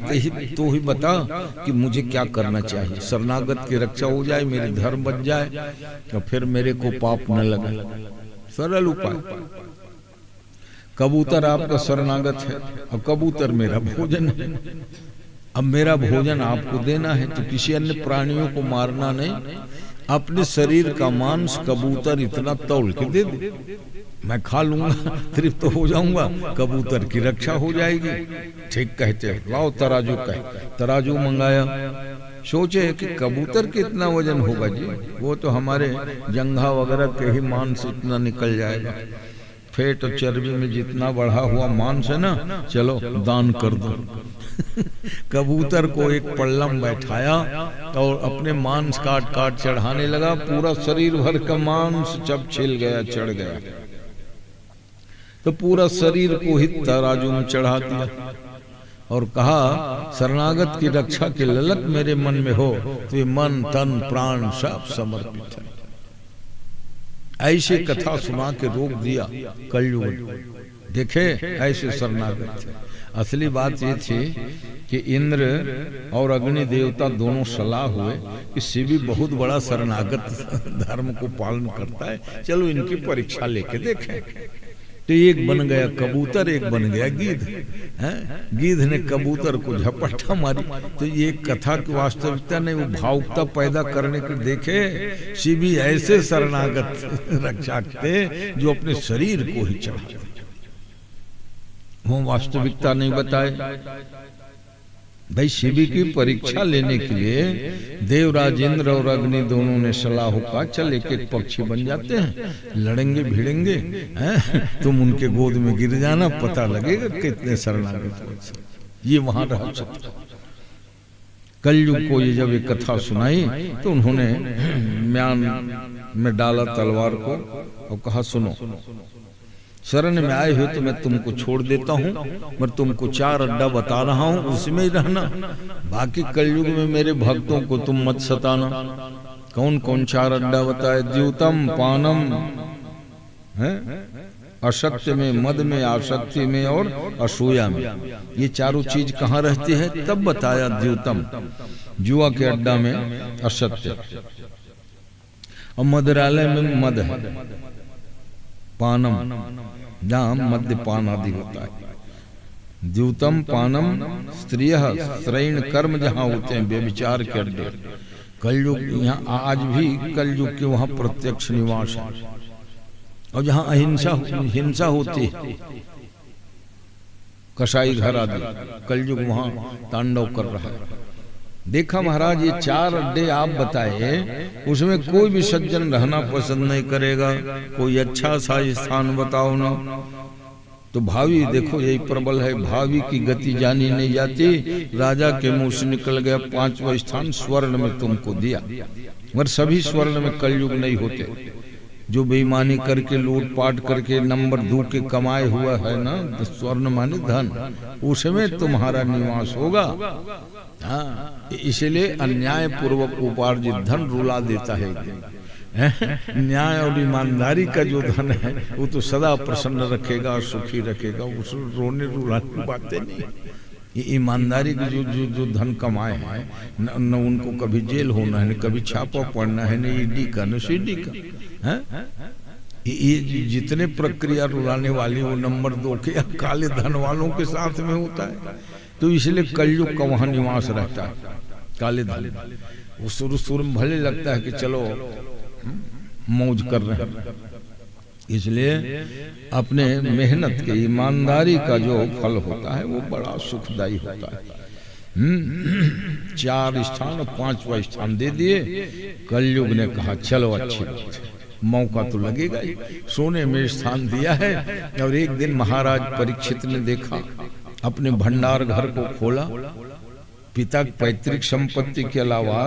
S1: तो ही बता कि मुझे क्या करना चाहिए, शरणागत की रक्षा हो जाए, मेरे धर्म बच जाए, तो फिर मेरे को पाप न लगे। सरल उपाय। कबूतर आपका शरणागत है और कबूतर मेरा भोजन है। अब मेरा भोजन आपको देना है तो किसी अन्य प्राणियों को मारना नहीं, अपने शरीर का मांस कबूतर इतना तौल के दे दे, मैं खा लूंगा, तृप्त हो जाऊंगा, कबूतर की रक्षा हो जाएगी। ठीक कहते हैं, लाओ तराजू। कहे तराजू मंगाया। सोचे कि कबूतर के इतना वजन होगा जी, वो तो हमारे जंघा वगैरह के ही मांस इतना निकल जाएगा। फेट और चर्बी में जितना बढ़ा हुआ मांस है ना, चलो दान कर दो। कबूतर को एक पल्लम बैठाया और अपने मांस काट काट चढ़ाने लगा। पूरा शरीर भर का मांस जब छिल गया, चढ़ गया, तो पूरा शरीर को ही तराजू में चढ़ा दिया और कहा शरणागत की रक्षा के ललक मेरे मन में हो तो ये मन तन प्राण सब समर्पित है। ऐसे कथा सुना के रोक दिया कलयुग। देखे ऐसे शरणागत थे। असली बात ये थी कि इंद्र और अग्नि देवता दोनों सलाह हुए कि शिवी बहुत बड़ा शरणागत धर्म को पालन करता है, चलो इनकी परीक्षा लेके देखें। तो एक बन गया कबूतर, एक बन गया गीध। गीध ने कबूतर को झपट्टा मारी। तो ये कथा की वास्तविकता नहीं, वो भावुकता पैदा करने के देखे शिव भी ऐसे शरणागत रक्षक थे जो अपने शरीर को ही चढ़ाते, वो वास्तविकता नहीं बताए। भाई शिवी की परीक्षा लेने के लिए देवराज इंद्र और अग्नि दोनों ने सलाह का चल एक एक पक्षी बन जाते हैं, लड़ेंगे भिड़ेंगे, तुम उनके गोद में गिर जाना, पता लगेगा कितने शरणागत। ये वहां रह सकता। कलयुग को ये जब ये कथा सुनाई तो उन्होंने म्यान में डाला तलवार को और कहा सुनो, शरण में आए हो तो मैं तुमको छोड़ देता हूँ, मैं तुमको 4 अड्डा बता रहा हूँ, उसमें ही रहना। बाकी कलयुग में मेरे भक्तों को तुम मत सताना। कौन कौन 4 अड्डा बताए? द्यूतम, पानम, असत्य में, मद में, आसक्ति में और असूया में। ये चारों चीज कहाँ रहती है? तब बताया द्यूतम, जुआ के अड्डा में असत्य, और मदिरालय में मद है, पानम जहाँ मद्यपान आदि होता है। द्यूतम पानम स्त्रिय श्रैण कर्म जहाँ होते हैं, व्यभिचार के अड्डे। कलयुग यहाँ आज भी कलयुग के वहाँ प्रत्यक्ष निवास है, और जहाँ हिंसा होती है, कसाई घर आदि, कलयुग वहाँ तांडव कर रहा है। देखा महाराज, ये 4 अड्डे आप बताए, उसमें कोई भी सज्जन रहना पसंद नहीं करेगा। कोई अच्छा सा स्थान बताओ ना। तो भावी देखो यही प्रबल है, भावी की गति जानी नहीं जाती। राजा के मुंह से निकल गया 5वां स्थान स्वर्ण में तुमको दिया, मगर सभी स्वर्ण में कलयुग नहीं होते। जो बेईमानी करके लूट पाट करके नंबर 2 के कमाए हुआ है ना, स्वर्ण माने धन, उसमें तुम्हारा निवास होगा। हाँ, इसलिए अन्याय पूर्वक उपार्जित धन रुला देता है। न्याय और ईमानदारी का जो धन है वो तो सदा प्रसन्न रखेगा, सुखी रखेगा, उस रोने रुलाने की बातें नहीं। ये ईमानदारी के जो धन कमाए हैं न उनको कभी जेल होना है, न कभी छापा पड़ना है, न ईडी का न सीडी का। ये जितने प्रक्रिया रुलाने वाली वो नंबर 2 के या काले धन वालों के साथ में होता है। तो इसलिए कलयुग का वहां निवास रहता है, काले धन। वो शुरू में भले लगता है कि चलो मौज कर रहे हैं, इसलिए अपने मेहनत के ईमानदारी का जो फल होता है वो बड़ा सुखदायी होता है। 4 स्थान 5वां स्थान दे दिए। कलयुग ने कहा चलो अच्छी बात, मौका तो लगेगा ही, सोने में स्थान दिया है। और एक दिन महाराज परीक्षित ने देखा, अपने भंडार घर को खोला, पिता की पैतृक संपत्ति के अलावा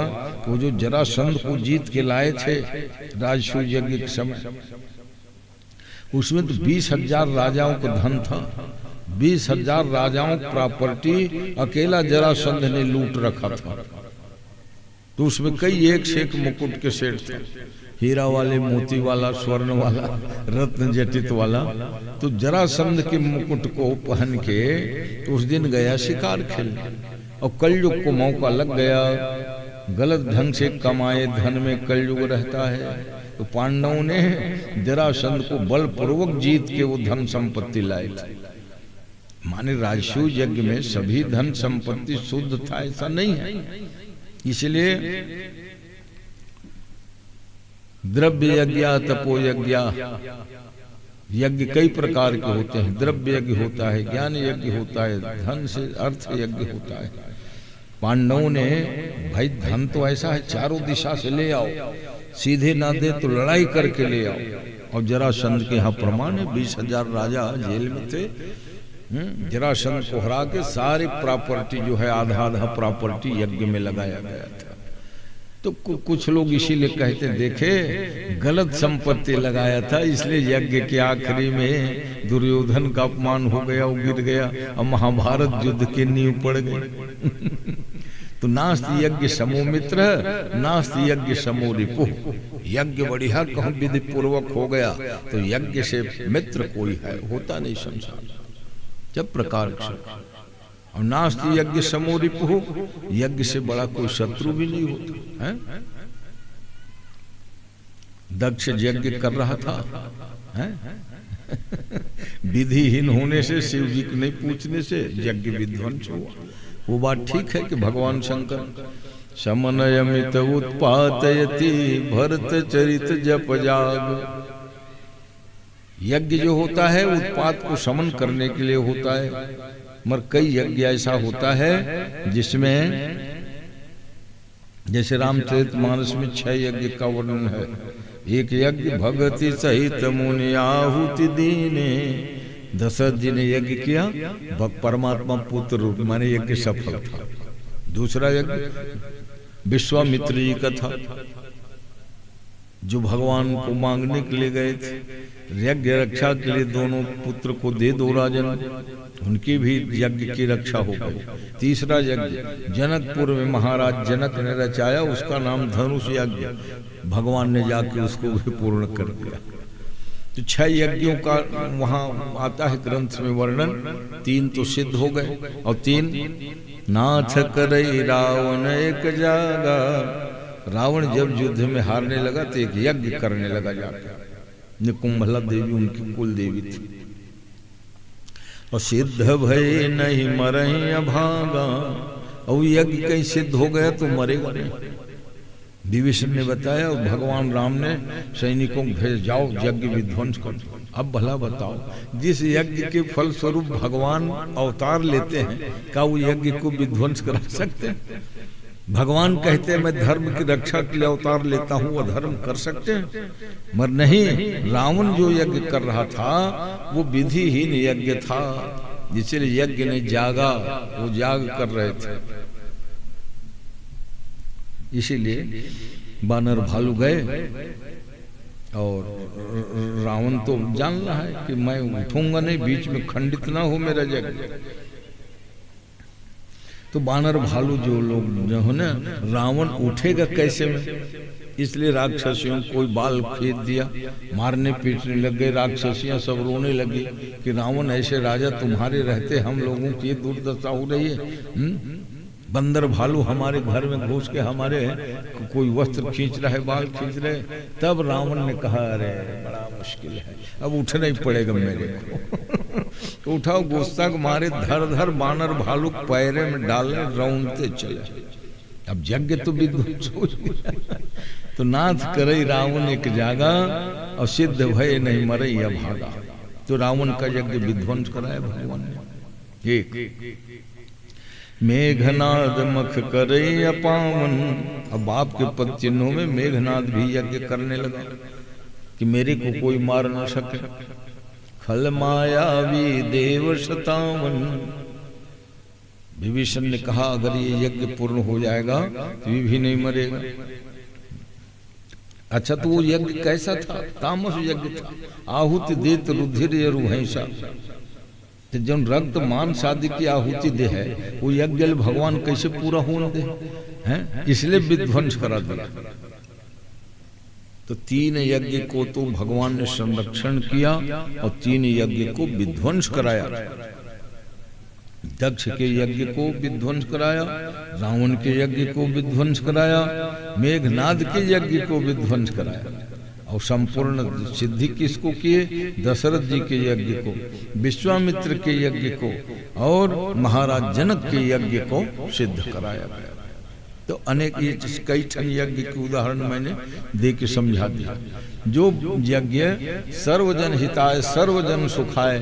S1: वो जो जरासंध को जीत के लाए थे राजसूय यज्ञ के समय, उसमें तो 20,000 राजाओं का धन था। 20,000 राजाओं की प्रॉपर्टी अकेला जरासंध ने लूट रखा था। तो उसमें कई एक से एक मुकुट के सेठ थे, हीरा वाले, मोती वाला, स्वर्ण वाला, रत्न जटित वाला। तो जरासंध के मुकुट को पहन के उस दिन गया शिकार खेलने, और कलयुग को मौका लग गया। गलत ढंग से कमाए धन में कलयुग रहता है। तो पांडवों ने जरासंध को बलपूर्वक जीत के वो धन संपत्ति लाए थे। माने राजसूय यज्ञ में सभी धन संपत्ति शुद्ध था ऐसा नहीं है। इसलिए द्रव्य यज्ञ, तपो यज्ञ, यज्ञ कई प्रकार के होते हैं। द्रव्य यज्ञ होता है, ज्ञान यज्ञ होता है, धन से अर्थ यज्ञ होता है। पांडवों ने भाई धन तो ऐसा है चारों दिशा से ले आओ, सीधे ना दे तो लड़ाई करके ले आओ। और जरासंध के यहाँ प्रमाण है, 20,000 राजा जेल में थे। जरासंध को हरा के सारी प्रॉपर्टी जो है आधा आधा प्रॉपर्टी यज्ञ में लगाया गया था। तो कुछ लोग इसीलिए कहते देखे गलत संपत्ति लगाया था, इसलिए यज्ञ के आखिरी में दुर्योधन का अपमान हो गया, वो गिर गया और महाभारत युद्ध की नींव पड़ गई। तो नास्ति यज्ञ समो मित्र, नास्ति यज्ञ समो रिपु। यज्ञ बढ़िया कहूं विधि पूर्वक हो गया तो यज्ञ से मित्र कोई है होता नहीं संसार, जब प्रकार से। और नास्ति यज्ञ समो रिपु, यज्ञ से बड़ा कोई शत्रु भी नहीं होता है। दक्ष यज्ञ कर रहा था है? विधिहीन होने से, शिव जी को नहीं पूछने से यज्ञ विध्वंस हुआ। वो बात ठीक है कि भगवान शंकर समनयमित उत्पातयति भरत चरित जप जाग। यज्ञ जो होता है उत्पात को शमन करने के लिए होता है, मगर कई यज्ञ ऐसा होता है जिसमें, जैसे रामचरितमानस में 6 यज्ञ का वर्णन है। एक यज्ञ भगति सहित मुनि आहुति दीने, दशरथ जी ने यज्ञ किया, परमात्मा पुत्र रूप माने यज्ञ सफल था। दूसरा यज्ञ विश्वामित्र जी का था, जो भगवान को मांगने के लिए गए थे, यज्ञ रक्षा के लिए दोनों पुत्र को दे दो राजन, उनकी भी यज्ञ की रक्षा हो गई। तीसरा यज्ञ जनकपुर में महाराज जनक ने रचाया, उसका नाम धनुष यज्ञ, भगवान ने जाके उसको भी पूर्ण कर दिया। तो 6 यज्ञों का वहां आता है ग्रंथ में वर्णन। 3 तो सिद्ध हो गए और 3 नाथ करई रावण एक जागा। रावण जब युद्ध में हारने लगा तो एक यज्ञ करने लगा जाकर। निकुंभला देवी उनकी कुल देवी थी। और सिद्ध भय नहीं मरही अभागा। और यज्ञ कहीं सिद्ध हो गया तो मरेगा नहीं। विभीषण ने बताया और भगवान राम ने सैनिकों को भेज, जाओ यज्ञ विध्वंस करो। अब भला बताओ, जिस यज्ञ के फल स्वरूप भगवान अवतार लेते हैं, क्या वो यज्ञ को विध्वंस करा सकते हैं? भगवान कहते हैं मैं धर्म की रक्षा के लिए अवतार लेता हूँ, वो धर्म कर सकते हैं? मगर नहीं, रावण जो यज्ञ कर रहा था वो विधिहीन यज्ञ था, इसलिए यज्ञ ने जागा, वो जाग कर रहे थे। इसीलिए बानर भालू गए और रावण तो जान रहा है कि मैं उठूंगा नहीं, बीच में खंडित ना हो मेरा यज्ञ। तो बानर भालू जो लोग जो है ना, रावण उठेगा कैसे में, इसलिए राक्षसियों कोई बाल फेंक दिया, मारने पीटने लग गए। राक्षसियां सब रोने लगी कि रावण ऐसे राजा तुम्हारे रहते हम लोगों की ये दुर्दशा हो रही है। बंदर भालू हमारे घर में घुस के हमारे कोई वस्त्र खींच रहा है, बाल खींच रहे। तब रावण ने कहा अरे बड़ा मुश्किल है, अब उठना ही पड़ेगा मेरे को। तो उठाओ, गुस्सा के मारे धर धर बानर भालू पैरे में डाले, रौंदते चले। अब यज्ञ तो विध्वंस हो गया। तो नाथ करई रावण एक जागा और सिद्ध भय नहीं मरई अभागा। तो रावण का यज्ञ विध्वंस कराया भगवान ने। एक मेघनाद मख करे अपावन। अब बाप के पद चिन्हों में मेघनाद भी यज्ञ करने लगा कि मेरे को कोई मार न सके। खल मायावी देव शतावन। विभीषण ने कहा अगर ये यज्ञ पूर्ण हो जाएगा तो ये भी नहीं मरेगा। अच्छा, तो वो यज्ञ कैसा था? तामस यज्ञ था। आहुति देत रुधिर रुहैसा। तो जब रक्त मांस आदि की आहुति दे है, वो यज्ञ भगवान कैसे पूरा होने दे हैं? इसलिए विध्वंस करा दिया। तो 3 यज्ञ को तो भगवान ने संरक्षण किया और 3 यज्ञ को विध्वंस कराया। दक्ष के यज्ञ को विध्वंस कराया, रावण के यज्ञ को विध्वंस कराया, मेघनाद के यज्ञ को विध्वंस कराया। और संपूर्ण सिद्धि किसको किए? दशरथ जी के यज्ञ को, विश्वामित्र के यज्ञ को और महाराज जनक के यज्ञ को सिद्ध कराया गया। तो अनेक ये कई ठन यज्ञ के उदाहरण मैंने दे के समझा दिया। जो यज्ञ सर्वजन हिताय सर्वजन सुखाय,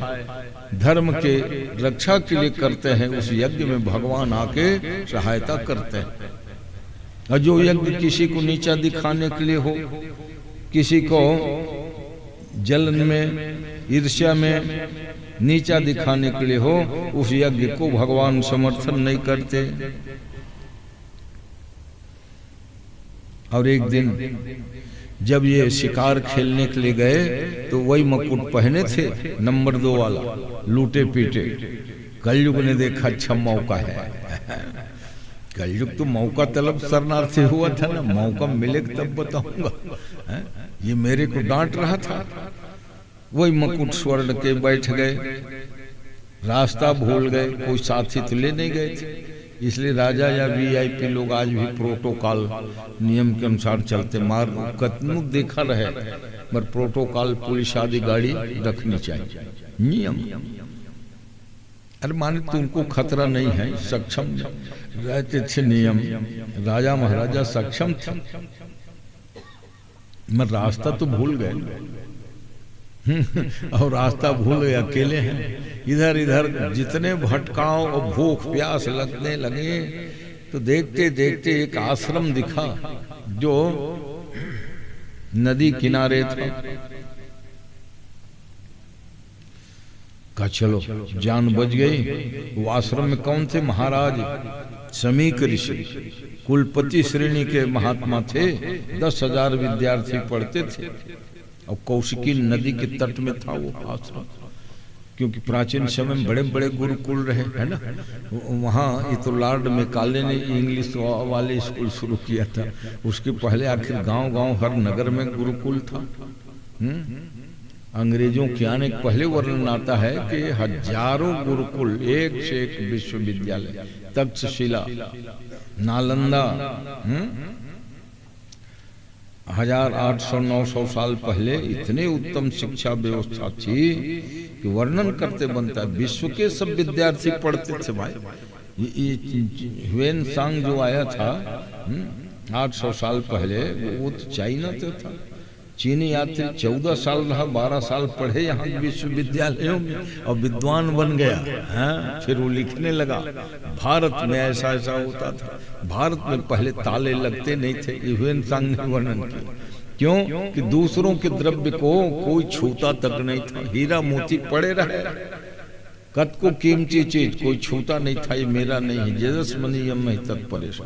S1: धर्म के रक्षा के लिए करते हैं, उस यज्ञ में भगवान आके सहायता करते हैं। और जो यज्ञ किसी को नीचा दिखाने के लिए हो, किसी को जलन में, ईर्ष्या में नीचा दिखाने के लिए हो, उस यज्ञ को भगवान समर्थन नहीं करते। और एक दिन जब ये शिकार खेलने के लिए गए तो वही मुकुट पहने थे, नंबर 2 वाला, लूटे पीटे। कलयुग ने देखा अच्छा मौका है। कलयुग तो मौका तलब शरणार्थी हुआ था ना, मौका मिले तब बताऊंगा। ये मेरे को डांट रहा था। वही मुकुट स्वर्ण के बैठ गए, रास्ता भूल गए, कोई साथी तो ले नहीं गए थे। इसलिए राजा या वीआईपी लोग आज भी प्रोटोकॉल नियम के अनुसार चलते। मार कतनु देखा रहे पर प्रोटोकॉल पुलिस आदि गाड़ी रखनी चाहिए, नियम। अरे माने तुमको खतरा नहीं है, सक्षम रहते थे नियम, राजा महाराजा सक्षम थे, मगर रास्ता तो भूल गए और रास्ता भूल गए, अकेले हैं। इधर इधर जितने भटकाव और भूख प्यास लगने लगे तो देखते देखते एक आश्रम दिखा जो नदी किनारे था। कहा चलो जान बच गई। वो आश्रम में कौन थे? महाराज समीक ऋषि, कुलपति श्रेणी के महात्मा थे। 10,000 विद्यार्थी पढ़ते थे और कौशिकी नदी के तट में था वो आश्रम, क्योंकि प्राचीन समय में बड़े बड़े गुरुकुल रहे, है ना। वहाँ ये तो लॉर्ड मेकाले ने इंग्लिश वाले स्कूल शुरू किया था, उसके पहले आखिर गांव गांव हर नगर में गुरुकुल था। अंग्रेजों के आने के पहले वर्णन आता है कि हजारों गुरुकुल, एक से एक विश्वविद्यालय, तक्षशिला, नालंदा, 1800-900 साल पहले इतने उत्तम शिक्षा व्यवस्था थी कि वर्णन करते बनता है। विश्व के सब विद्यार्थी पढ़ते थे भाई। ये ह्वेन सांग जो आया था 800 साल पहले, वो तो चाइना से था। चीनी यात्री 14 साल रहा, 12 साल पढ़े यहाँ विश्वविद्यालयों में और विद्वान बन गया। हाँ, फिर वो लिखने लगा। भारत में ऐसा ऐसा होता था। भारत में पहले ताले लगते नहीं थे, ह्वेन सांग ने वर्णन किया। क्यों? कि दूसरों के द्रव्य को कोई छूता तक नहीं था। हीरा मोती पड़े रहे, कत को कीमती चीज कोई छूता नहीं था। ये मेरा नहीं है, जजस्मनी यम में तत्परेश,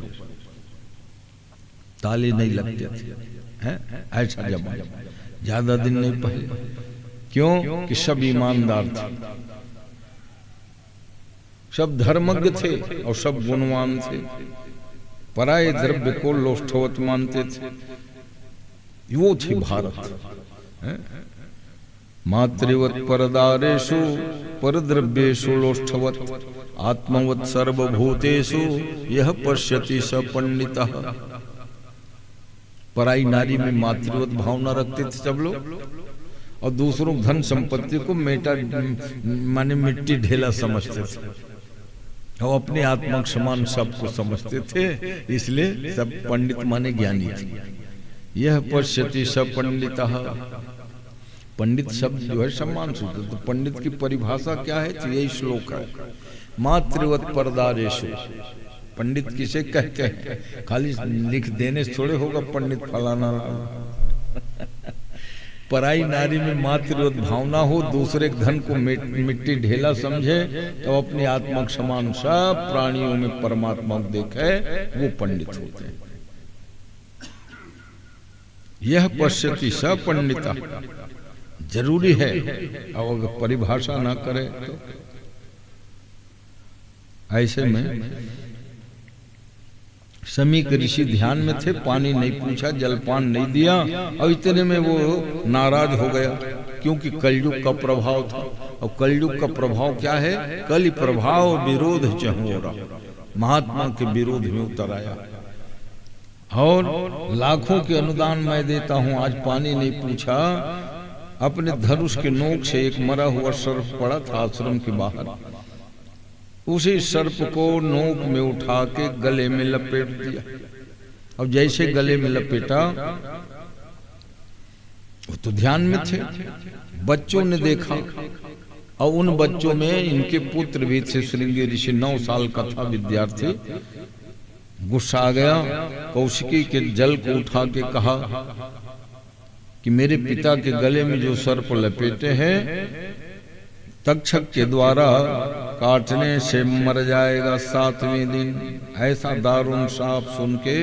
S1: ताले नहीं लगते थे। ऐसा जमाना, ज्यादा दिन नहीं पहले। क्यों? कि सब ईमानदार थे, सब धर्मज्ञ थे और सब गुणवान थे। पराये द्रव्य को लोष्ठवत मानते थे। वो थी भारत। मातृवत परदारेषु परद्रव्येषु लोष्ठवत आत्मवत सर्वभूतेषु यह पश्यति स पंडितः। पराई नारी में मातृवत भावना रखते थे सब लोग और दूसरों धन संपत्ति को मेटा माने मिट्टी ढेला समझते थे और अपने आत्मा के समान सबको समझते थे। इसलिए सब पंडित माने ज्ञानी थे। यह पश्यति स पंडितः। पंडित शब्द जो है सम्मान सूत्र, तो पंडित की परिभाषा क्या है? तो यही श्लोक है, मातृवत परदारेषु। पंडित किसे कहते हैं? खाली लिख देने से थोड़े होगा पंडित फलाना। पराई नारी में मातृवत भावना हो, दूसरे के धन को मिट्टी ढेला समझे तो अपनी आत्मा के समान सब प्राणियों में परमात्मा को देखे, वो पंडित होते हैं। यह पश्यति स पंडिता जरूरी है, और अगर परिभाषा ना करे तो ऐसे में समीक ऋषि ध्यान में थे। पानी नहीं पूछा, जलपान नहीं दिया और इतने में वो नाराज हो गया, क्योंकि कलयुग का प्रभाव था। और कलयुग का प्रभाव क्या है? कलि प्रभाव विरोध चहुरा, महात्मा के विरोध में उतर आया। और लाखों के अनुदान मैं देता हूं, आज पानी नहीं पूछा। अपने धनुष के नोक से एक मरा हुआ सर्प पड़ा था आश्रम के बाहर, उसी सर्प को नोक में उठा के गले में लपेट दिया। अब जैसे गले में लपेटा, वो तो ध्यान में थे। बच्चों ने देखा और उन बच्चों में इनके पुत्र भी थे। श्रृंगी ऋषि 9 साल का था विद्यार्थी। गुस्सा आ गया, कौशिकी के जल को उठा के कहा कि मेरे पिता के गले में जो सर्प लपेटे हैं, तक्षक के द्वारा काटने से मर जाएगा 7वें दिन। ऐसा दारुण साफ सुन के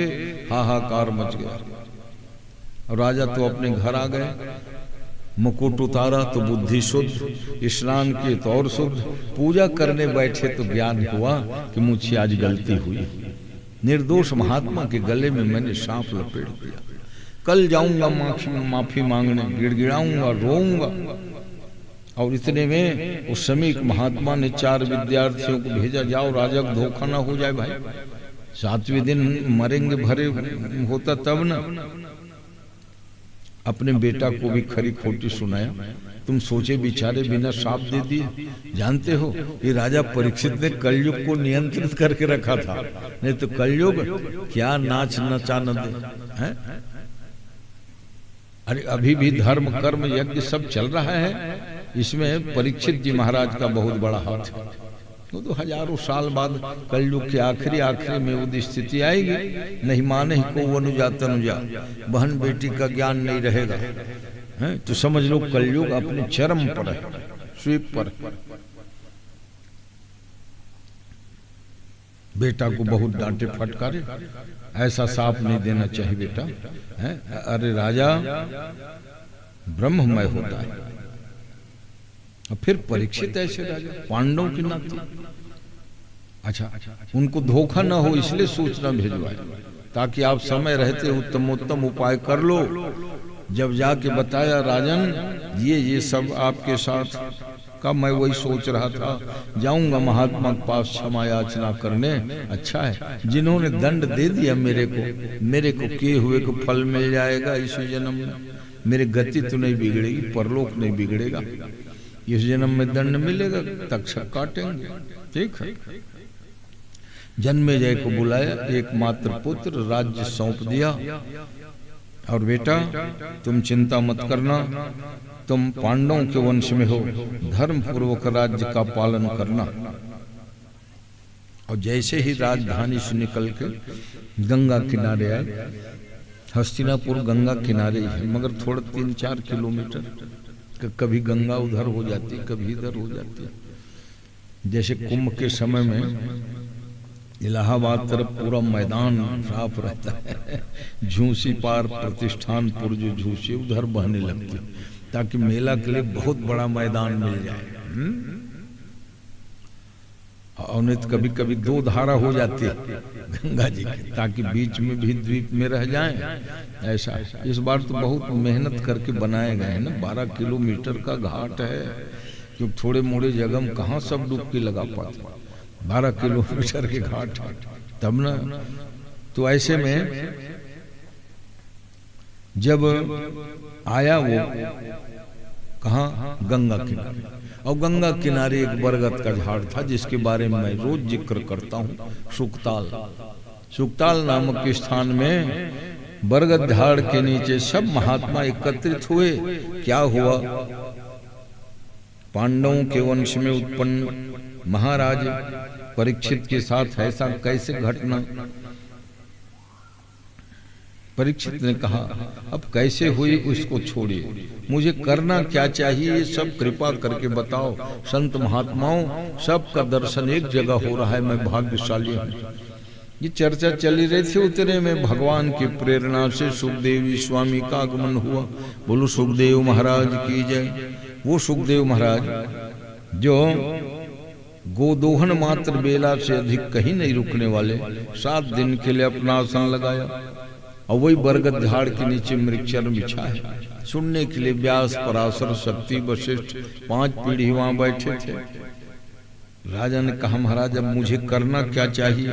S1: हाहाकार मच गया। और राजा तो अपने घर आ गए, मुकुट उतारा तो बुद्धि शुद्ध, स्नान किए तो और शुद्ध, पूजा करने बैठे तो ज्ञान हुआ कि मुझसे आज गलती हुई। निर्दोष महात्मा के गले में मैंने सांप लपेट दिया। कल जाऊंगा माफी मांगने, गिड़गिड़ाऊंगा, रोऊंगा और इतने में उस समय एक महात्मा ने 4 विद्यार्थियों को भेजा, जाओ राजा को धोखा ना हो जाए भाई, 7वें दिन मरेंगे भरे होता तब ना। अपने बेटा को भी खरी खोटी सुनाया। तुम सोचे बेचारे बिना श्राप दे दिए। जानते हो ये राजा परीक्षित ने कलयुग को नियंत्रित करके रखा था, नहीं तो कलयुग क्या नाच नचा न दे हैं? अरे अभी भी धर्म कर्म यज्ञ सब चल रहा है, इसमें परीक्षित जी महाराज का बहुत बड़ा हाथ है। वो तो हजारों साल बाद कलयुग के आखिरी में वो स्थिति आएगी, नहीं माने ही को अनुजा तनुजा, बहन बेटी का ज्ञान नहीं रहेगा है? तो समझ लो कलयुग अपने चरम पर है, स्वीप पर। बेटा को बहुत डांटे फटकारे, ऐसा साफ नहीं देना चाहिए बेटा है? अरे राजा ब्रह्ममय होता है। और फिर परीक्षित ऐसे राजा पांडवों के नाते, अच्छा उनको धोखा ना हो इसलिए सूचना भिजवाए, ताकि आप समय रहते उत्तम उपाय कर लो। जब जाके बताया राजन ये सब आपके साथ का, मैं वही सोच रहा था जाऊंगा महात्मा के पास क्षमा याचना करने। अच्छा है जिन्होंने दंड दे दिया मेरे को किए हुए को फल मिल जाएगा इसी जन्म में। मेरी गति तो नहीं बिगड़ेगी, परलोक नहीं बिगड़ेगा, इस जन्म में दंड मिलेगा, तक्षक काटेंगे। ठीक है। जन्मेजय को बुलाया, एकमात्र पुत्र, राज्य सौंप दिया और बेटा तुम चिंता मत करना, तुम पांडवों के वंश में हो, धर्म पूर्वक राज्य का पालन करना। और जैसे ही राजधानी से निकल के गंगा किनारे आए, हस्तिनापुर गंगा किनारे है मगर थोड़ा 3-4 किलोमीटर, कभी गंगा उधर हो जाती कभी इधर हो जाती। जैसे कुंभ के समय में इलाहाबाद तरफ पूरा मैदान साफ रहता है, झूसी पार प्रतिष्ठानपुर जो झूसी उधर बहने लगती, ताकि मेला के लिए बहुत बड़ा मैदान मिल जाए। और नहीं तो कभी कभी 2 धारा हो जाती है गंगा जी की, ताकि बीच में भी द्वीप में रह जाएं। ऐसा इस बार तो बहुत मेहनत करके बनाए गए हैं ना, 12 किलोमीटर का घाट है, क्योंकि थोड़े मोड़े जगह में कहाँ सब डुबकी लगा पाते, 12 किलोमीटर के घाट तब ना। तो ऐसे में जब आया वो कहाँ, गंगा किनारे, और गंगा किनारे एक बरगद का झाड़ था जिसके बारे में मैं रोज जिक्र करता हूँ, सुकताल नामक स्थान में बरगद झाड़ के नीचे सब महात्मा एकत्रित हुए। क्या हुआ, पांडवों के वंश में उत्पन्न महाराज परीक्षित के साथ ऐसा कैसे घटना। परीक्षित ने कहा अब कैसे हुई उसको छोड़िए, मुझे करना क्या चाहिए ये सब कृपा करके बताओ। संत महात्माओं सबका दर्शन एक जगह हो रहा है, मैं भाग्यशाली हूँ। ये चर्चा चली रही थी, उतने में भगवान की प्रेरणा से सुखदेव स्वामी का आगमन हुआ। बोलो सुखदेव महाराज की जय। वो सुखदेव महाराज जो गोदोहन मात्र बेला से अधिक कहीं नहीं रुकने वाले, 7 दिन के लिए अपना आसन लगाया और वही बरगद झाड़ के नीचे मृगचर बिछा है। सुनने के लिए व्यास, पराशर, शक्ति, वशिष्ठ 5 पीढ़ी वहां बैठे थे। राजा ने कहा महाराज अब मुझे करना क्या चाहिए,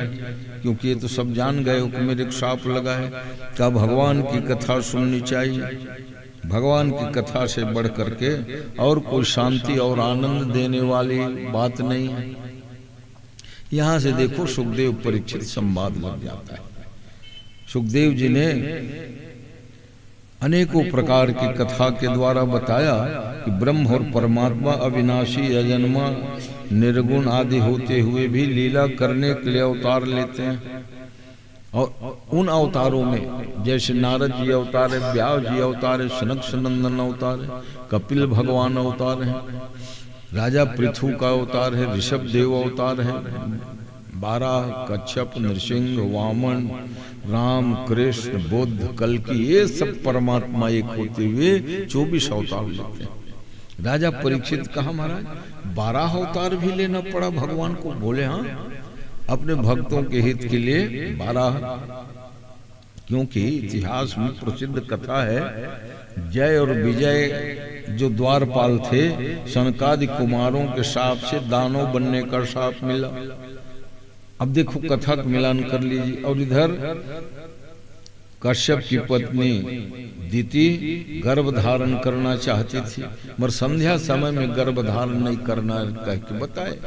S1: क्योंकि ये तो सब जान गए हो कि मेरे को शाप लगा है। क्या भगवान की कथा सुननी चाहिए, भगवान की कथा से बढ़ करके और कोई शांति और आनंद देने वाली बात नहीं है। यहां से देखो सुखदेव परीक्षित संवाद लग जाता है। सुखदेव जी ने अनेकों प्रकार की कथा के द्वारा बताया कि ब्रह्म और परमात्मा अविनाशी, अजन्मा, निर्गुण आदि होते हुए भी लीला करने के लिए अवतार लेते हैं। और उन अवतारों में जैसे नारद जी अवतार है, व्यास जी अवतार है, सनक सनंदन अवतार है, कपिल भगवान अवतार है, राजा पृथु का अवतार है, ऋषभ देव अवतार है, 12 कच्छप, नृसिंह, वामन, राम, कृष्ण, बुद्ध, कल्कि, ये सब परमात्मा एक होते हुए 24 अवतार लेते हैं। राजा परीक्षित कहा महाराज 12 अवतार भी लेना पड़ा भगवान को। बोले हाँ, अपने भक्तों के हित के लिए 12। क्योंकि इतिहास में प्रसिद्ध कथा है, जय और विजय जो द्वारपाल थे, सनकादि कुमारों के शाप से दानव बनने का शाप मिला। अब देखो कथा का मिलान कर लीजिए। और इधर कश्यप की पत्नी दिति गर्भ धारण करना चाहती थी, मगर संध्या समय में गर्भ धारण नहीं करना कह के बताए,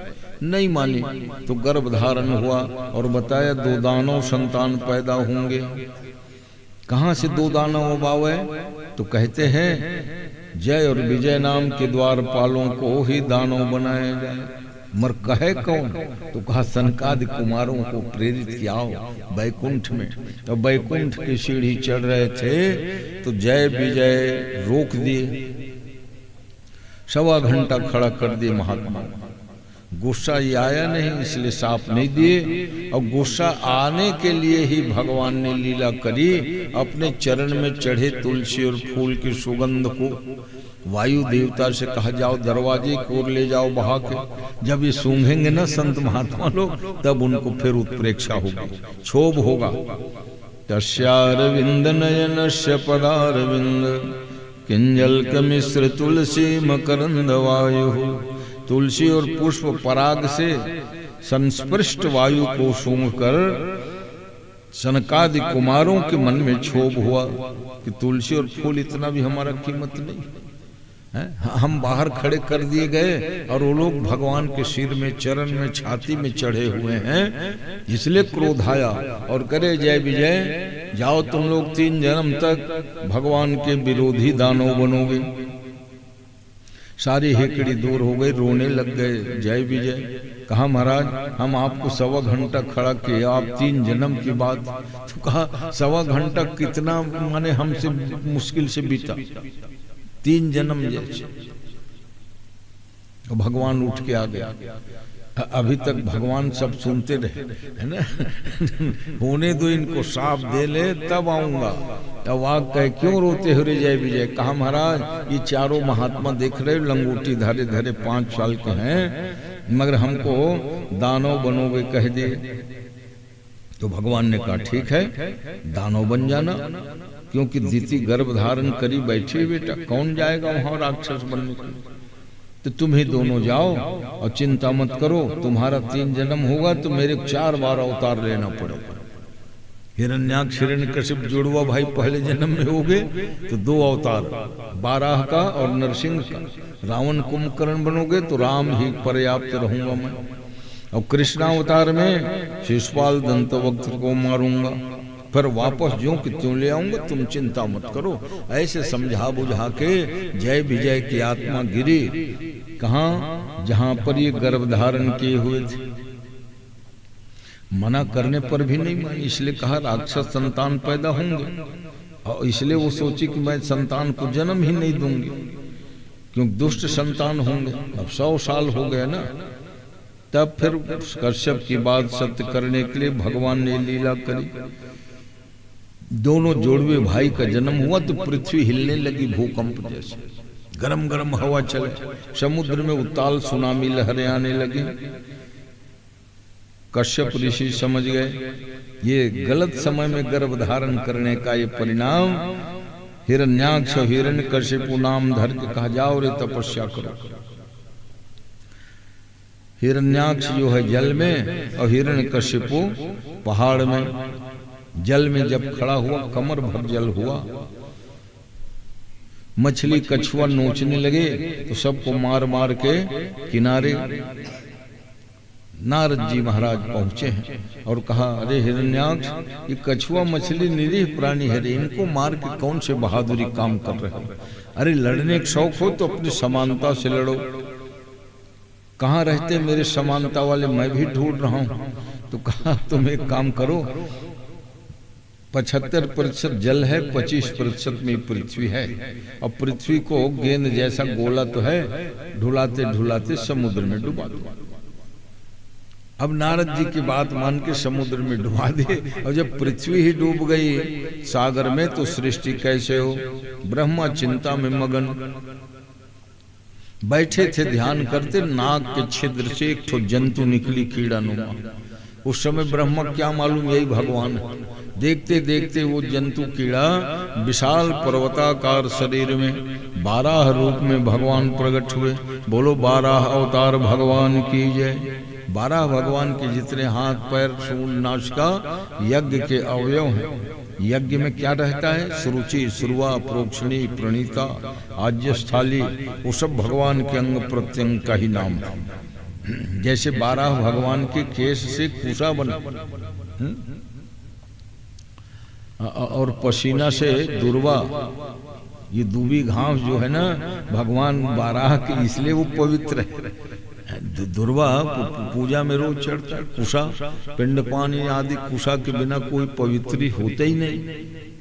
S1: नहीं मानी, तो गर्भ धारण हुआ और बताया 2 दानव संतान पैदा होंगे। कहां से 2 दानव बावे? तो कहते हैं जय और विजय नाम के द्वारपालों को ही दानव बनाया जाए। मर कहे कौन? तो कहा सनकादि कुमारों को प्रेरित किया बैकुंठ में। तो बैकुंठ की सीढ़ी चढ़ रहे थे तो जय विजय रोक दिए, 1.25 घंटा खड़ा कर दिए महात्मा। गुस्सा ये आया नहीं, इसलिए साफ नहीं दिए। और गुस्सा आने के लिए ही भगवान ने लीला करी, अपने चरण में चढ़े तुलसी और फूल की सुगंध को वायु देवता से कहा जाओ दरवाजे को ले जाओ बहा के। जब ये सूंघेंगे ना संत महात्मा लोग, तब उनको फिर उत्प्रेक्षा होगी, क्षोभ होगा। तस्यारविंद नयनस्य पदारविंद किंजल मिश्र तुलसी मकरंद वायु। तुलसी और पुष्प पराग से संस्पृष्ट वायु को सूंघकर सनकादि कुमारों के मन में क्षोभ हुआ कि तुलसी और फूल इतना भी हमारा कीमत नहीं है। हम बाहर खड़े कर दिए गए और वो लोग भगवान के सिर में, चरण में, छाती में चढ़े हुए हैं, इसलिए क्रोध आया और करे जय विजय, जाओ तुम लोग 3 जन्म तक भगवान के विरोधी दानव बनोगे। सारी हेकड़ी दूर हो गई, रोने लग गए जय विजय। कहा महाराज हम आपको 1.25 घंटा खड़ा किए, आप 3 जन्म की बात। तो कहा 1.25 घंटा कितना, माने हमसे मुश्किल से बीता, 3 जन्म जैसे। तो भगवान उठ के आ गया। अभी तक भगवान सब सुनते रहे, है ना। होने दो इनको, साफ दे ले तब आऊंगा। अब आग कहे क्यों रोते हो रे जय विजय? कहा महाराज ये चारों महात्मा देख रहे, लंगोटी धरे धरे 5 साल के हैं, मगर हमको दानव बनोगे कह दिए। तो भगवान ने कहा ठीक है दानव बन जाना, क्योंकि दिति गर्भ धारण करी बैठी बेटा, कौन जाएगा वहां राक्षस बनने के लिए? तो तुम ही दोनों जाओ और चिंता मत करो, तुम्हारा 3 जन्म होगा तो मेरे 4 बार अवतार लेना पड़ेगा। हिरण्याक्ष हिरण्यकशिप जुड़वा भाई पहले जन्म में हो गए तो 2 अवतार, बाराह का और नरसिंह का। रावण कुंभकर्ण बनोगे तो राम ही पर्याप्त रहूंगा मैं, और कृष्णावतार में शिशुपाल दंतवक्त्र को मारूंगा, फिर वापस ज्यों कि त्यों ले आऊंगा, तुम चिंता मत करो। ऐसे समझा बुझा के जय विजय की आत्मा गिरी कहां? जहां पर ये गर्भ धारण किए हुए थे। मना करने पर भी नहीं मानी, इसलिए कहा राक्षस संतान पैदा होंगे, और इसलिए वो सोची कि मैं संतान को जन्म ही नहीं दूंगी, क्योंकि दुष्ट संतान होंगे। अब 100 साल हो गए ना, तब फिर कश्यप की बात सत्य करने के लिए भगवान ने लीला करी। दोनों जोड़वे भाई का जन्म हुआ तो पृथ्वी हिलने लगी भूकंप जैसे, गरम गरम हवा चले, समुद्र में उताल सुनामी लहरें आने लगी। कश्यप ऋषि समझ गए ये गलत समय में गर्भ धारण करने का ये परिणाम। हिरण्याक्ष हिरण्यकशिपु नाम धर के कहा जाओ रे तपस्या करो। हिरण्याक्ष जो है जल में और हिरण्यकशिपु पहाड़ में। जल में जब खड़ा हुआ कमर भर जल हुआ, मछली कछुआ नोचने लगे तो सबको मार मार के किनारे नारद जी महाराज पहुंचे हैं और कहा अरे हिरण्याक्ष ये कछुआ मछली निरीह प्राणी है रे, इनको मार के कौन से बहादुरी काम कर रहे हो? अरे लड़ने का शौक हो तो अपनी समानता से लड़ो। कहाँ रहते मेरे समानता वाले, मैं भी ढूंढ रहा हूं। तो कहा तुम एक काम करो, 75% जल है, 25% में पृथ्वी है, और पृथ्वी को गेंद जैसा गोला तो है, ढुलाते ढुलाते समुद्र में डुबा दो। अब नारद जी की बात मान के समुद्र में डुबा दे, और जब पृथ्वी ही डूब गई सागर में तो सृष्टि कैसे हो? ब्रह्मा चिंता में मगन बैठे थे, ध्यान करते, नाग के छिद्र से एक तो जंतु निकली कीड़ा नुमा। उस समय ब्रह्मा क्या मालूम यही भगवान है। देखते देखते वो जंतु कीड़ा विशाल पर्वताकार शरीर में 12 रूप में भगवान प्रकट हुए। बोलो 12 अवतार भगवान की जय। 12 भगवान के जितने हाथ पैर सूंड नासिका यज्ञ के अवयव हैं। यज्ञ में क्या रहता है? सुरुचि, सुरवा, प्रोक्षणी, प्रणीता, आज्यस्थाली, वो सब भगवान के अंग प्रत्यंग का ही नाम है। जैसे 12 भगवान के केश से कुशा बना और पसीना से दुर्वा, ये दूबी घास जो है ना भगवान 12 के, इसलिए वो पवित्र है। दुर्वा पूजा में रोज चढ़ता है। कुशा, पिंड पानी आदि कुशा के बिना कोई पवित्री होते ही नहीं।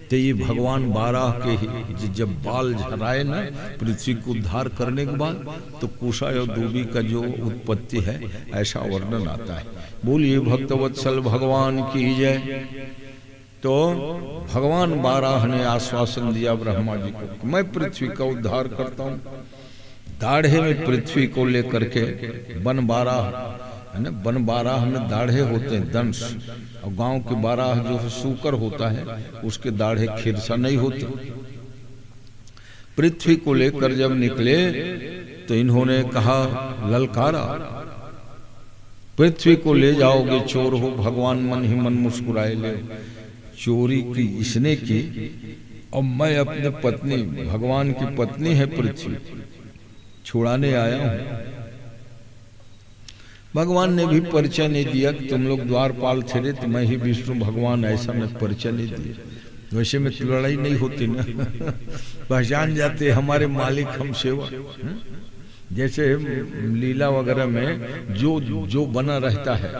S1: तो ये भगवान 12 के ही जब बाल झराए ना पृथ्वी को उद्धार करने के बाद, तो कुशा और दूबी का जो उत्पत्ति है ऐसा वर्णन आता है। बोलिए भक्तवत्सल भगवान की जय। तो भगवान 12 ने आश्वासन दिया ब्रह्मा जी को, मैं पृथ्वी का उद्धार करता हूँ। दाढ़े में पृथ्वी को लेकर के वन 12 है ना, वन 12 में दाढ़े होते हैं दंश, और गांव के 12 जो है सूकर होता है उसके दाढ़े खिरसा नहीं होते। पृथ्वी को लेकर जब निकले तो इन्होंने कहा, ललकारा, पृथ्वी को ले जाओगे चोर हो। भगवान मन ही मन मुस्कुराए, ले चोरी की इसने की, और मैं अपने पत्नी, भगवान की पत्नी है पृथ्वी, छुड़ाने आया हूं। भगवान ने भी परिचय नहीं दिया कि तुम लोग द्वारपाल थे तो मैं ही विष्णु भगवान, ऐसा मैं परिचय नहीं दिया। वैसे में तो लड़ाई नहीं होती ना पहचान जाते हमारे मालिक हम सेवा। जैसे लीला वगैरह में जो बना रहता है।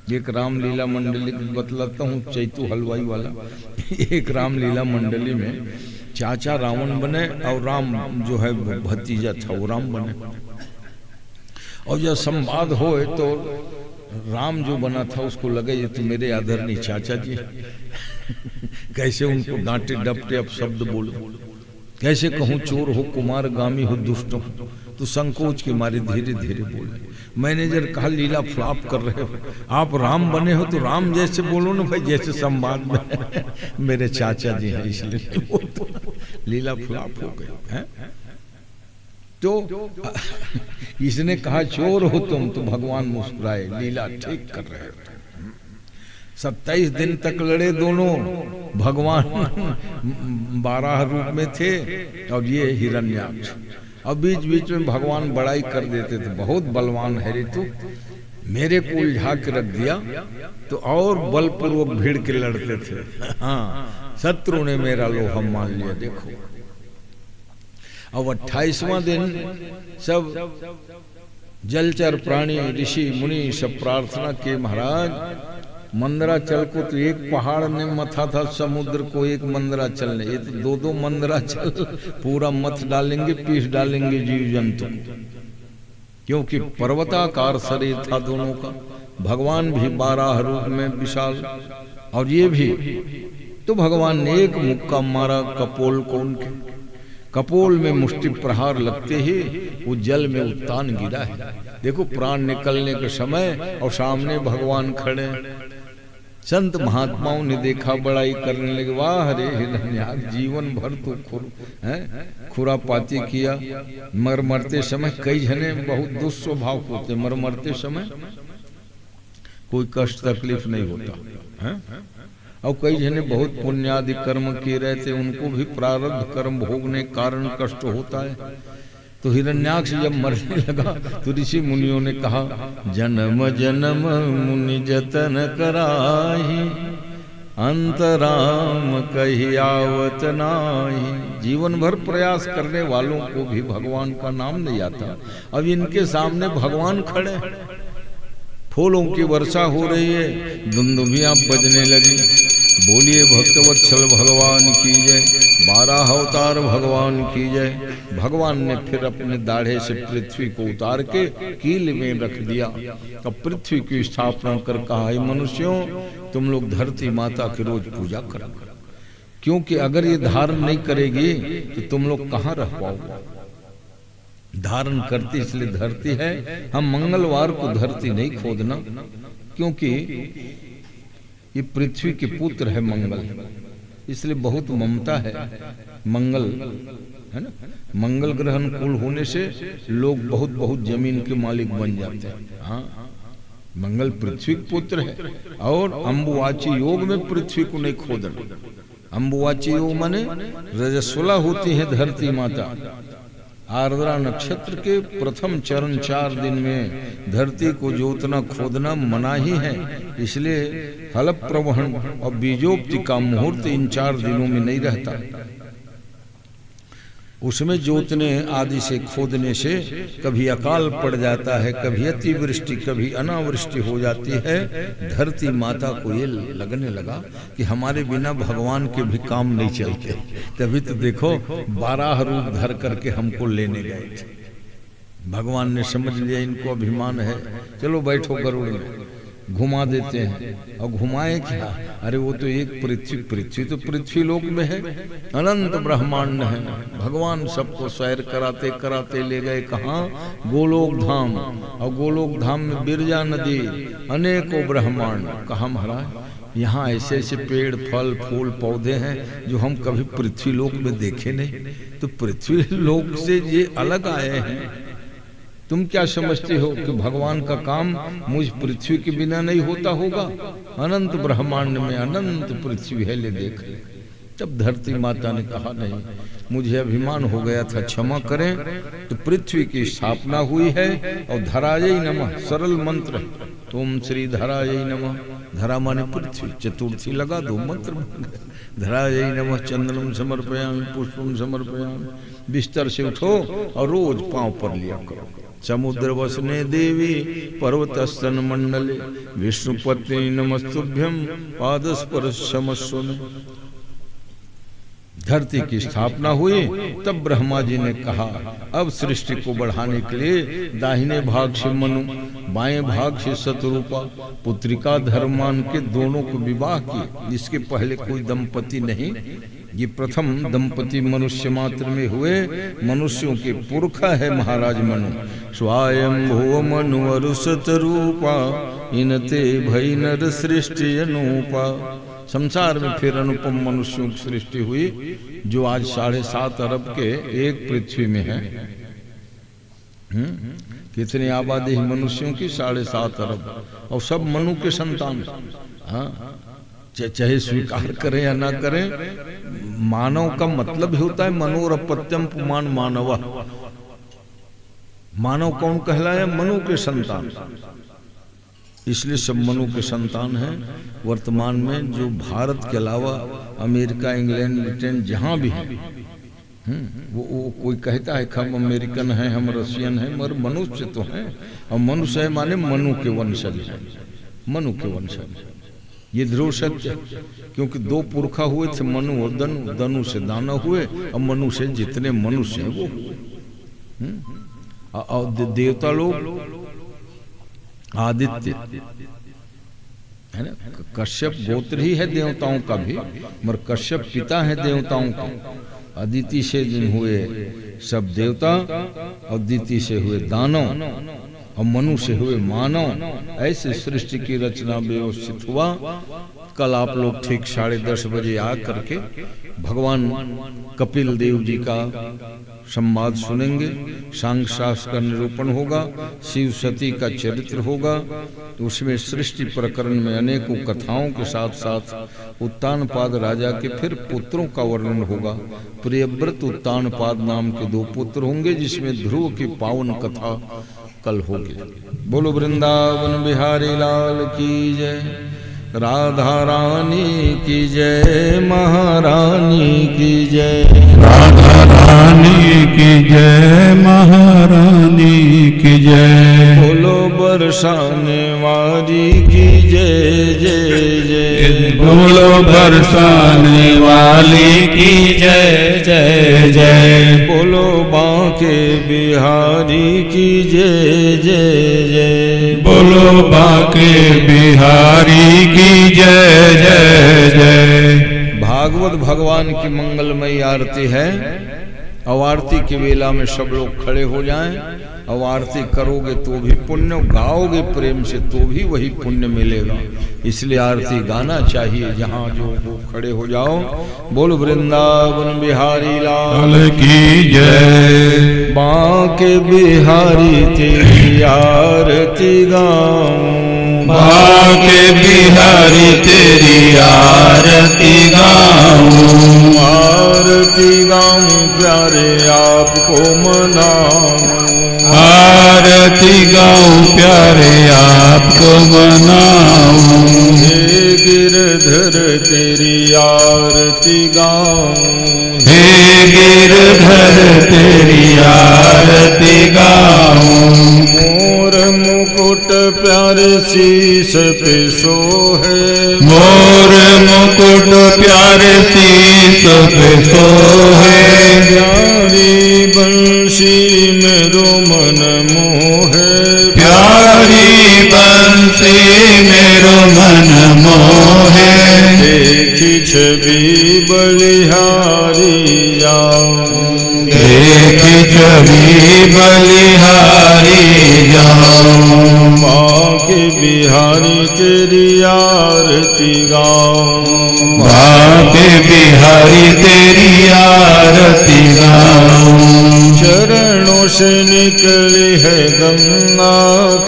S1: एक रामलीला मंडली बतलाता हूँ, चैतू हलवाई वाला। एक रामलीला मंडली में चाचा रावण बने और राम जो है भतीजा था वो राम बने, और जब संवाद होए तो राम जो बना था उसको लगे ये तो मेरे आदरणीय चाचा जी कैसे उनको डांटे डपटे अब शब्द बोलो, कैसे कहूँ चोर हो, कुमार गामी हो, दुष्ट हो, तो संकोच के मारे धीरे धीरे बोले। मैनेजर कहा लीला फ्लॉप कर रहे हो, आप राम बने हो तो राम जैसे बोलो ना भाई, जैसे संवाद में मेरे चाचा जी हैं इसलिए तो लीला फ्लॉप हो गई है। तो इसने कहा चोर हो तुम, तो भगवान मुस्कुराए, लीला ठीक कर रहे हो। 27 दिन तक लड़े दोनों, भगवान 12 रूप में थे और ये हिरण्याक्ष। और बीच बीच में भगवान बड़ाई कर देते थे, बहुत बलवान है रे तू, मेरे को उलझा के रख दिया तो और बलपूर्वक भीड़ के लड़ते थे। हाँ, शत्रु ने मेरा लोहा मान लिया। देखो अब 28वां दिन सब जलचर प्राणी ऋषि मुनि सब प्रार्थना के, महाराज मंदराचल को तो एक पहाड़ ने मथा था, समुद्र को एक मंदराचल ने, ये तो 2 मंदराचल पूरा मथ डालेंगे, पीस डालेंगे जीव जंतु, क्योंकि पर्वताकार शरीर था दोनों का। भगवान भी 12 रूप में विशाल, और ये भी। तो भगवान ने एक मुक्का मारा कपोल को, उनके कपोल में मुष्टि प्रहार लगते ही वो जल में उत्तान गिरा है। देखो प्राण निकलने के समय और सामने भगवान खड़े। संत महात्माओं ने देखा, बड़ाई करने लगे, वाह रे हिरण्याक्ष, जीवन भर तो खुरापाती किया। मर मरते समय कई जने बहुत दुस्वभाव होते, मर मरते समय कोई कष्ट तकलीफ नहीं होता है। और कई जने बहुत पुण्यादि कर्म किए रहते, उनको भी प्रारब्ध कर्म भोगने के कारण कष्ट होता है। तो हिरण्याक्ष जब मरने लगा तो ऋषि मुनियों ने कहा, जन्म जन्म मुनि जतन कराही, अंतराम कही आवत नाही। जीवन भर प्रयास करने वालों को भी भगवान का नाम नहीं आता। अब इनके सामने भगवान खड़े, फूलों की वर्षा हो रही है, दुंदुभियां बजने लगी। बोलिए भक्तवत्सल भगवान की जय, 12 अवतार भगवान की जय। भगवान ने फिर अपने दाढ़े से पृथ्वी को उतार के कील में रख दिया। अब पृथ्वी की स्थापना कर कहा, मनुष्यों तुम लोग धरती माता की रोज पूजा करो, क्योंकि अगर ये धारण नहीं करेगी तो तुम लोग कहाँ रह पाओगे। धारण करती इसलिए धरती है, हम मंगलवार को धरती नहीं खोदना, क्योंकि ये पृथ्वी के पुत्र है मंगल, इसलिए बहुत ममता है। मंगल है ना, मंगल ग्रह अनुकूल होने से लोग बहुत बहुत जमीन के मालिक बन जाते हैं। हाँ, मंगल पृथ्वी के पुत्र है। और अंबुवाची योग में पृथ्वी को नहीं खोदना। अंबुवाची योग माने रजस्वला होती है धरती माता। आर्द्रा नक्षत्र के प्रथम चरण 4 दिन में धरती को जोतना खोदना मना ही है। इसलिए हल प्रवहन और बीजोक्ति का मुहूर्त इन 4 दिनों में नहीं रहता। उसमें जोतने आदि से खोदने से कभी अकाल पड़ जाता है, कभी अतिवृष्टि, कभी अनावृष्टि हो जाती है। धरती माता को ये लगने लगा कि हमारे बिना भगवान के भी काम नहीं चलते। तभी तो देखो 12 रूप धर करके हमको लेने गए थे। भगवान ने समझ लिया इनको अभिमान है, चलो बैठो गरुड़ में, घुमा देते हैं। और घुमाए क्या, अरे वो तो एक पृथ्वी तो पृथ्वी लोक में है, अनंत ब्रह्मांड है। भगवान सबको सैर कराते कराते ले गए कहाँ, गोलोक धाम। और गोलोक धाम में बिरजा नदी, अनेकों ब्रह्मांड। कहा महाराज यहाँ ऐसे ऐसे पेड़ फल फूल पौधे हैं जो हम कभी पृथ्वी लोक में देखे नहीं। तो पृथ्वी लोक से ये अलग आए हैं। तुम क्या समझते हो कि भगवान का काम मुझ पृथ्वी के बिना नहीं होता होगा? अनंत ब्रह्मांड में अनंत पृथ्वी है, ले देख। तब धरती माता ने कहा नहीं, मुझे अभिमान हो गया था, क्षमा करें। तो पृथ्वी की स्थापना हुई है। और धरायै नमः सरल मंत्र, तुम श्री धरायै नमः। धरा माने पृथ्वी, चतुर्थी लगा दो, मंत्र बन गया। धरायै नमः चंदनम समर्पयामि पुष्पम समर्पयामि। बिस्तर से उठो और रोज पांव पर लिया करो। समुद्र वसने देवी पर्वतस्तन मंडले, विष्णुपत्नी नमस्तुभ्यम पादस्पर्शमस्व। धरती की स्थापना हुई, तब ब्रह्मा जी ने कहा अब सृष्टि को बढ़ाने के लिए दाहिने भाग से मनु, बाएं भाग से शतरूपा पुत्रिका धर्मान के दोनों को विवाह किए। इसके पहले कोई दंपति नहीं। ये प्रथम दंपति मनुष्य मात्र में हुए। मनुष्यों के पुरखा है महाराज मनु। स्वयं भो मनु अरु शतरूपा, इनते भई नर सृष्टि अनूपा। संसार में फिर अनुपम मनुष्यों की सृष्टि हुई, जो आज 7.5 अरब के एक पृथ्वी में है। कितनी आबादी है मनुष्यों की? 7.5 अरब। और सब मनु के संतान। हाँ, चाहे स्वीकार करें या ना करें, मानव का मतलब ही होता है मनोरपत्यम पुमान मानव। मानव कौन कहलाया? मनु के संतान। इसलिए सब मनु के संतान हैं। वर्तमान में जो भारत के अलावा अमेरिका, इंग्लैंड, ब्रिटेन जहां भी है, वो कोई कहता है कि हम अमेरिकन हैं, हम रशियन हैं, मगर मनुष्य तो हैं। और मनुष्य है माने मनु के वंशज हैं, मनु के वंशज। ये ध्रुव सत्य, क्योंकि 2 पुरखा हुए थे, मनु और दनु। दनु से दानव हुए और मनु से जितने मनुष्य हैं वो हुए। और देवता लोग आदित्य है ना, कश्यप गोत्र ही है देवताओं का भी, मगर कश्यप पिता है देवताओं का। अदिति से जिन हुए सब देवता, और दिति से हुए दानव, और मनु से हुए मानव। ऐसे सृष्टि की रचना व्यवस्थित हुआ। कल आप लोग ठीक 10:30 बजे आ करके भगवान कपिल देव जी का संवाद सुनेंगे। सांख्य शास्त्र का निरूपण होगा, शिव सती का चरित्र होगा। तो उसमें सृष्टि प्रकरण में अनेकों कथाओं के साथ साथ उत्तानपाद राजा के फिर पुत्रों का वर्णन होगा। प्रियव्रत उत्तानपाद नाम के 2 पुत्र होंगे, जिसमें ध्रुव की पावन कथा कल होगी। बोलो वृंदावन बिहारी लाल की जय, राधा रानी की जय, महारानी की जय।
S3: राधा रानी की जय, महारानी की जय।
S1: बोलो बरसाने वाली की जय जय जय।
S3: बोलो बरसाने वाली की जय जय जय।
S1: बोलो बांके बिहारी की जय जय जय।
S3: बोलो बांके बिहारी की जय जय जय।
S1: भागवत भगवान की मंगलमयी आरती है। और आरती की वेला में सब लोग खड़े हो जाएं अब आरती करोगे तो भी पुण्य, गाओगे प्रेम से तो भी वही पुण्य मिलेगा। इसलिए आरती गाना चाहिए जहाँ जो हो, खड़े हो जाओ। बोल वृंदावन बिहारी लाल
S3: की जय।
S1: बांके बिहारी तेरी आरती गाऊं,
S3: बांके बिहारी तेरी आरती गाऊं,
S1: आरती गाऊं प्यारे आपको मनाऊं,
S3: आरती गाऊं प्यारे आपको मनाऊं,
S1: हे गिरधर तेरी आरती गाऊं,
S3: हे गिरधर तेरी आरती गाऊं,
S1: मोर मुकुट प्यारे शीश पे सोहे,
S3: मोर मुकुट प्यारे शीश पे सोहे,
S1: प्यारी बंशी मेरो मन मोहे,
S3: प्यारी बंसी मेरो मन मोहे,
S1: देखी छवि बलिहारी जाऊं,
S3: देखी छवि बलिहारी जाऊं,
S1: बांके बिहारी तेरी आरती गाऊं,
S3: बांके बिहारी तेरी आरती गाऊं,
S1: चरणों से निकली है गंगा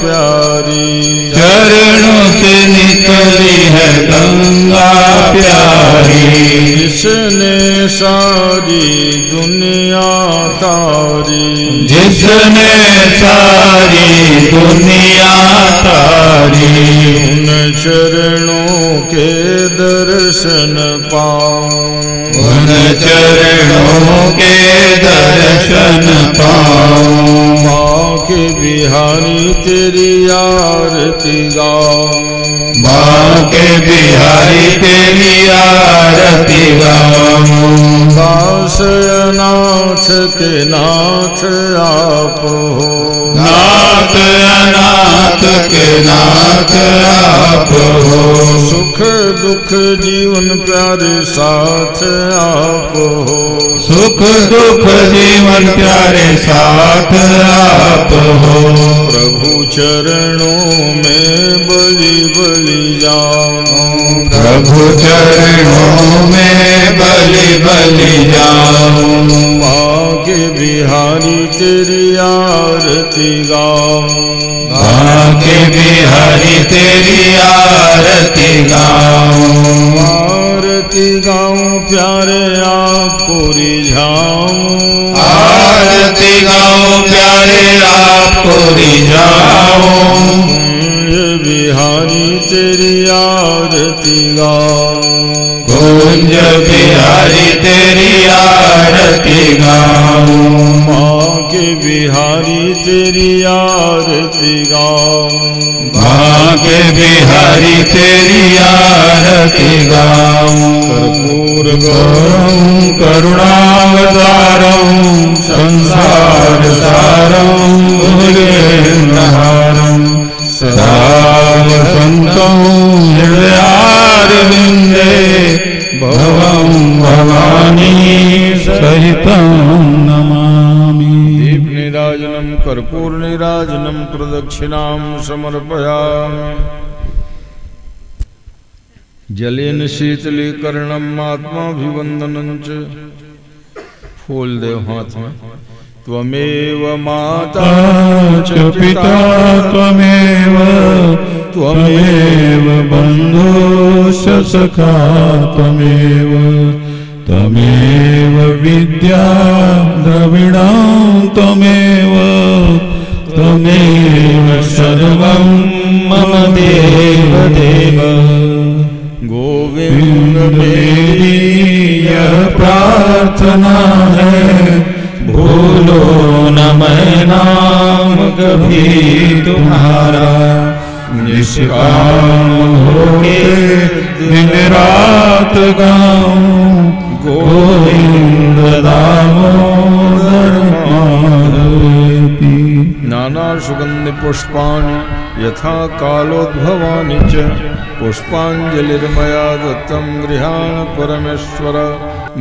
S1: प्यारी,
S3: चरणों से निकली है गंगा प्यारी,
S1: जिसने सारी दुनिया तारी,
S3: जिसने सारी दुनिया तारी,
S1: उन चरणों के दर्शन पाऊं,
S3: उन चरणों के दर्शन पाऊं,
S1: बांके बिहारी तेरी आरती गाऊं,
S3: बांके बिहारी तेरी आरती गाऊं,
S1: दास अनाथ के नाथ आप हो,
S3: नाथ अनाथ के नाथ आप हो,
S1: सुख दुख जीवन प्यारे साथ आप हो,
S3: सुख दुख जीवन प्यारे साथ आप हो,
S1: प्रभु चरणों में बलि बलि जाऊं,
S3: प्रभु चरणों में बलि बलि जाऊं,
S1: बांके बिहारी तेरी आरती गाऊं,
S3: बांके बिहारी तेरी आरती गाऊं,
S1: आरती गाऊं प्यारे आपको रिझाऊं,
S3: आरती गाऊं प्यारे आपको रिझाऊं,
S1: कुंज बिहारी तेरी आरती गाऊं,
S3: कुंज बिहारी तेरी आरती गाऊं,
S1: बांके बिहारी तेरी आरती गाऊं,
S3: बांके बिहारी तेरी आरती गाऊं,
S1: कर्पूर
S3: गौरं करुणावतारं संसार सारं भुजगेन्द्रहारं सदा वसन्तं हृदयारविन्दे भवं भवानी सहितं नमामि।
S1: दीप निराजनं कर्पूर निराजनं प्रदक्षिणां समर्पयामि। जलेन शीतलीकरणम् आत्माभिवन्दनं च। फूल देव हाथ में। त्वमेव माता
S3: च पिता त्वमेव त्वमेव बन्धुश्च सखा त्वमेव त्वमेव विद्या द्रविणं त्वमेव त्वमेव सर्वं मम देव देव।
S1: गोविंद
S3: मेरी यह प्रार्थना है, भूलो न मैं नाम कभी तुम्हारा, निष्काम होके दिन रात गाऊं गोविंद दामोदर माधवेति।
S1: नाना सुगंधि पुष्पाणि यथा कालोद्भवानि च पुष्पांजलिर्मया दत्तं गृहाण परमेश्वर।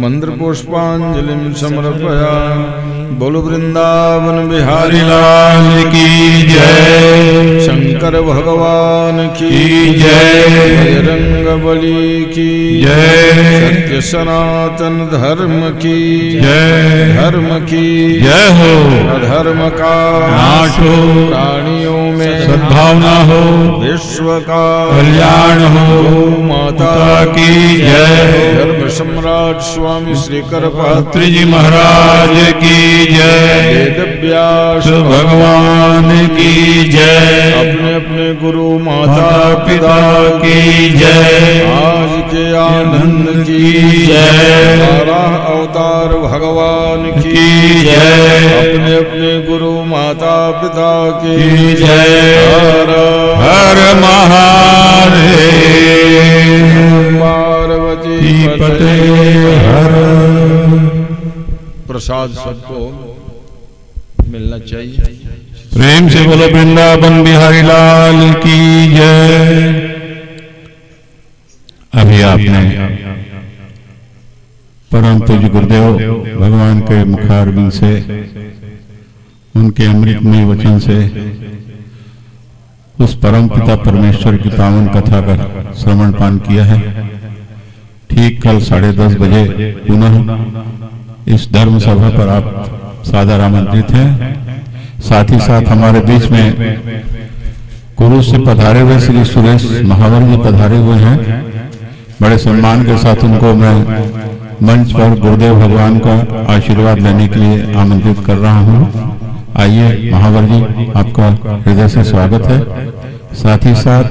S1: मंत्र पुष्पांजलिं समर्पयामि। बोलो वृंदावन बिहारी
S3: लाल की जय।
S1: शंकर भगवान की
S3: जय।
S1: बजरंग बली की
S3: जय।
S1: सत्य सनातन धर्म की
S3: जय।
S1: धर्म की
S3: जय हो।
S1: अधर्म का
S3: नाश हो।
S1: प्राणियों में
S3: सद्भावना हो।
S1: विश्व का
S3: कल्याण हो।
S1: गौ माता
S3: की जय।
S1: धर्म सम्राट स्वामी श्री करपात्री
S3: जी महाराज की जय।
S1: वेद व्यास
S3: भगवान की जय।
S1: अपने अपने गुरु माता
S3: पिता की जय।
S1: आज के आनंद की
S3: जय।
S1: 12 अवतार भगवान की
S3: जय।
S1: अपने अपने गुरु माता पिता की
S3: जय। हर महादेव।
S1: पार्वती
S3: पते हर।
S1: प्रसाद सबको मिलना चाहिए।
S3: प्रेम से बोलो वृंदावन बिहारी लाल की जय। अभी आपने परम पूज्य गुरुदेव भगवान के मुखारविंद से, उनके अमृतमय वचन से उस परम पिता परमेश्वर की पावन कथा का श्रवण पान किया है। ठीक कल 10:30 बजे पुनः इस धर्म सभा पर आप सादर आमंत्रित हैं। साथ ही साथ हमारे बीच में गुरु से पधारे हुए श्री सुरेश महावर जी पधारे हुए हैं। बड़े सम्मान के साथ उनको मैं मंच पर गुरुदेव भगवान का आशीर्वाद लेने के लिए आमंत्रित कर रहा हूँ। आइए महावर जी, आपका हृदय से स्वागत है। साथ ही साथ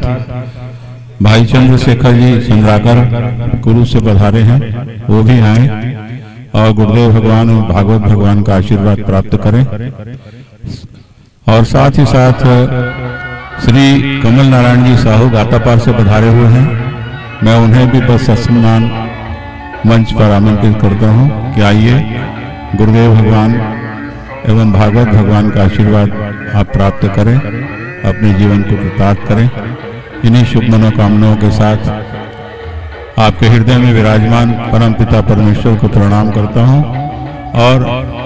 S3: भाई चंद्रशेखर जी चंद्राकर गुरु से पधारे हैं, वो भी आए और गुरुदेव भगवान और भागवत भगवान का आशीर्वाद प्राप्त करें। और साथ ही साथ श्री कमल नारायण जी साहू गातापार से पधारे हुए हैं। मैं उन्हें भी बस सम्मान मंच पर आमंत्रित करता हूं कि आइए गुरुदेव भगवान एवं भागवत भगवान का आशीर्वाद आप प्राप्त करें, अपने जीवन को कृतार्थ करें। इन्हीं शुभ मनोकामनाओं के साथ आपके हृदय में विराजमान परम पिता परमेश्वर को प्रणाम करता हूं और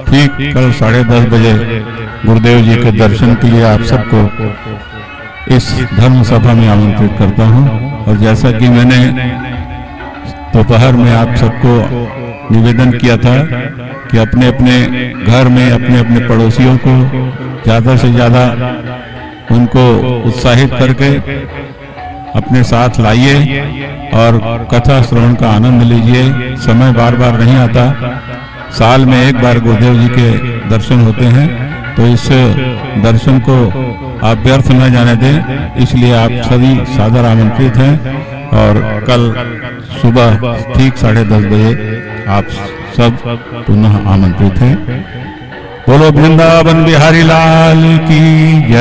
S3: ठीक कल 10:30 बजे गुरुदेव जी के दर्शन के लिए आप सबको इस धर्म सभा में आमंत्रित करता हूं। और जैसा कि मैंने दोपहर में आप सबको निवेदन किया था कि अपने अपने घर में अपने अपने पड़ोसियों को ज़्यादा से ज़्यादा उनको उत्साहित करके अपने साथ लाइए और कथा श्रवण का आनंद लीजिए। समय बार बार नहीं आता, साल में एक बार गुरुदेव जी के दर्शन होते हैं, तो इस दर्शन को आप व्यर्थ न जाने दें। इसलिए आप सभी सादर आमंत्रित हैं और कल सुबह ठीक 10:30 बजे आप सब पुनः आमंत्रित हैं। बोलो वृंदावन बिहारी लाल की जय।